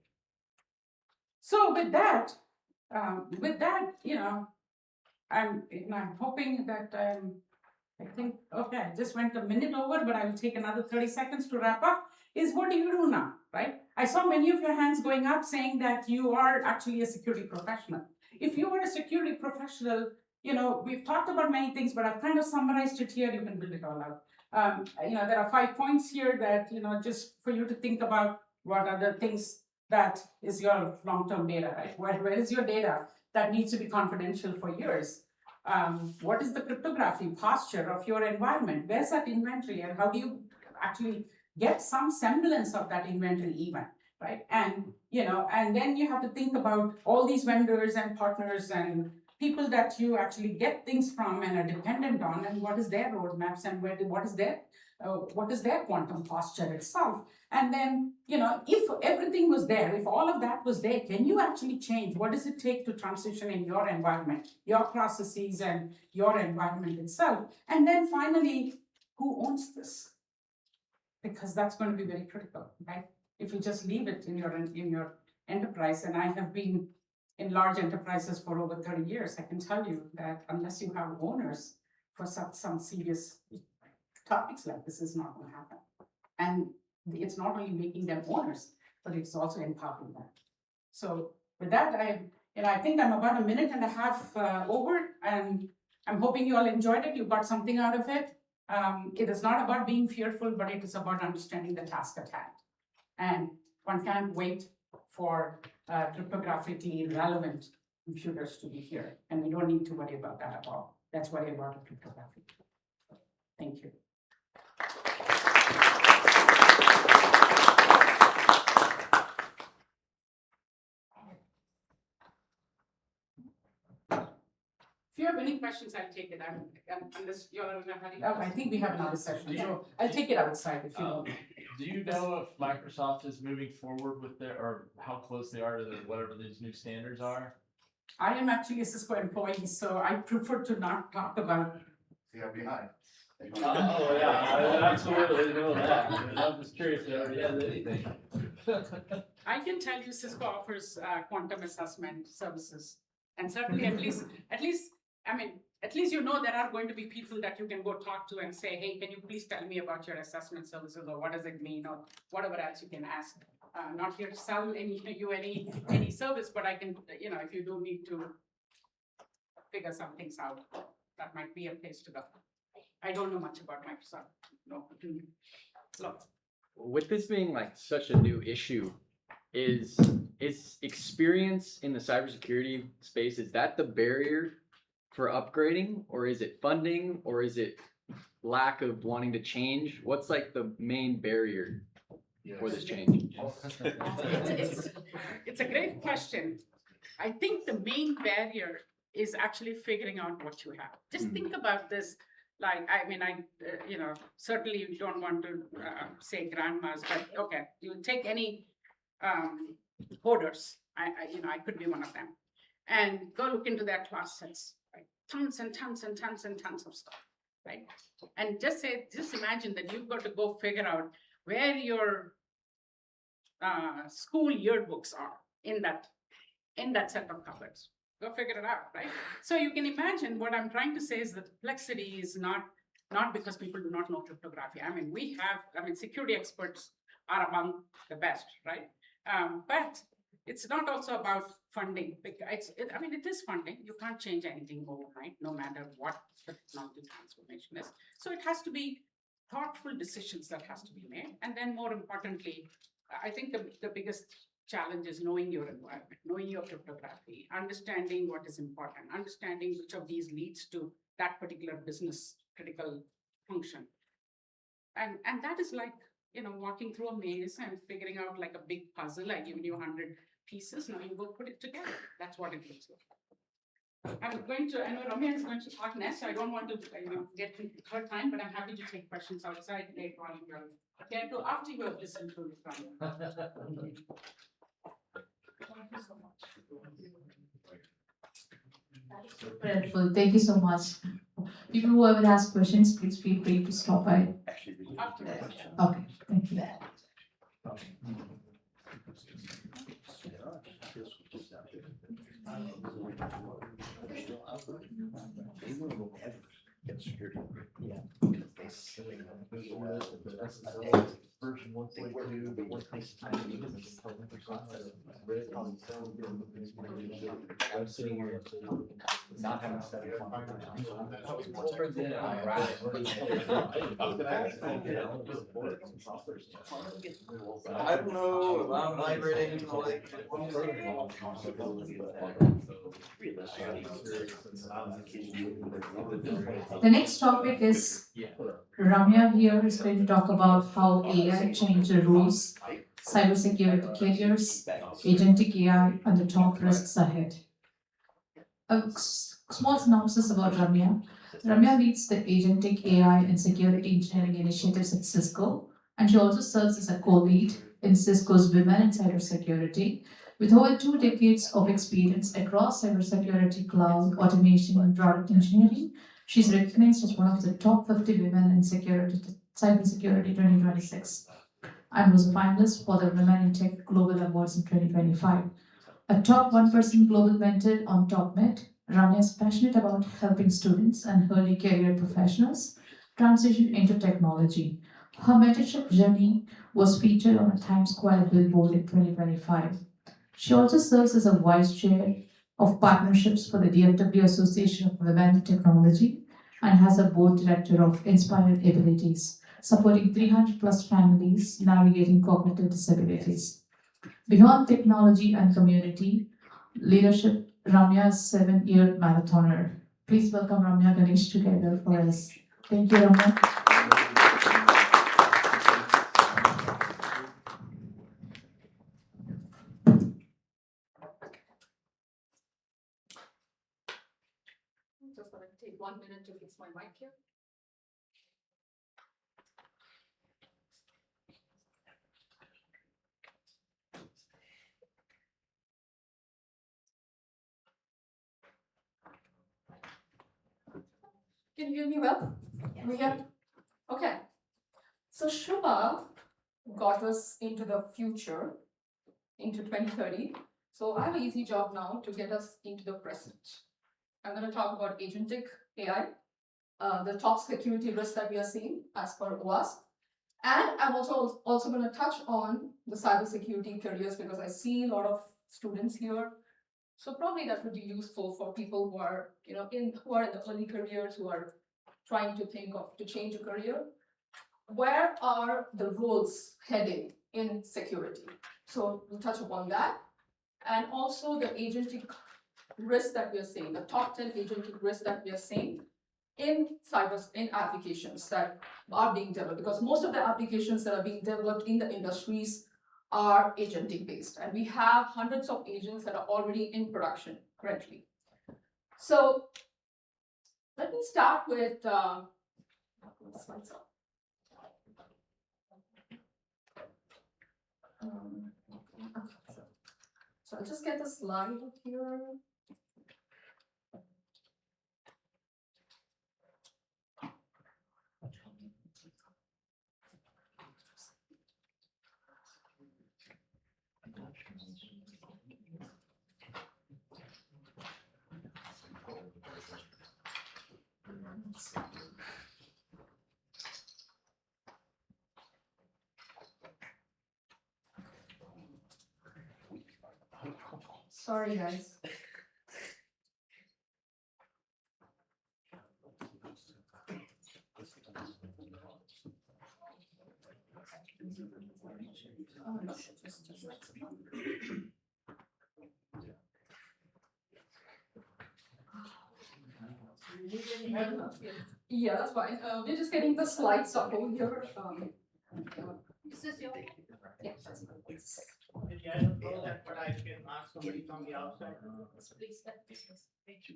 So with that, I'm hoping that I think, okay, I just went a minute over, but I will take another 30 seconds to wrap up, is what do you do now, right? I saw many of your hands going up saying that you are actually a security professional. If you are a security professional, we've talked about many things, but I've kind of summarized it here. You can build it all out. There are 5 points here that, just for you to think about what are the things that is your long-term data, right? Where is your data that needs to be confidential for years? What is the cryptography posture of your environment? Where's that inventory and how do you actually get some semblance of that inventory even, right? And, and then you have to think about all these vendors and partners and people that you actually get things from and are dependent on, and what is their roadmaps and what is their quantum posture itself. And then, if everything was there, if all of that was there, can you actually change? What does it take to transition in your environment, your processes and your environment itself? And then finally, who owns this? Because that's going to be very critical, right? If you just leave it in your enterprise, and I have been in large enterprises for over 30 years, I can tell you that unless you have owners for some serious topics like this, is not going to happen. And it's not only making them owners, but it's also empowering them. So with that, I think I'm about a minute and a half over, and I'm hoping you all enjoyed it. You got something out of it. It is not about being fearful, but it is about understanding the task at hand. And one can't wait for cryptographically relevant computers to be here. And we don't need to worry about that at all. Let's worry about cryptography. Thank you. If you have any questions, I'll take it. Unless you're in a hurry. Oh, I think we have another session, so I'll take it outside if you don't. Do you know if Microsoft is moving forward with or how close they are to whatever these new standards are? I am actually a Cisco employee, so I prefer to not talk about. Yeah, behind. Oh, yeah, I absolutely know that. I'm just curious if they already has anything. I can tell you Cisco offers quantum assessment services. And certainly at least there are going to be people that you can go talk to and say, hey, can you please tell me about your assessment services, or what does it mean, or whatever else you can ask. Not here to sell any service, but I can, if you do need to figure some things out, that might be a place to go. I don't know much about Microsoft. No. Look. With this being like such a new issue, is experience in the cybersecurity space, is that the barrier for upgrading, or is it funding, or is it lack of wanting to change? What's like the main barrier for this change? It's a great question. I think the main barrier is actually figuring out what you have. Just think about this. Like, certainly you don't want to say grandmas, but okay, you take any coders. I could be one of them, and go look into their closets. Right? Tons and tons and tons and tons of stuff, right? And just imagine that you've got to go figure out where your school yearbooks are in that set of cupboards. Go figure it out, right? So you can imagine what I'm trying to say is the complexity is not because people do not know cryptography. Security experts are among the best, right? But it's not also about funding. It is funding. You can't change anything overnight, no matter what the technology transformation is. So it has to be thoughtful decisions that has to be made. And then more importantly, I think the biggest challenge is knowing your environment, knowing your cryptography, understanding what is important, understanding which of these leads to that particular business critical function. And that is like, walking through a maze and figuring out like a big puzzle. I given you 100 pieces, now you go put it together. That's what it looks like. I know Ramya is going to talk next, so I don't want to, get to her time, but I'm happy to take questions outside later on. Okay, so after you have listened to Ramya. Thank you so much. Helpful. Thank you so much. People who haven't asked questions, please feel free to stop by. Okay, thank you. Version 1.2, but once they sign it, I'm sitting here not having studied. I don't know if I'm migrating to like. The next topic is Ramya here is going to talk about how AI changed the rules, cybersecurity careers, agentic AI, and the top risks ahead. A small synopsis about Ramya. Ramya leads the agentic AI and security engineering initiatives at Cisco, and she also serves as a co-lead in Cisco's Women in Cybersecurity. With over 2 decades of experience across cybersecurity, cloud, automation, and product engineering, she's recognized as one of the top 50 women in cybersecurity 2026, and was a finalist for the Women in Tech Global Awards in 2025. A top 1% global mentor on TopMed, Ramya is passionate about helping students and early career professionals transition into technology. Her mentorship journey was featured on a Times Square billboard in 2025. She also serves as a vice chair of partnerships for the DFW Association of Women in Technology and has a board director of Inspired Abilities, supporting 300 plus families navigating cognitive disabilities. Beyond technology and community leadership, Ramya is a 7-year marathoner. Please welcome Ramya Ganesh together for us. Thank you, Ramya. I'm just gonna take 1 minute to fix my mic here. Can you hear me well? Yeah. Okay. So Shubha got us into the future, into 2030. So I have an easy job now to get us into the present. I'm going to talk about agentic AI, the top security risks that we are seeing as per OWASP. And I'm also going to touch on the cybersecurity careers because I see a lot of students here. So probably that would be useful for people who are, who are in the early careers, who are trying to think of to change a career. Where are the roles heading in security? So we'll touch upon that. And also the agentic risks that we are seeing, the top 10 agentic risks that we are seeing in applications that are being developed, because most of the applications that are being developed in the industries are agentic based, and we have hundreds of agents that are already in production currently. So let me start with slides up. So I'll just get the slide here. Sorry, guys. Yeah, that's fine. We're just getting the slides up over here. Is this your? Yeah, that's fine. Maybe I don't know that, but I can ask somebody from the outside. Please, thank you.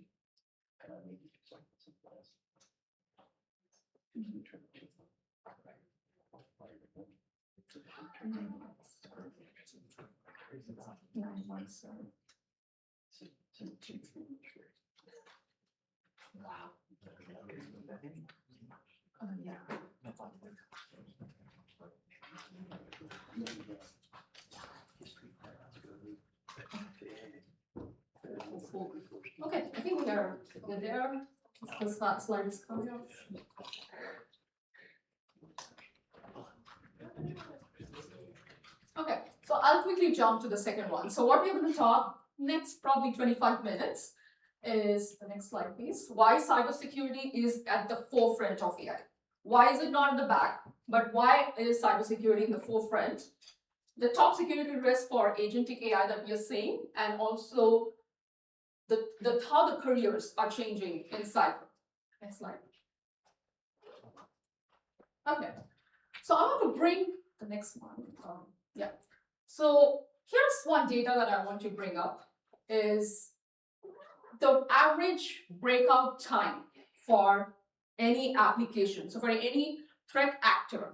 Wow. Yeah. Okay, I think we're there. The slide is coming up. Okay, so I'll quickly jump to the second one. So what we're going to talk next probably 25 minutes is, the next slide please, why cybersecurity is at the forefront of AI. Why is it not in the back, but why is cybersecurity in the forefront? The top security risk for agentic AI that we are seeing, and also how the careers are changing in cyber. Next slide. Okay, so I want to bring the next one. Yeah. So here's one data that I want to bring up is the average breakout time for any application. So for any threat actor,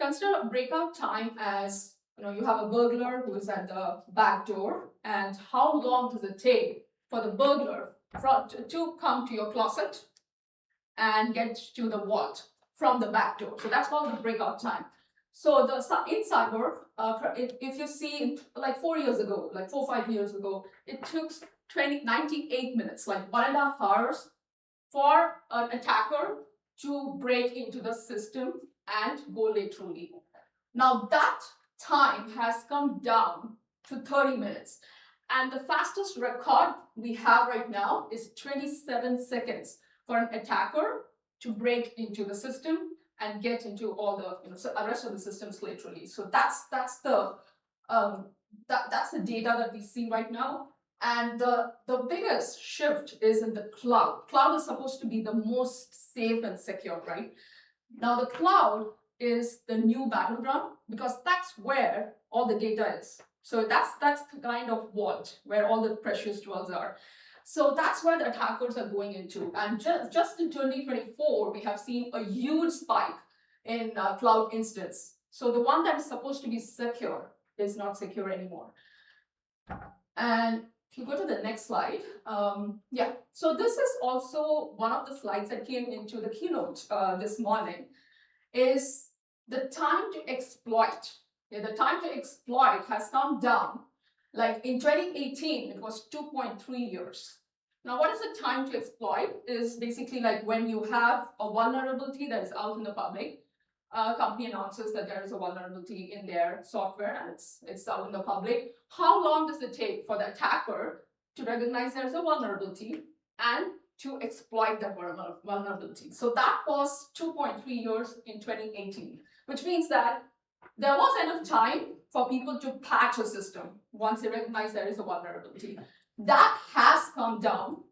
consider a breakout time as, you have a burglar who is at the back door, and how long does it take for the burglar to come to your closet and get to the vault from the back door. So that's called the breakout time. So in cyber, if you see like 4 years ago, like 4 or 5 years ago, it took 98 minutes, like 1.5 hours for an attacker to break into the system and go laterally. Now that time has come down to 30 minutes. And the fastest record we have right now is 27 seconds for an attacker to break into the system and get into all the rest of the systems laterally. So that's the data that we see right now. And the biggest shift is in the cloud. Cloud is supposed to be the most safe and secure, right? Now the cloud is the new battleground because that's where all the data is. So that's the kind of vault where all the precious jewels are. So that's where the attackers are going into. And just in 2024, we have seen a huge spike in cloud instance. So the one that is supposed to be secure is not secure anymore. And if you go to the next slide, yeah. So this is also one of the slides that came into the keynote this morning, is the time to exploit. Yeah, the time to exploit has come down. Like in 2018, it was 2.3 years. Now, what is the time to exploit? Is basically like when you have a vulnerability that is out in the public, a company announces that there is a vulnerability in their software and it's out in the public. How long does it take for the attacker to recognize there's a vulnerability and to exploit that vulnerability? So that was 2.3 years in 2018, which means that there was enough time for people to patch a system once they recognize there is a vulnerability. That has come down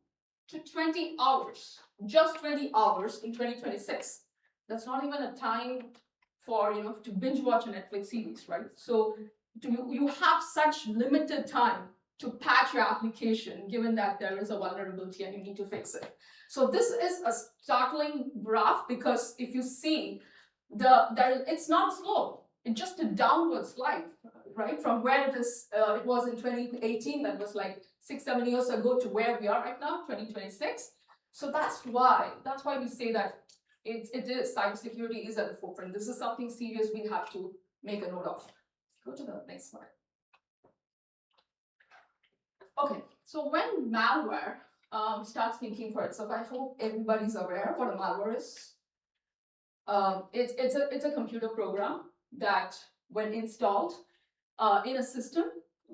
to 20 hours, just 20 hours in 2026. That's not even a time for, to binge watch a Netflix series, right? So you have such limited time to patch your application, given that there is a vulnerability and you need to fix it. So this is a startling graph because if you see, it's not slow. It's just a downward slide, right? From where it was in 2018, that was like 6-7 years ago, to where we are right now, 2026. So that's why we say that it is, cybersecurity is at the forefront. This is something serious we have to make a note of. Go to the next slide. Okay, so when malware starts thinking for itself, I hope everybody's aware what a malware is. It's a computer program that, when installed in a system,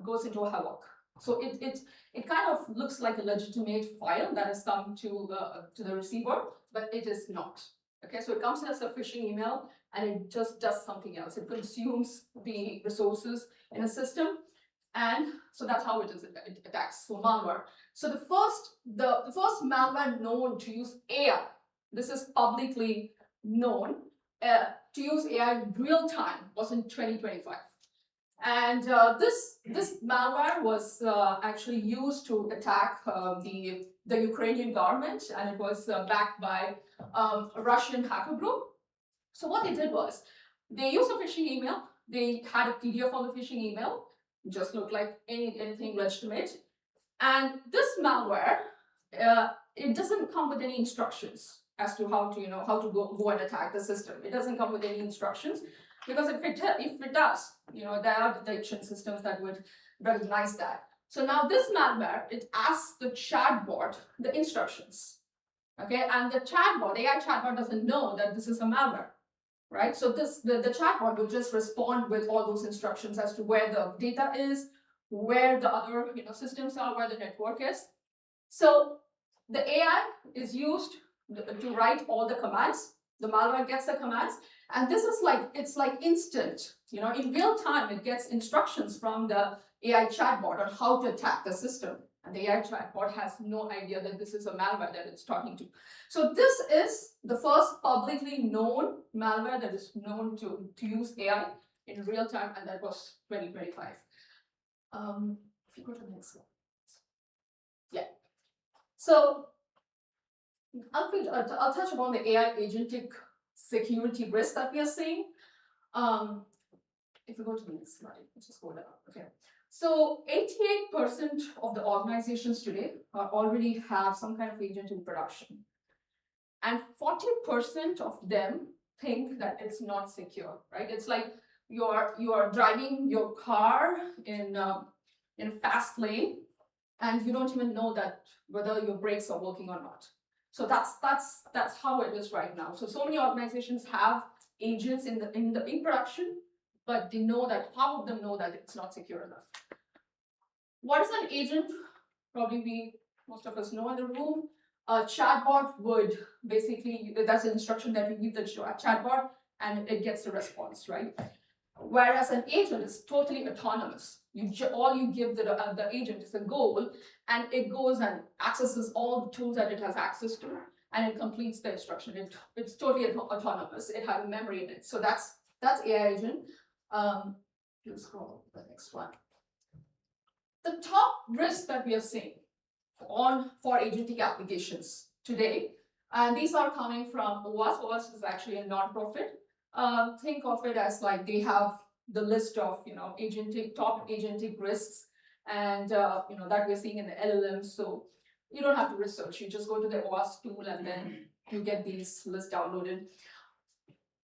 goes into a havoc. So it kind of looks like a legitimate file that has come to the receiver, but it is not. Okay, so it comes as a phishing email. and it just does something else. It consumes the resources in a system, and so that's how it attacks. So malware. So the first malware known to use AI, this is publicly known, to use AI in real time was in 2025. And this malware was actually used to attack the Ukrainian government, and it was backed by a Russian hacker group. So what they did was they used a phishing email. They had a PDF of the phishing email, just looked like anything legitimate. And this malware, it doesn't come with any instructions as to how to go and attack the system. It doesn't come with any instructions, because if it does, there are detection systems that would recognize that. So now this malware, it asks the chatbot the instructions, okay? And the AI chatbot doesn't know that this is a malware, right? So the chatbot will just respond with all those instructions as to where the data is, where the other systems are, where the network is. So the AI is used to write all the commands. The malware gets the commands, and this is it's like instant. In real time, it gets instructions from the AI chatbot on how to attack the system, and the AI chatbot has no idea that this is a malware that it's talking to. So this is the first publicly known malware that is known to use AI in real time, and that was 2025. If you go to the next slide. Yeah. So I'll touch upon the AI agentic security risk that we are seeing. If you go to the next slide, just go down. Okay. So 88% of the organizations today already have some kind of agent in production, and 40% of them think that it's not secure. Right? It's like you are driving your car in a fast lane, and you don't even know that whether your brakes are working or not. So that's how it is right now. So many organizations have agents in production, but they know that half of them know that it's not secure enough. What is an agent? Probably most of us know in the room. A chatbot would basically, that's an instruction that you give the chatbot, and it gets a response, right? Whereas an agent is totally autonomous. All you give the agent is a goal, and it goes and accesses all the tools that it has access to, and it completes the instruction. It's totally autonomous. It has memory in it. So that's AI agent. Let's scroll to the next one. The top risk that we are seeing for agentic applications today, and these are coming from OWASP. OWASP is actually a non-profit. Think of it as like they have the list of top agentic risks, and that we're seeing in the LLMs. So you don't have to research. You just go to the OWASP tool, and then you get these lists downloaded.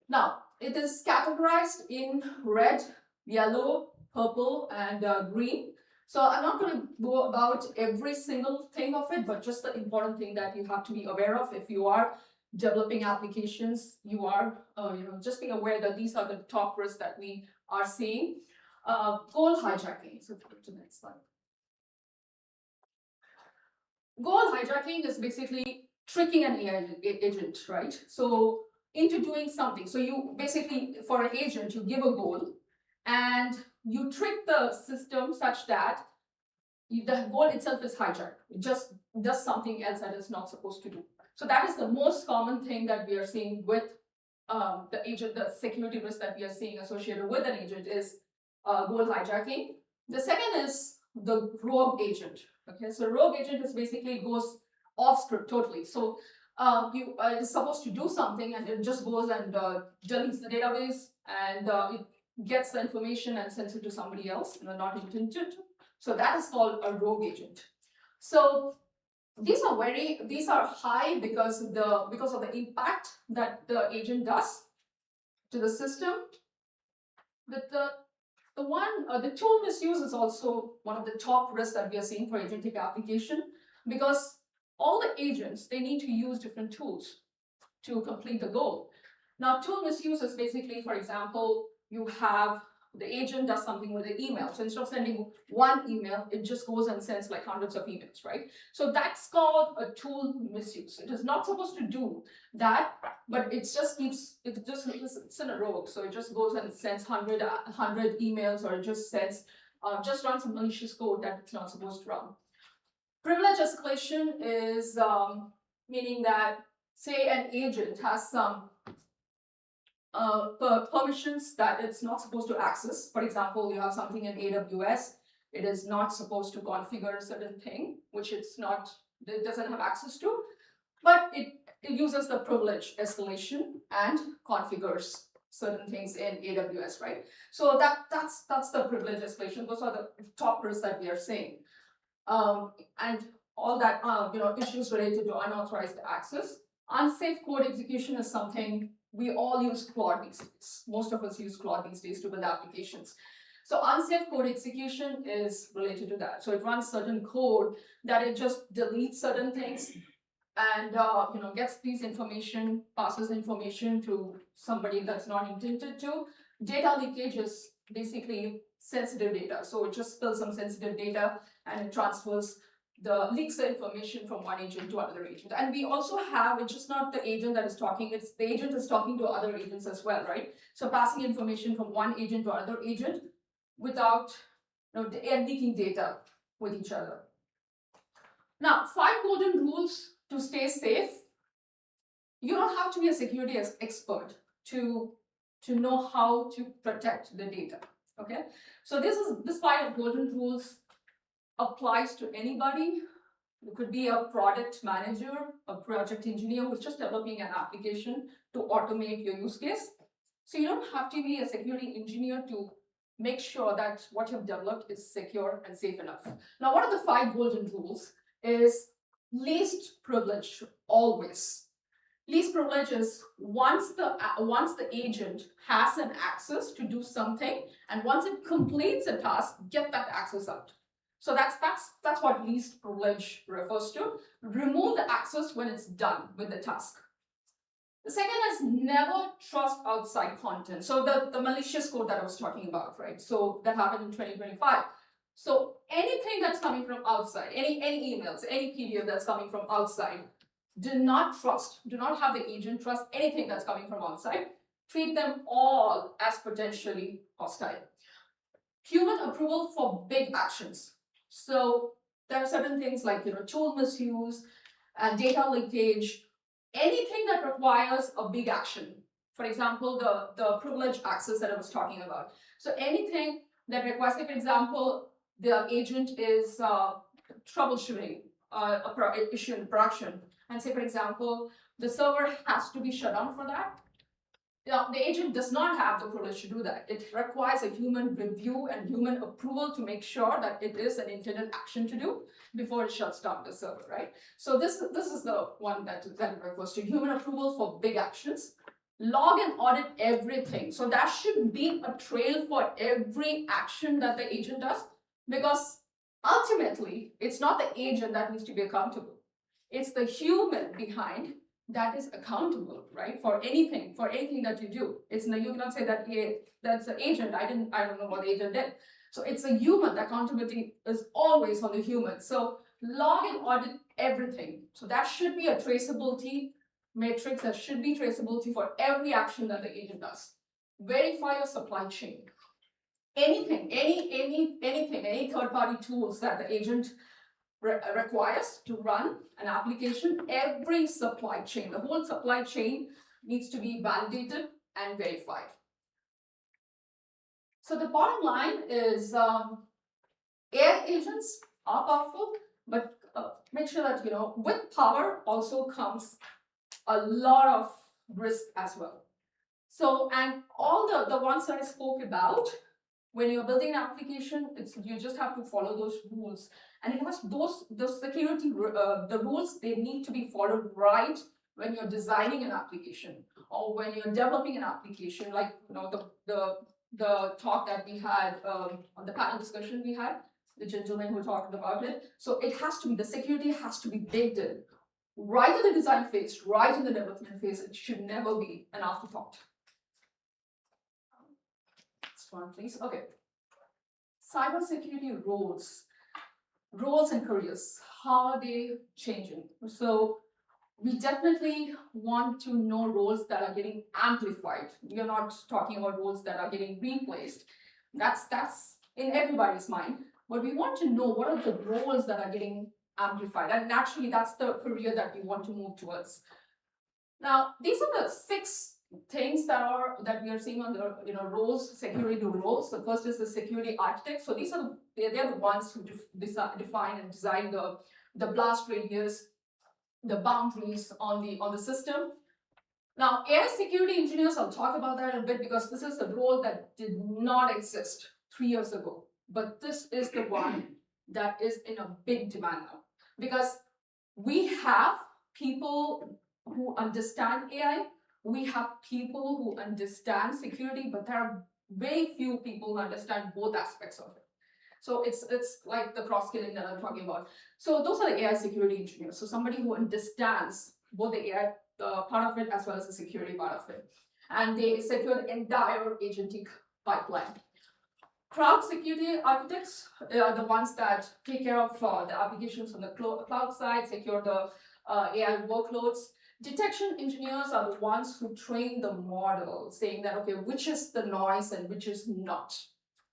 Now it is categorized in red, yellow, purple, and green. So I'm not going to go about every single thing of it, but just the important thing that you have to be aware of if you are developing applications. You are, just being aware that these are the top risks that we are seeing. Goal hijacking. So go to the next slide. Goal hijacking is basically tricking an AI agent, right? So into doing something. So you basically, for an agent, you give a goal, and you trick the system such that the goal itself is hijacked. It just does something else that it's not supposed to do. So that is the most common thing that we are seeing with the agent. The security risk that we are seeing associated with an agent is goal hijacking. The second is the rogue agent. Okay, so rogue agent is basically goes off script totally. So you is supposed to do something, and it just goes and deletes the database, and it gets the information and sends it to somebody else, not intended. So that is called a rogue agent. So these are high because of the impact that the agent does to the system. But the tool misuse is also one of the top risks that we are seeing for agentic application, because all the agents, they need to use different tools to complete the goal. Now, tool misuse is basically, for example, you have the agent does something with the email. So instead of sending one email, it just goes and sends like hundreds of emails, right? So that's called a tool misuse. It is not supposed to do that, but it just it's in a row. So it just goes and sends 100 emails, or it just sends, just runs some malicious code that it's not supposed to run. Privilege escalation is meaning that, say, an agent has some permissions that it's not supposed to access. For example, you have something in AWS, it is not supposed to configure a certain thing, which it doesn't have access to, but it uses the privilege escalation and configures certain things in AWS, right? So that's the privilege escalation. Those are the top risks that we are seeing. And all that, issues related to unauthorized access. Unsafe code execution is something we all use Claude these days. Most of us use Claude these days to build applications. So unsafe code execution is related to that. So it runs certain code that it just deletes certain things and gets these information, passes information to somebody that's not intended to. Data leakage is basically sensitive data. So it just spills some sensitive data and it transfers leaks the information from one agent to another agent. And we also have, it's just not the agent that is talking, it's the agent is talking to other agents as well, right? So passing information from one agent to another agent without leaking data with each other. Now, 5 golden rules to stay safe. You don't have to be a security expert to know how to protect the data, okay? So this 5 golden rules applies to anybody. It could be a product manager, a project engineer who's just developing an application to automate your use case. So you don't have to be a security engineer to make sure that what you've developed is secure and safe enough. Now, one of the 5 golden rules is least privilege always. Least privilege is once the agent has an access to do something, and once it completes a task, get that access out. So that's what least privilege refers to. Remove the access when it's done with the task. The second is never trust outside content. So the malicious code that I was talking about, right? So that happened in 2025. So anything that's coming from outside, any emails, any PDF that's coming from outside, do not trust, do not have the agent trust anything that's coming from outside. Treat them all as potentially hostile. Human approval for big actions. So there are certain things like tool misuse and data leakage, anything that requires a big action. For example, the privilege access that I was talking about. So anything that requires, for example, the agent is troubleshooting an issue in production, and say, for example, the server has to be shut down for that. The agent does not have the privilege to do that. It requires a human review and human approval to make sure that it is an intended action to do before it shuts down the server, right? So this is the one that refers to human approval for big actions. Log and audit everything. So that should be a trail for every action that the agent does, because ultimately, it's not the agent that needs to be accountable. It's the human behind that is accountable, right? For anything that you do. You cannot say that, hey, that's the agent. I don't know what the agent did. So it's a human. The accountability is always on the human. So log and audit everything. So that should be a traceability matrix. That should be traceability for every action that the agent does. Verify your supply chain. Anything, any third-party tools that the agent requires to run an application, every supply chain, the whole supply chain needs to be validated and verified. So the bottom line is AI agents are powerful, but make sure that, with power also comes a lot of risk as well. So, and all the ones that I spoke about, when you're building an application, you just have to follow those rules. And it has the security, the rules, they need to be followed right when you're designing an application or when you're developing an application, like the talk that we had on the panel discussion we had, the gentleman who talked about it. So it has to be, the security has to be baked in right in the design phase, right in the development phase. It should never be an afterthought. one, please. Okay. Cybersecurity roles and careers, how are they changing? So we definitely want to know roles that are getting amplified. We are not talking about roles that are getting replaced. That's in everybody's mind. But we want to know what are the roles that are getting amplified. And naturally, that's the career that we want to move towards. Now, these are the 6 things that we are seeing on the roles, security roles. The first is the security architect. So these are they're the ones who define and design the blast radius, the boundaries on the system. Now, AI security engineers, I'll talk about that a bit because this is a role that did not exist 3 years ago. But this is the one that is in a big demand now. Because we have people who understand AI, we have people who understand security, but there are very few people who understand both aspects of it. So it's like the cross-skilling that I'm talking about. So those are the AI security engineers. So somebody who understands both the AI part of it as well as the security part of it. And they secure the entire agentic pipeline. Cloud security architects are the ones that take care of the applications on the cloud side, secure the AI workloads. Detection engineers are the ones who train the model, saying that, okay, which is the noise and which is not,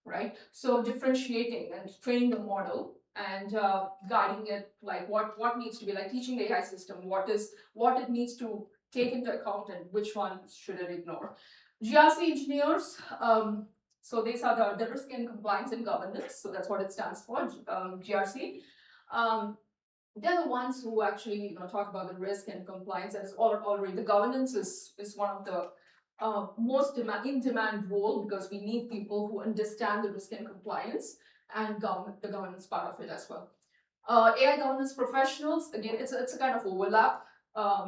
right? So differentiating and training the model and guiding it, like what needs to be, like teaching the AI system what it needs to take into account and which ones should it ignore. GRC engineers, so these are the risk and compliance and governance. So that's what it stands for, GRC. They're the ones who actually talk about the risk and compliance. As already the governance is one of the most in-demand role because we need people who understand the risk and compliance and the governance part of it as well. AI governance professionals, again, it's a kind of overlap.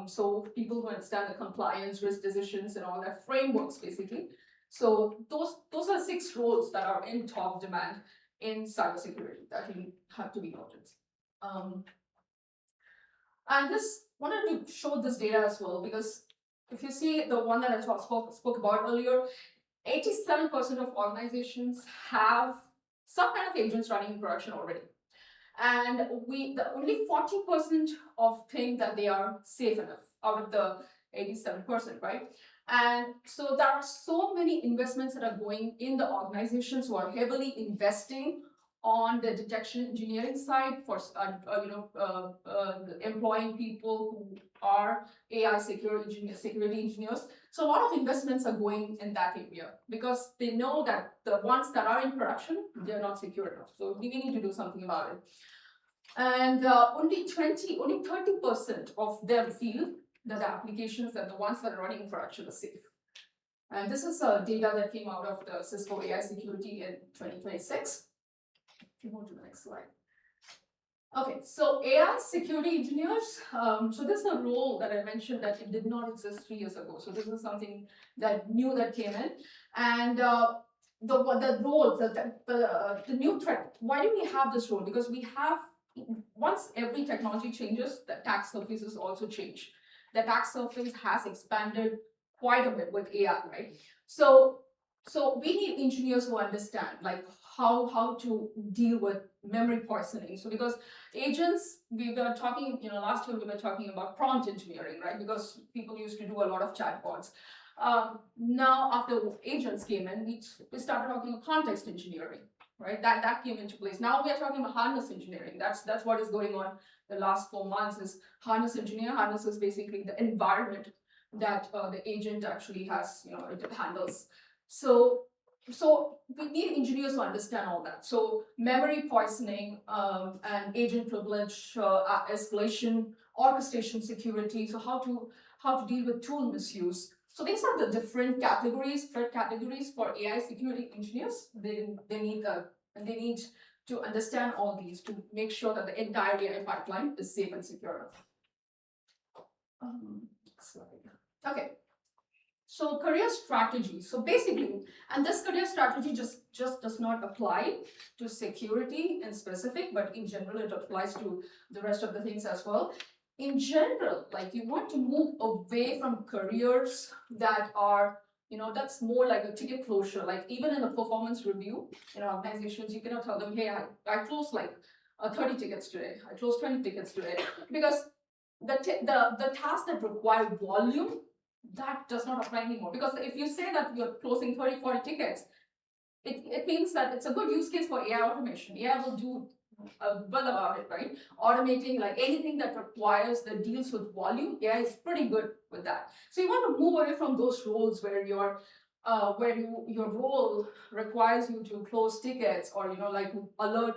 So people who understand the compliance, risk decisions, and all that frameworks, basically. So those are 6 roles that are in top demand in cybersecurity that have to be noted. And this wanted to show this data as well because if you see the one that I spoke about earlier, 87% of organizations have some kind of agents running in production already. And only 40% of think that they are safe enough out of the 87%, right? And so there are so many investments that are going in the organizations who are heavily investing on the detection engineering side for employing people who are AI security engineers. So a lot of investments are going in that area because they know that the ones that are in production, they're not secure enough. So we need to do something about it. And only 30% of them feel that the applications and the ones that are running in production are safe. And this is data that came out of the Cisco AI security in 2026. If you move to the next slide. Okay, so AI security engineers, so this is a role that I mentioned that it did not exist 3 years ago. So this is something that new that came in. And the roles, the new threat, why do we have this role? Because we have, once every technology changes, the attack surfaces also change. The attack surface has expanded quite a bit with AI, right? So we need engineers who understand like how to deal with memory poisoning. So because agents, we were talking, last year we were talking about prompt engineering, right? Because people used to do a lot of chatbots. Now after agents came in, we started talking about context engineering, right? That came into place. Now we are talking about harness engineering. That's what is going on the last 4 months is harness engineer. Harness is basically the environment that the agent actually has, it handles. So we need engineers to understand all that. So memory poisoning and agent privilege, escalation, orchestration security. So how to deal with tool misuse. So these are the different categories, threat categories for AI security engineers. They need to understand all these to make sure that the entire AI pipeline is safe and secure. Okay. So career strategy. So basically, and this career strategy just does not apply to security in specific, but in general, it applies to the rest of the things as well. In general, like you want to move away from careers that are, that's more like a ticket closure. Like even in a performance review, in organizations, you cannot tell them, hey, I closed like 30 tickets today. I closed 20 tickets today. Because the tasks that require volume, that does not apply anymore. Because if you say that you're closing 30, 40 tickets, it means that it's a good use case for AI automation. AI will do well about it, right? Automating like anything that requires that deals with volume, AI is pretty good with that. So you want to move away from those roles where your role requires you to close tickets or like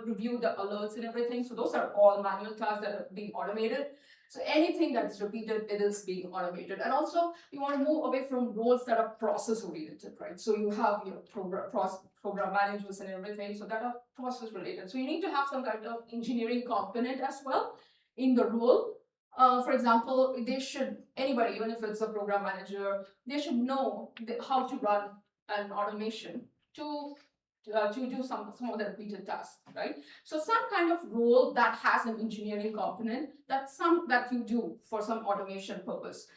review the alerts and everything. So those are all manual tasks that are being automated. So anything that is repeated, it is being automated. And also you want to move away from roles that are process oriented, right? So you have your program managers and everything, so that are process related. So you need to have some kind of engineering component as well in the role. For example, anybody, even if it's a program manager, they should know how to run an automation to do some of the repeated tasks, right? So some kind of role that has an engineering component that you do for some automation purpose.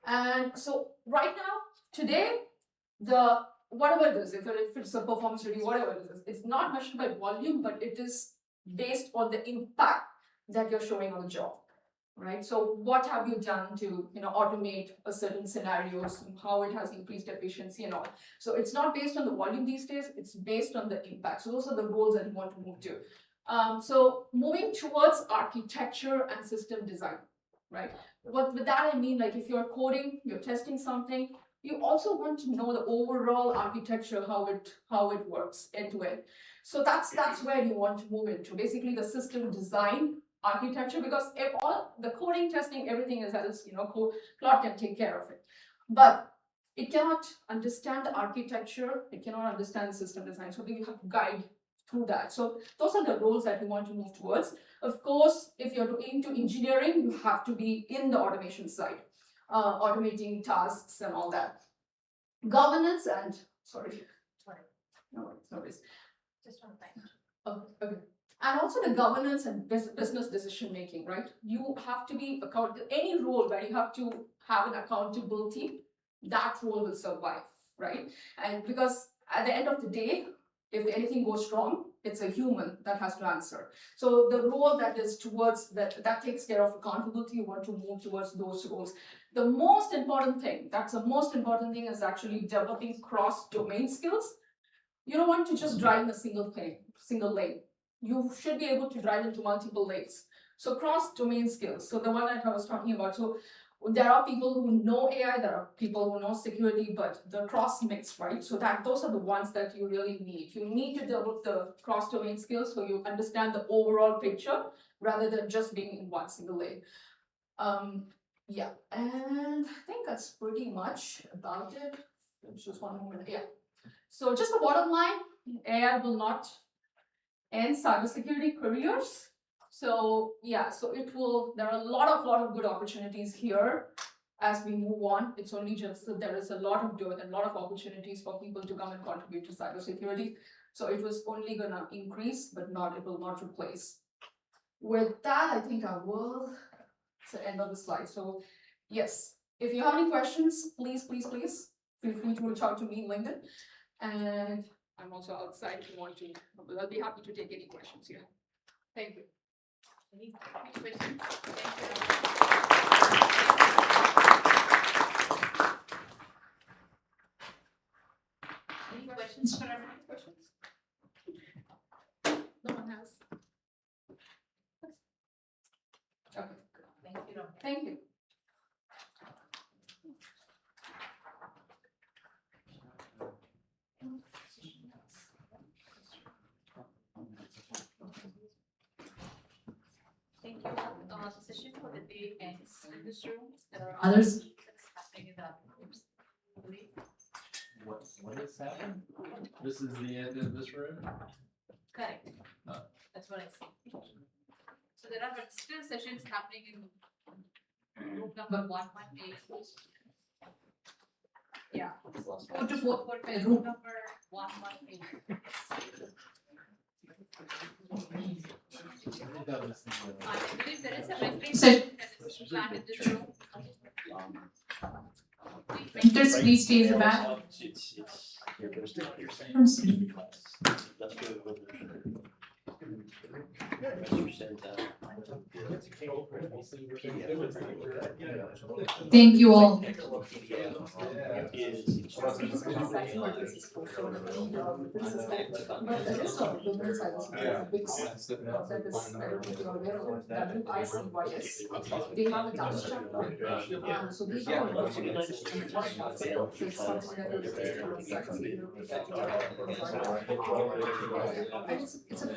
And so right now, today, whatever it is, if it's a performance review, whatever it is, it's not measured by volume, but it is based on the impact that you're showing on the job, right? So what have you done to automate a certain scenarios, how it has increased efficiency and all. So it's not based on the volume these days, it's based on the impact. So those are the roles that you want to move to. So moving towards architecture and system design, right? With that I mean, like if you're coding, you're testing something, you also want to know the overall architecture, how it works end to end. So that's where you want to move into, basically the system design architecture, because if all the coding, testing, everything is else, Cloud can take care of it. But it cannot understand the architecture, it cannot understand the system design. So we have to guide through that. So those are the roles that we want to move towards. Of course, if you're into engineering, you have to be in the automation side, automating tasks and all that. Governance and, sorry. No worries. Just one thing. Oh, okay. And also the governance and business decision making, right? You have to be accountable. Any role where you have to have an accountability, that role will survive, right? And because at the end of the day, if anything goes wrong, it's a human that has to answer. So the role that is towards that takes care of accountability, you want to move towards those roles. The most important thing is actually developing cross-domain skills. You don't want to just drive in a single lane. You should be able to drive into multiple lanes. So cross-domain skills. So the one that I was talking about. So there are people who know AI, there are people who know security, but the cross mix, right? So those are the ones that you really need. You need to develop the cross-domain skills so you understand the overall picture rather than just being in one single lane. Yeah, and I think that's pretty much about it. Just one moment. Yeah. So just the bottom line, AI will not end cybersecurity careers. So yeah, so there are a lot of good opportunities here as we move on. It's only just that there is a lot of growth and a lot of opportunities for people to come and contribute to cybersecurity. So it was only gonna increase, but it will not replace. With that, I think it's the end of the slide. So yes, if you have any questions, please feel free to reach out to me in LinkedIn. And I'm also outside if you want to. I'll be happy to take any questions you have. Thank you. Any questions? Any questions for everyone? Questions? No one has. Okay. Thank you. Thank you. Thank you. The session for the day ends in this room. There are Others? that's happening in the other rooms. What is happening? This is the end of this room? Correct. That's what I see. So there are still sessions happening in room number 118. Yeah. 4 room number 118. I believe there is a recording session that is planned in this room. Printers, please stay in the back. Don't see. Thank you all. WICYS. They have a Dutch chapter. So they have a lot of it's something that is it's a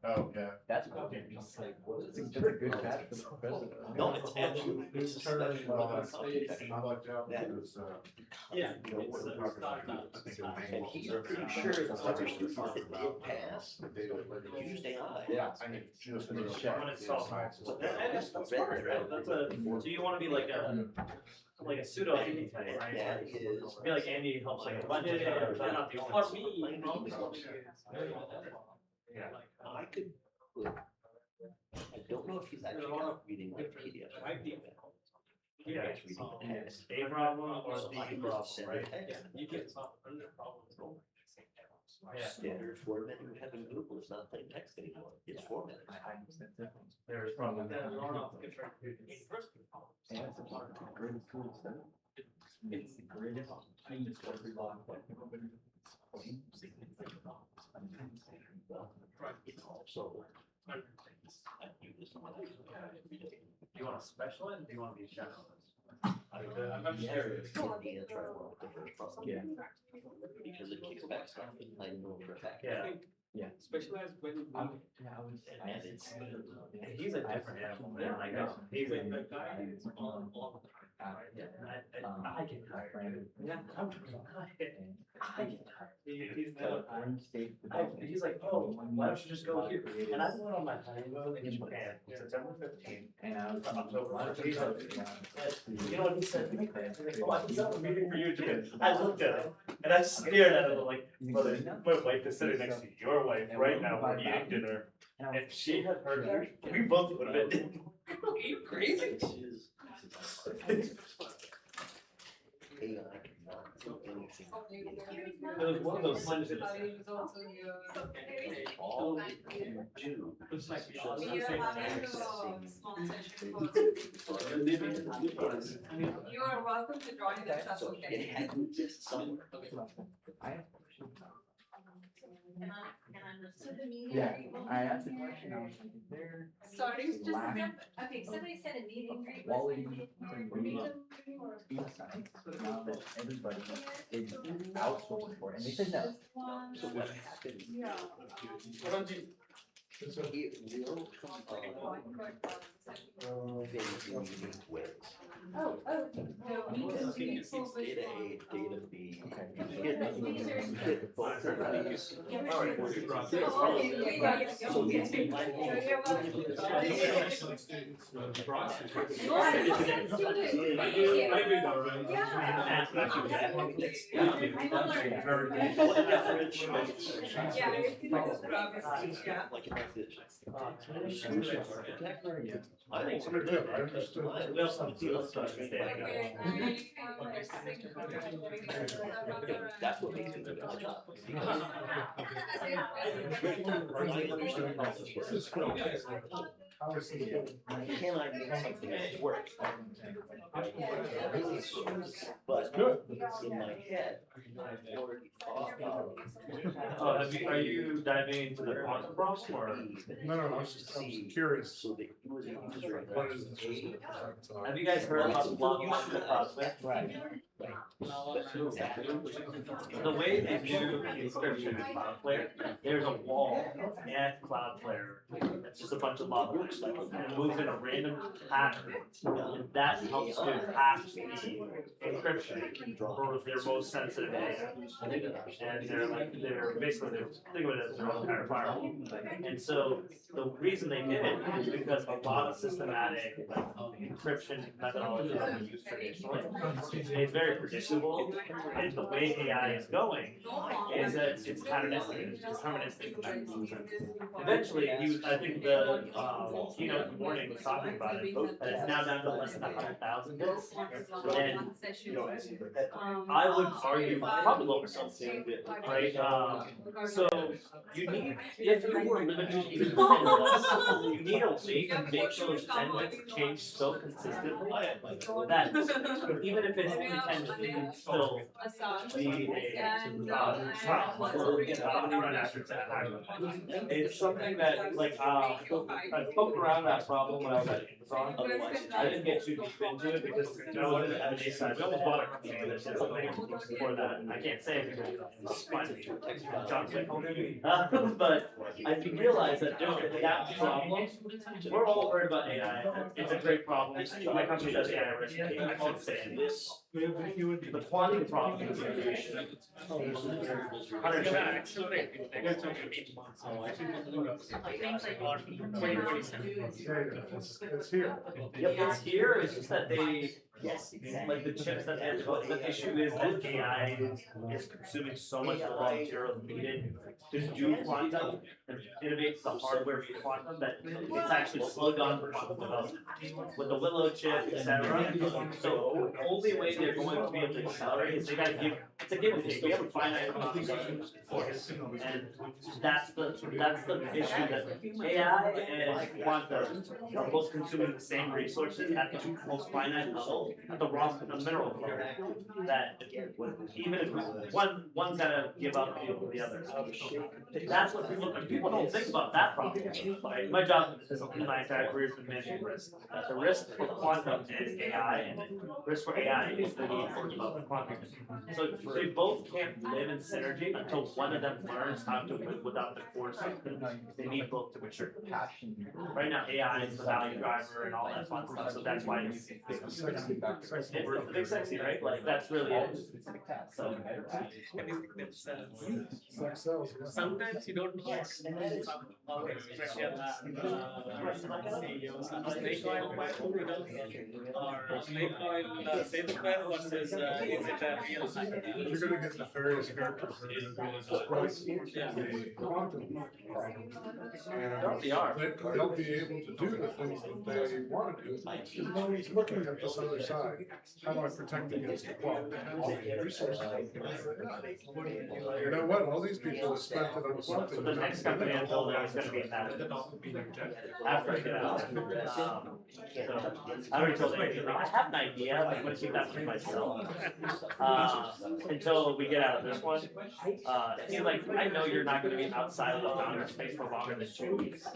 Oh, yeah. That's okay. That's a good catch for the president. No, it's absolutely, it's a special space, and I lucked out because, Yeah. you know, what we're talking about, I think the main And he's officer, pretty sure the that's what other we're students talking that about, did pass the data lineage. used AI. Yeah, I mean, just. When it's science. That's smart, right? That's So you wanna be like a pseudo Andy type, right? That is. I feel like Andy helps like a bunch of them, but not the only one. Yeah. I could put, I don't know if he's actually reading like PDF. Yeah. He's reading the text. A problem or So I the can problem, just send right? a text. You can solve another problem. Yeah. Standard formatting we have in Google is not plain text anymore, it's formatted. There's problem. It's the greatest genius for every law. It's also. Do you want a specialist, or do you want to be a generalist? I'm serious. The answer I want the first problem. Yeah. Because it kicks back stuff that I know for a fact. Yeah. Yeah. Specialized when. And it's. He's a different animal, man, like, he's like the guy who's on all the time. I get tired. Yeah. I get tired. He's like, oh, why don't you just go here? And I went on my honeymoon in Japan, September 15th. And I was October 14th. You know what he said? Oh, I can set up a meeting for you in Japan. I looked at it and I just stared at it like, brother, my wife is sitting next to your wife right now. We're eating dinner. If she had heard that, we both would have been. Are you crazy? AI cannot do anything. It was one of those lenses. All it can do is just You are welcome to join us, that's so okay. it hadn't just somewhere. Yeah, I asked the question, I was like, is there Sorry, just lack okay, somebody said a meet and greet. quality information insights now that everybody is outsourced for it? And they said no. So what happens? Yeah. It will come up in unique ways. Oh, Data A, data B. You get both of these. So I think we're good. I understood. We have some deals to understand. That's what makes me do the job. Can I make something that works? Really soon, but in my head, I've already thought about. Are you diving into the quantum problem or? No, I was just curious. So that you was a user. What is Have you guys heard about the block of the Cloudflare? Right. The way they do the encryption in Cloudflare, there's a wall at Cloudflare. It's just a bunch of logbooks, and it moves in a random pattern. And that helps to hash the encryption for their most sensitive data. And they're basically, think of it as their own entire firewall. And so the reason they did it is because a lot of systematic encryption methodologies that we use traditionally, it's very very predictable, and the way AI is going is that it's patternistic, it's deterministic mechanisms. Eventually, I think the keynote in the morning was talking about it, that it's now down to less than 100,000 bits. And I would argue probably lower something, right? So you need, if you were limited to even 10 bits, you need a way to make those 10 bits change so consistently that even if it's intentional, you can still be run after that. It's something that, like, I poked around that problem when I was at Amazon. I didn't get too deep into it because I was in the M&A side. We almost bought a company that did something for that. I can't say it because it's fine. John's like, oh, maybe. But I realized that there's that problem. We're all worried about AI. It's a great problem. My company does AI risk. I should say this. The quantum problem is It's here. Yep, it's here. It's just that they, like the chips that they developed. The issue is that AI is consuming so much of the raw material needed to do quantum and innovate the hardware for quantum that it's actually slowed down for quantum development. With the Willow chip, etc. So the only way they're going to be able to accelerate is they got to give. It's a give and take. We have a finite amount of force, and that's the issue that AI and quantum are both consuming the same resources at the most finite level, at the mineral level. That even if one's gotta give up the other. That's what people don't think about that problem. Like, my job is my entire career has been managing risk. The risk for quantum is AI, and the risk for AI is the need for developing quantum. So they both can't live in synergy until one of them learns how to live without the core system. They need both to mature. Right now, AI is the value driver and all that fun stuff, so that's why it's the big sexy, right? Like, that's really it. So. Sometimes you don't know some special CEOs, snake oil or snake oil salesman versus is it a real high? You're gonna get nefarious characters that are gonna be displaced the quantum problem. And they'll be able to do the things that they want to do. Because no one's looking at this other side. How do I protect against the quality resources? You know what? All these people have spent it on something. So the next company I'm building is gonna be that. After I get out. I already told Andrew, I have an idea, but I'm gonna keep that for myself. Until we get out of this one. He's like, I know you're not gonna be outside of the founder space for longer than 2 weeks.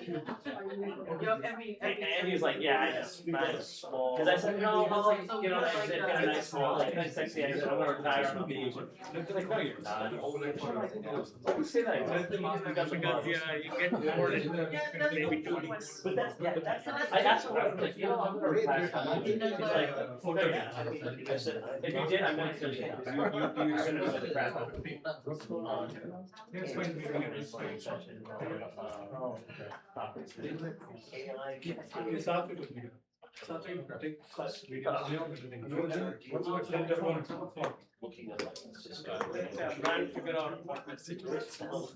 And he's like, yeah, I just, cause I said, no, but like, you know, I said, get a nice small, like, nice sexy, I wanna retire on the beach. Like, no, you're not. You say that. Because, yeah, you get bored in maybe 2 weeks. But that's, yeah, I asked him, like, you know, I'm gonna retire. He's like, oh, no, yeah. I said, if you did, I'm gonna kill you. You're gonna know the crap out of me. Something what's my friend everyone looking at I'm trying to figure out what my situation is.